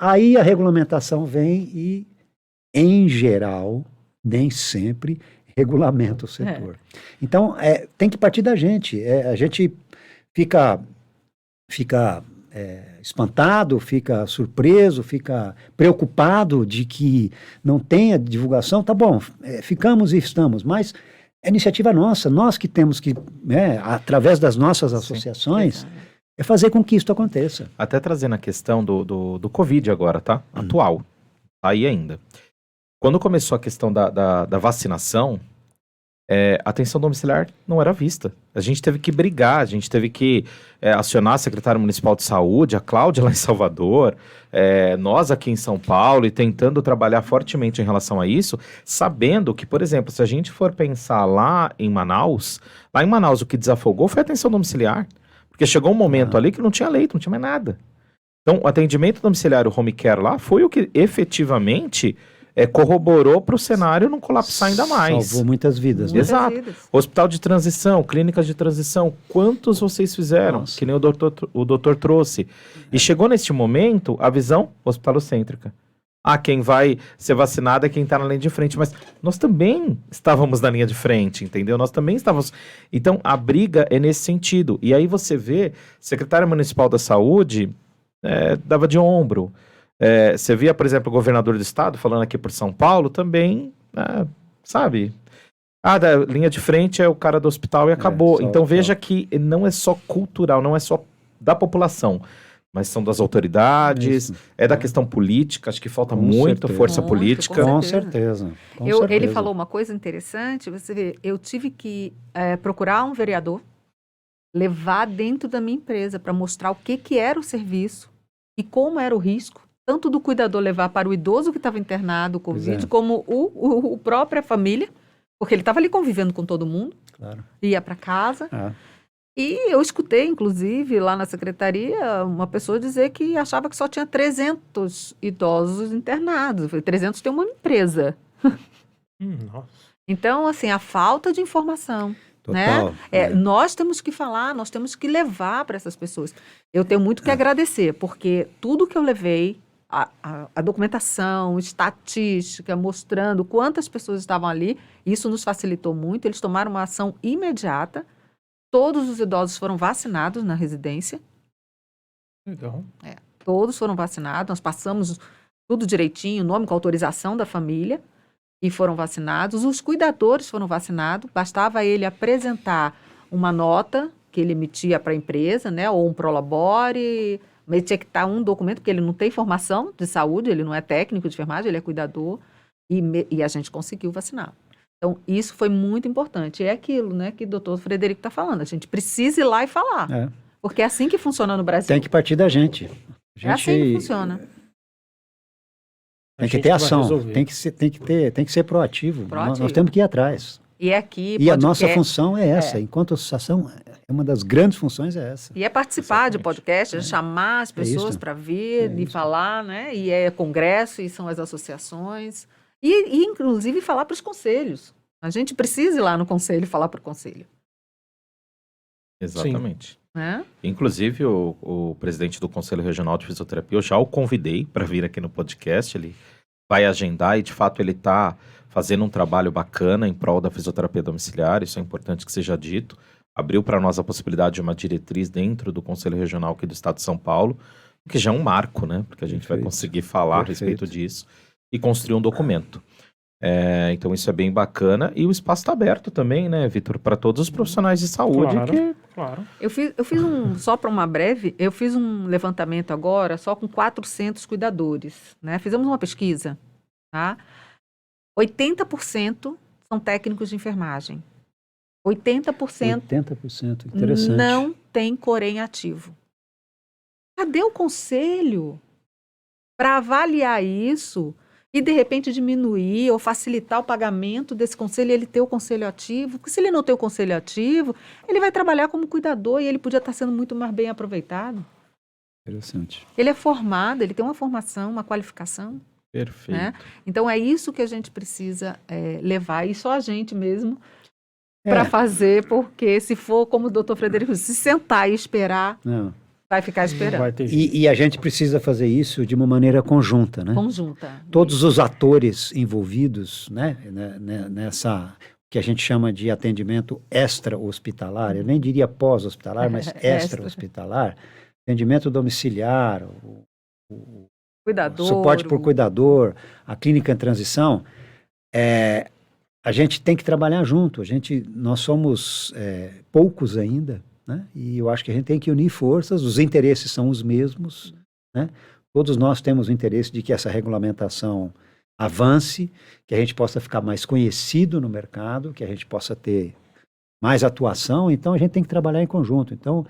aí a regulamentação vem e em geral, nem sempre, regulamenta o setor. Então, tem que partir da gente. A gente fica espantado, fica surpreso, fica preocupado de que não tenha divulgação. Tá bom, ficamos e estamos, mas é iniciativa nossa, nós que temos que, através das nossas associações, fazer com que isso aconteça. Até trazendo a questão do Covid agora, tá? Atual. Aí ainda. Quando começou a questão da vacinação, a atenção domiciliar não era vista. A gente teve que brigar, a gente teve que acionar a secretária municipal de saúde, a Cláudia lá em Salvador, nós aqui em São Paulo, e tentando trabalhar fortemente em relação a isso, sabendo que, por exemplo, se a gente for pensar lá em Manaus o que desafogou foi a atenção domiciliar. Porque chegou um momento ali que não tinha leito, não tinha mais nada. Então, o atendimento domiciliar, o home care lá, foi o que efetivamente corroborou para o cenário não colapsar ainda mais. Salvou muitas vidas. Né? Exato. Hospital de transição, clínicas de transição, quantos vocês fizeram? Nossa. Que nem o doutor trouxe. E chegou neste momento a visão hospitalocêntrica. Quem vai ser vacinado é quem está na linha de frente. Mas nós também estávamos na linha de frente, entendeu? Nós também estávamos... Então, a briga é nesse sentido. E aí você vê, secretária municipal da saúde dava de ombro. Você via, por exemplo, o governador do estado falando aqui por São Paulo também, sabe? Da linha de frente é o cara do hospital e acabou. Então veja que não é só cultural, não é só da população, mas são das autoridades, da questão política, acho que falta muita força política. Com certeza. Ele falou uma coisa interessante, você vê, eu tive que procurar um vereador, levar dentro da minha empresa para mostrar o que era o serviço e como era o risco, tanto do cuidador levar para o idoso que estava internado com Covid, como o própria família, porque ele estava ali convivendo com todo mundo, ia para casa. E eu escutei, inclusive, lá na secretaria, uma pessoa dizer que achava que só tinha 300 idosos internados. Eu falei, 300 tem uma empresa. Nossa. Então, assim, a falta de informação. Total, né? Nós temos que falar, nós temos que levar para essas pessoas. Eu tenho muito que agradecer, porque tudo que eu levei, a documentação, estatística, mostrando quantas pessoas estavam ali, isso nos facilitou muito. Eles tomaram uma ação imediata. Todos os idosos foram vacinados na residência. Legal. Todos foram vacinados. Nós passamos tudo direitinho, nome com autorização da família, e foram vacinados. Os cuidadores foram vacinados. Bastava ele apresentar uma nota que ele emitia para a empresa, né, ou um prolabore, mas tinha que estar um documento, porque ele não tem formação de saúde, ele não é técnico de enfermagem, ele é cuidador, e a gente conseguiu vacinar. Então, isso foi muito importante. É aquilo, né, que o doutor Frederico está falando. A gente precisa ir lá e falar. Porque é assim que funciona no Brasil. Tem que partir da gente. É assim que funciona. Tem que ter ação. Tem que ser proativo. Nós temos que ir atrás. E aqui a nossa função é essa. Enquanto associação, uma das grandes funções é essa. E participar de podcast, chamar as pessoas para vir e falar, né? E congresso, e são as associações. E inclusive, falar para os conselhos. A gente precisa ir lá no conselho e falar para o conselho. Exatamente. Inclusive, o presidente do Conselho Regional de Fisioterapia, eu já o convidei para vir aqui no podcast. Ele vai agendar e, de fato, ele está fazendo um trabalho bacana em prol da fisioterapia domiciliar. Isso é importante que seja dito. Abriu para nós a possibilidade de uma diretriz dentro do Conselho Regional aqui do Estado de São Paulo, que já é um marco, né? Porque a gente vai conseguir falar a respeito disso e construir um documento. Então isso é bem bacana. E o espaço está aberto também, né, Vitor, para todos os profissionais de saúde. Claro. Eu fiz só para uma breve, eu fiz um levantamento agora só com 400 cuidadores, né? Fizemos uma pesquisa, tá? 80% são técnicos de enfermagem. 80%, interessante. Não tem Corém ativo. Cadê o conselho para avaliar isso e, de repente, diminuir ou facilitar o pagamento desse conselho e ele ter o conselho ativo? Porque se ele não tem o conselho ativo, ele vai trabalhar como cuidador e ele podia estar sendo muito mais bem aproveitado. Interessante. Ele é formado, ele tem uma formação, uma qualificação. Perfeito. Né? Então, é isso que a gente precisa levar, e só a gente mesmo para fazer, porque se for, como o doutor Frederico, se sentar e esperar, vai ficar Não esperando. vai ter jeito. E a gente precisa fazer isso de uma maneira conjunta, né? Conjunta. Todos os atores envolvidos, né, nessa que a gente chama de atendimento extra-hospitalar, eu nem diria pós-hospitalar, mas extra-hospitalar, atendimento domiciliar, o Cuidador. suporte por cuidador, a clínica em transição, a gente tem que trabalhar junto. Nós somos poucos ainda, né? E eu acho que a gente tem que unir forças, os interesses são os mesmos, né? Todos nós temos o interesse de que essa regulamentação avance, que a gente possa ficar mais conhecido no mercado, que a gente possa ter mais atuação, então a gente tem que trabalhar em conjunto. Então,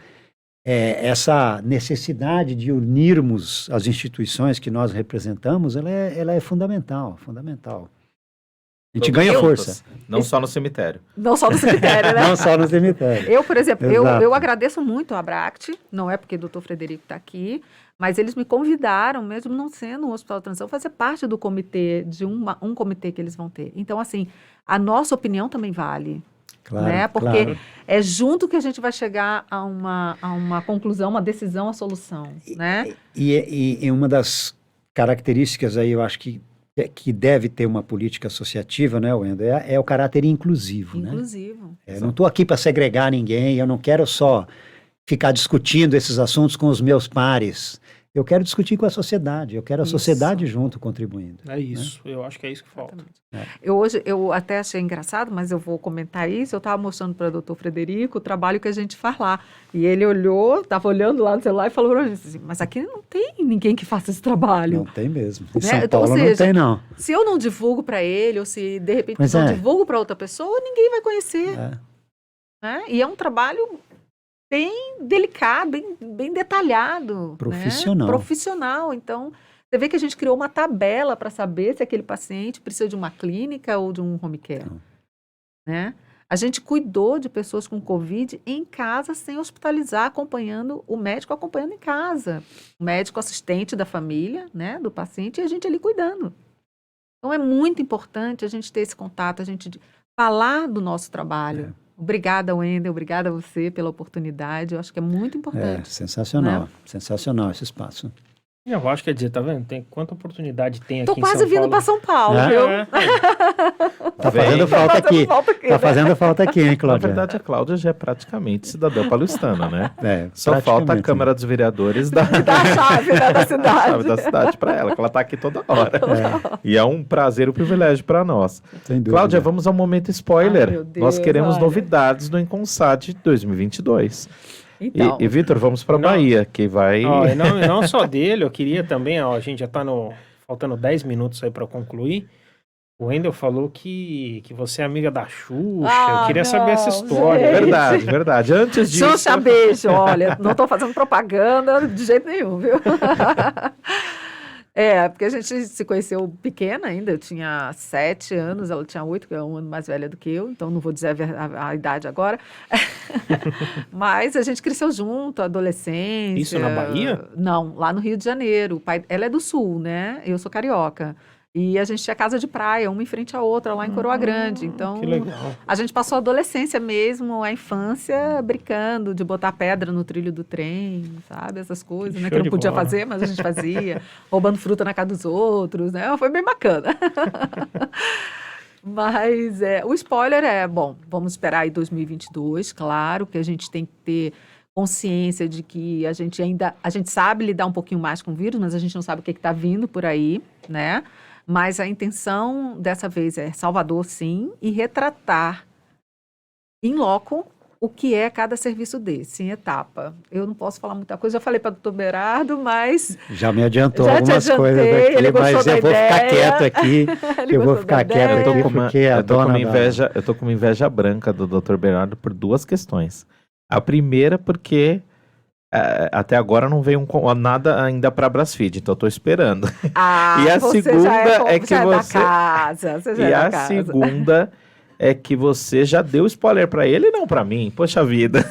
essa necessidade de unirmos as instituições que nós representamos, ela é fundamental. A gente ganha força. Não só no cemitério. Não só no cemitério, né? Não só no cemitério. Eu, por exemplo, Exato. eu agradeço muito a Abract, não é porque o doutor Frederico está aqui, mas eles me convidaram, mesmo não sendo um hospital de transição, fazer parte do comitê, de um comitê que eles vão ter. Então, assim, a nossa opinião também vale. Claro, Né? Porque claro. é junto que a gente vai chegar a uma conclusão, uma decisão, a solução, né? E uma das características aí, eu acho que deve ter uma política associativa, né, Wendel, é o caráter inclusivo, né? Inclusivo. Eu não estou aqui para segregar ninguém, eu não quero só ficar discutindo esses assuntos com os meus pares. Eu quero discutir com a sociedade, eu quero a Isso. sociedade junto contribuindo. É isso, eu acho que é isso que falta. Eu até achei engraçado, mas eu vou comentar isso. Eu estava mostrando para o doutor Frederico o trabalho que a gente faz lá. E ele olhou, estava olhando lá no celular e falou para mim assim, mas aqui não tem ninguém que faça esse trabalho. Não tem mesmo. Em Né? São Então, Paulo ou não seja, tem, não. Se eu não divulgo para ele, ou se de repente Pois não é. divulgo para outra pessoa, ninguém vai conhecer. É. Né? E é um trabalho bem delicado, bem detalhado. Profissional. Né? Profissional. Então, você vê que a gente criou uma tabela para saber se aquele paciente precisa de uma clínica ou de um home care. Não. Né? A gente cuidou de pessoas com Covid em casa, sem hospitalizar, acompanhando o médico acompanhando em casa. O médico assistente da família, né, do paciente, e a gente ali cuidando. Então, é muito importante a gente ter esse contato, a gente falar do nosso trabalho. Obrigada, Wendel, obrigada a você pela oportunidade. Eu acho que é muito importante. Sensacional. Sensacional esse espaço. Eu acho que, quer dizer, tá vendo? Quanta oportunidade tem aqui Tô em quase São vindo Paulo. para São Paulo, É? viu? Tá fazendo falta Tá fazendo aqui. falta aqui, Tá né? fazendo falta aqui, hein, Na Cláudia? verdade, a Cláudia já é praticamente cidadã paulistana, né? Só praticamente, falta a né? Câmara dos Vereadores da Da chave, né, da cidade. chave da cidade para ela, que ela tá aqui toda hora. E é um prazer e um privilégio para nós. Sem dúvida. Cláudia, vamos ao momento spoiler. Ai, meu Deus, Nós queremos olha. novidades do Inconsat 2022. Então, E Vitor, vamos para Não. Bahia, que vai... Ó, e não só dele, eu queria também, ó, a gente já tá faltando 10 minutos aí para concluir. O Wendel falou que você é amiga da Xuxa. Ah, Eu queria não, saber essa história. gente. Verdade, verdade. Antes disso... Xuxa, beijo. Olha, não estou fazendo propaganda de jeito nenhum, viu? Porque a gente se conheceu pequena ainda, eu tinha 7 anos, ela tinha 8, que é um ano mais velha do que eu, então não vou dizer a idade agora. Mas a gente cresceu junto, adolescência. Isso na Bahia? Não, lá no Rio de Janeiro. Ela é do Sul, né? Eu sou carioca. E a gente tinha casa de praia, uma em frente à outra, lá em Coroa Grande. Então, Que legal. a gente passou a adolescência mesmo, a infância, brincando de botar pedra no trilho do trem, sabe? Essas coisas, Que né? show Que eu não de podia bola. fazer, mas a gente fazia. Roubando fruta na casa dos outros, né? Foi bem bacana. Mas o spoiler bom, vamos esperar aí 2022, claro que a gente tem que ter consciência de que a gente sabe lidar um pouquinho mais com o vírus, mas a gente não sabe o que está vindo por aí, né? Mas a intenção dessa vez é Salvador, sim, e retratar em loco o que é cada serviço desse, em etapa. Eu não posso falar muita coisa, já falei para o doutor Berardo, mas... Já me adiantou Já te algumas adiantei, coisas ele aqui, gostou mas da eu vou ficar ideia. quieto aqui. Ele Eu vou gostou ficar da quieto ideia. aqui porque a eu tô com dona uma inveja, eu tô com uma inveja branca do Dr. Bernardo por 2 questões. A primeira porque até agora não veio nada ainda para Brasfeed, então eu tô esperando. E a você segunda é que já você- da casa, você já E é da a casa. segunda é que você já deu spoiler para ele e não para mim. Poxa vida.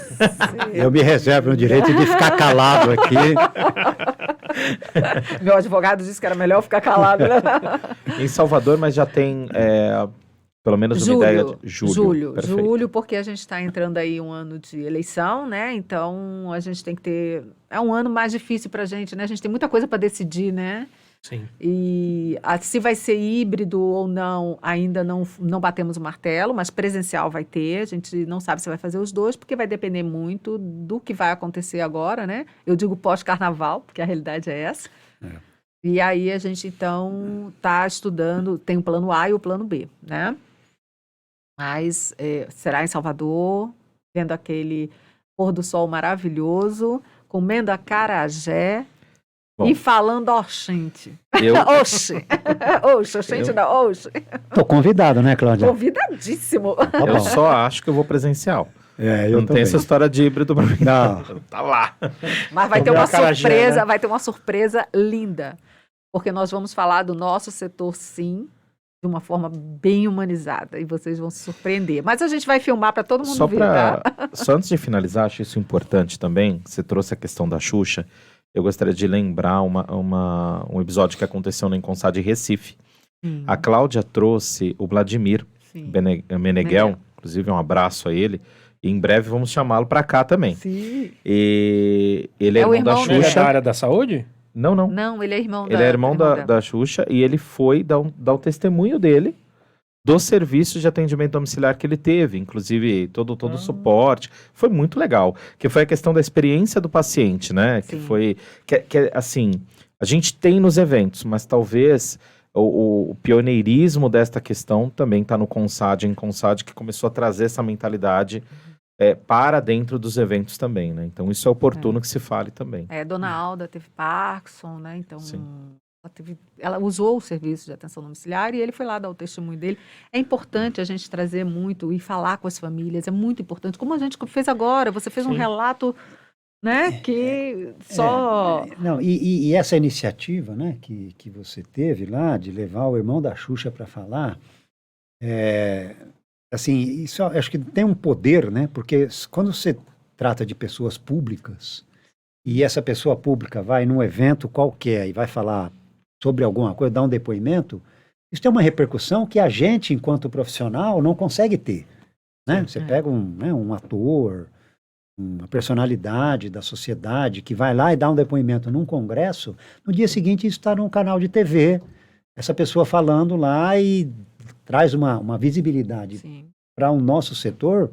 Eu me reservo no direito de ficar calado aqui. Meu advogado disse que era melhor eu ficar calado, né? Em Salvador, mas já tem Pelo menos uma ideia de julho. Perfeito. Julho, porque a gente está entrando aí um ano de eleição, né? Então a gente tem que ter. É um ano mais difícil para a gente, né? A gente tem muita coisa para decidir, né? Sim. E se vai ser híbrido ou não, ainda não batemos o martelo, mas presencial vai ter. A gente não sabe se vai fazer os dois, porque vai depender muito do que vai acontecer agora, né? Eu digo pós-carnaval, porque a realidade é essa. E aí a gente, então, está estudando, tem o plano A e o plano B, né? Mas será em Salvador, vendo aquele pôr do sol maravilhoso, comendo acarajé. Bom. E falando oxente. Oxe. Oxente não, oxe. Tô convidado, né, Cláudia? Convidadíssimo. Tá Eu bom. só acho que eu vou presencial. Eu não tem essa história de híbrido pra mim. Não. Tá lá. Mas vai ter uma surpresa, vai ter uma surpresa linda. Porque nós vamos falar do nosso setor, sim, de uma forma bem humanizada. E vocês vão se surpreender. Mas a gente vai filmar para todo mundo ver, tá? Só antes de finalizar, acho isso importante também. Você trouxe a questão da Xuxa. Eu gostaria de lembrar um episódio que aconteceu no Inconsad Recife. A Cláudia trouxe o Vladimir Meneghel, inclusive um abraço a ele, e em breve vamos chamá-lo para cá também. Sim. E ele é irmão da Xuxa. Ele é da área da saúde? Não. Não, ele é irmão Ele é irmão da Xuxa e ele foi dar o testemunho dele do serviço de atendimento domiciliar que ele teve, inclusive todo o suporte. Foi muito legal, que foi a questão da experiência do paciente, né? Sim. Que assim, a gente tem nos eventos, mas talvez o pioneirismo desta questão também está no Consad, que começou a trazer essa mentalidade para dentro dos eventos também, né? Então isso é oportuno que se fale também. Dona Alda teve Parkinson, né? Então Sim. ela usou o serviço de atenção domiciliar e ele foi lá dar o testemunho dele. É importante a gente trazer muito e falar com as famílias, é muito importante. Como a gente fez agora, você fez um relato, né, que só... Não, e essa iniciativa, né, que você teve lá, de levar o irmão da Xuxa para falar, assim, isso acho que tem um poder, né, porque quando você trata de pessoas públicas, e essa pessoa pública vai num evento qualquer e vai falar sobre alguma coisa, dar um depoimento, isso tem uma repercussão que a gente, enquanto profissional, não consegue ter. Né? Você pega um ator, uma personalidade da sociedade que vai lá e dá um depoimento num congresso, no dia seguinte isso está num canal de TV, essa pessoa falando lá e traz uma visibilidade para o nosso setor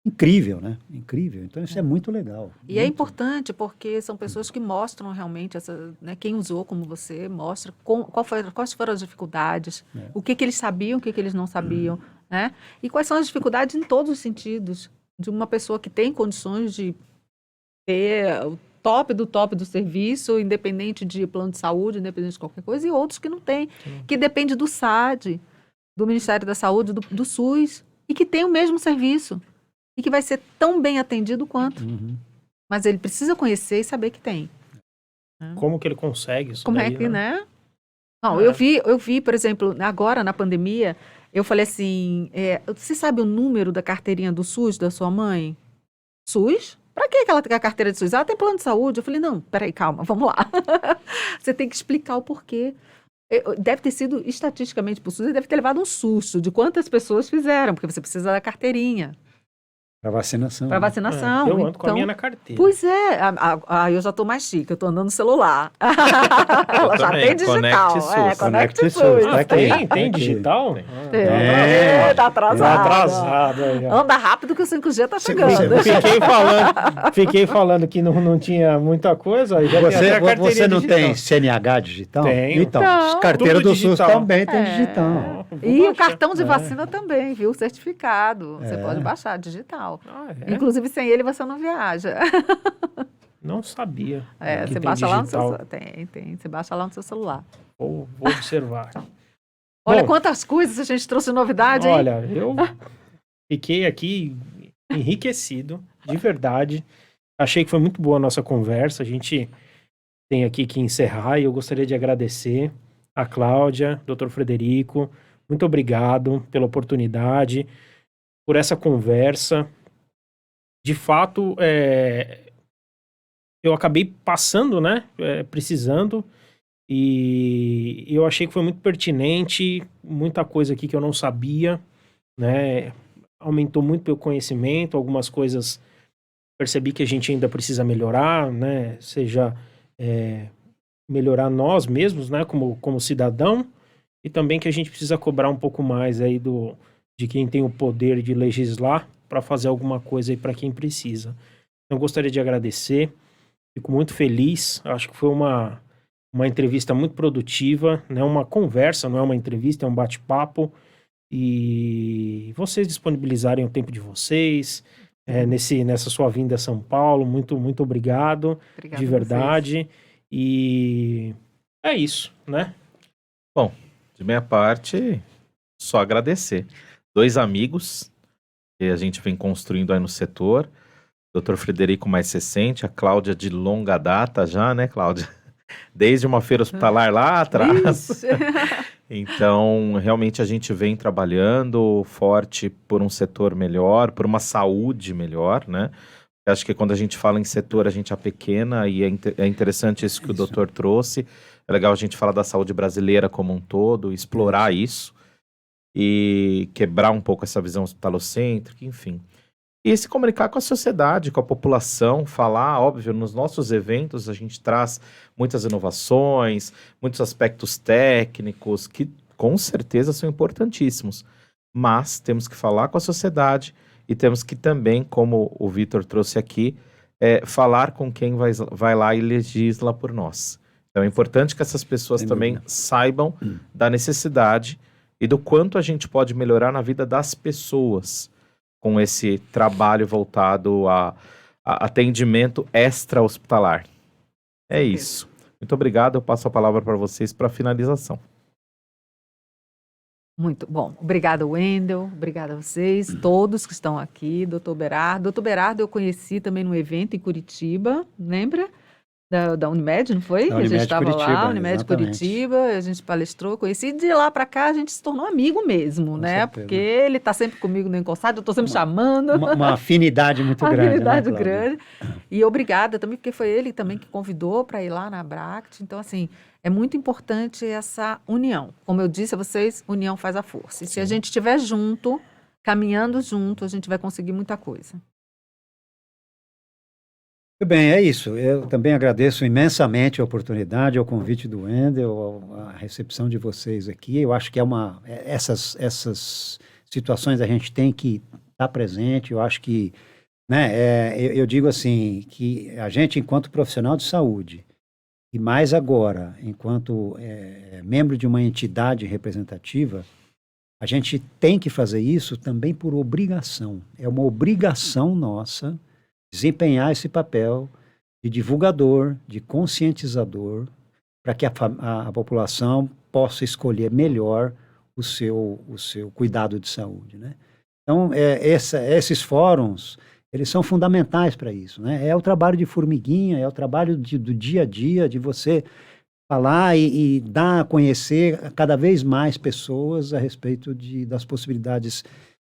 incrível, né? Incrível. Então isso é muito legal. E é importante porque são pessoas que mostram realmente né, quem usou, como você, mostra quais foram as dificuldades, o que eles sabiam, o que eles não sabiam, né? E quais são as dificuldades em todos os sentidos de uma pessoa que tem condições de ter o top do serviço, independente de plano de saúde, independente de qualquer coisa, e outros que não têm, que depende do SAD, do Ministério da Saúde, do SUS, e que tem o mesmo serviço. E que vai ser tão bem atendido quanto. Mas ele precisa conhecer e saber que tem. Como que ele consegue isso? Como daí, é que, né? Não, eu vi, por exemplo, agora na pandemia, eu falei assim, você sabe o número da carteirinha do SUS da sua mãe? SUS? Pra que ela tem a carteira de SUS? Ela tem plano de saúde. Eu falei, não, peraí, calma, vamos lá. Você tem que explicar o porquê. Deve ter sido, estatisticamente, pro SUS, ele deve ter levado um susto de quantas pessoas fizeram, porque você precisa da carteirinha. Para vacinação. Para vacinação. Eu ando com a minha na carteira. Pois é. Eu já estou mais chique, eu estou andando no celular. Ela já tem digital. Conecte SUS. Tem digital? Tá atrasado. Tá atrasado. Anda rápido que o 5G tá chegando. Fiquei falando que não tinha muita coisa. Você não tem CNH digital? Tenho. Então, carteira do SUS também tem digital. E o cartão de vacina também, viu? O certificado. Você pode baixar digital. Inclusive, sem ele você não viaja. Não sabia. Você baixa lá no seu tem. Você baixa lá no seu celular. Vou observar. Olha quantas coisas a gente trouxe novidade, hein? Olha, eu fiquei aqui enriquecido, de verdade. Achei que foi muito boa a nossa conversa. A gente tem aqui que encerrar e eu gostaria de agradecer a Cláudia, Dr. Frederico. Muito obrigado pela oportunidade, por essa conversa. De fato, eu acabei passando, né, precisando, e eu achei que foi muito pertinente, muita coisa aqui que eu não sabia, né? Aumentou muito meu conhecimento, algumas coisas percebi que a gente ainda precisa melhorar, né? Seja melhorar nós mesmos, né? Como cidadão, e também que a gente precisa cobrar um pouco mais aí de quem tem o poder de legislar para fazer alguma coisa aí para quem precisa. Então, gostaria de agradecer, fico muito feliz, acho que foi uma entrevista muito produtiva, né? Uma conversa, não é uma entrevista, é um bate-papo, e vocês disponibilizarem o tempo de vocês, nessa sua vinda a São Paulo, muito, muito obrigado, Obrigada de a verdade, e é isso, né? Bom, de minha parte, só agradecer. 2 amigos que a gente vem construindo aí no setor, Dr. Frederico mais recente, a Cláudia de longa data já, né, Cláudia? Desde uma feira hospitalar lá atrás. Isso. Então, realmente a gente vem trabalhando forte por um setor melhor, por uma saúde melhor, né? Eu acho que quando a gente fala em setor, a gente apequena e é interessante isso que o doutor trouxe. É legal a gente falar da saúde brasileira como um todo, explorar isso e quebrar um pouco essa visão hospitalocêntrica, enfim. E se comunicar com a sociedade, com a população, falar, óbvio, nos nossos eventos a gente traz muitas inovações, muitos aspectos técnicos que com certeza são importantíssimos, mas temos que falar com a sociedade e temos que também, como o Vitor trouxe aqui, falar com quem vai lá e legisla por nós. Então é importante que essas pessoas Sem também dúvida. saibam da necessidade e do quanto a gente pode melhorar na vida das pessoas com esse trabalho voltado a atendimento extra-hospitalar. É isso. Muito obrigado. Eu passo a palavra para vocês para finalização. Muito bom. Obrigada, Wendel. Obrigada a vocês, todos que estão aqui. Doutor Berardo. Doutor Berardo eu conheci também num evento em Curitiba, lembra? Da Unimed, não foi? Da A gente Unimed estava Curitiba, lá, Unimed exatamente. Curitiba, a gente palestrou, conheci, e de lá para cá a gente se tornou amigo mesmo, Com né? certeza. Porque ele está sempre comigo no Encossado, eu estou sempre chamando. Uma afinidade muito grande, Afinidade né, Cláudia? grande. E obrigada também, porque foi ele também que convidou para ir lá na Abract. Então, assim, é muito importante essa união. Como eu disse a vocês, união faz a força. E se a gente estiver junto, caminhando junto, a gente vai conseguir muita coisa. Muito bem, é isso. Eu também agradeço imensamente a oportunidade, ao convite do Wendel, a recepção de vocês aqui. Eu acho que essas situações a gente tem que estar presente. Eu acho que, né, eu digo assim, que a gente, enquanto profissional de saúde, e mais agora, enquanto membro de uma entidade representativa, a gente tem que fazer isso também por obrigação. É uma obrigação nossa desempenhar esse papel de divulgador, de conscientizador, para que a população possa escolher melhor o seu cuidado de saúde, né? Então, esses fóruns, eles são fundamentais para isso, né? É o trabalho de formiguinha, é o trabalho do dia a dia, de você falar e dar a conhecer cada vez mais pessoas a respeito das possibilidades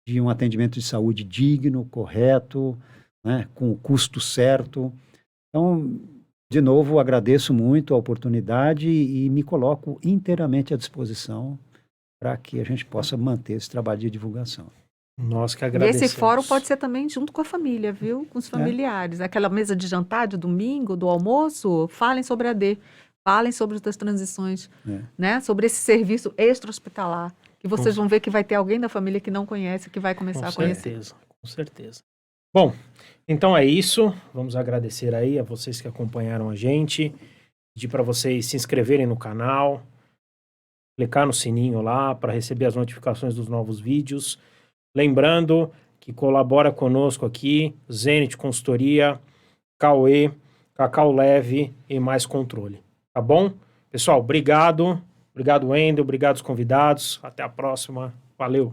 de um atendimento de saúde digno, correto, né, com o custo certo. Então, de novo, agradeço muito a oportunidade e me coloco inteiramente à disposição para que a gente possa manter esse trabalho de divulgação. Nós que E agradecemos. esse fórum pode ser também junto com a família, viu? Com os familiares. Aquela mesa de jantar de domingo, do almoço, falem sobre a AD, falem sobre as transições, né? Sobre esse serviço extra-hospitalar, que vocês vão ver que vai ter alguém da família que não conhece, que vai começar a conhecer. Com certeza. Bom, então é isso. Vamos agradecer aí a vocês que acompanharam a gente. Pedir para vocês se inscreverem no canal, clicar no sininho lá para receber as notificações dos novos vídeos. Lembrando que colabora conosco aqui Zenit Consultoria, Cauê, Cacau Leve e Mais Controle. Tá bom? Pessoal, obrigado. Obrigado, Wendel. Obrigado, os convidados. Até a próxima. Valeu.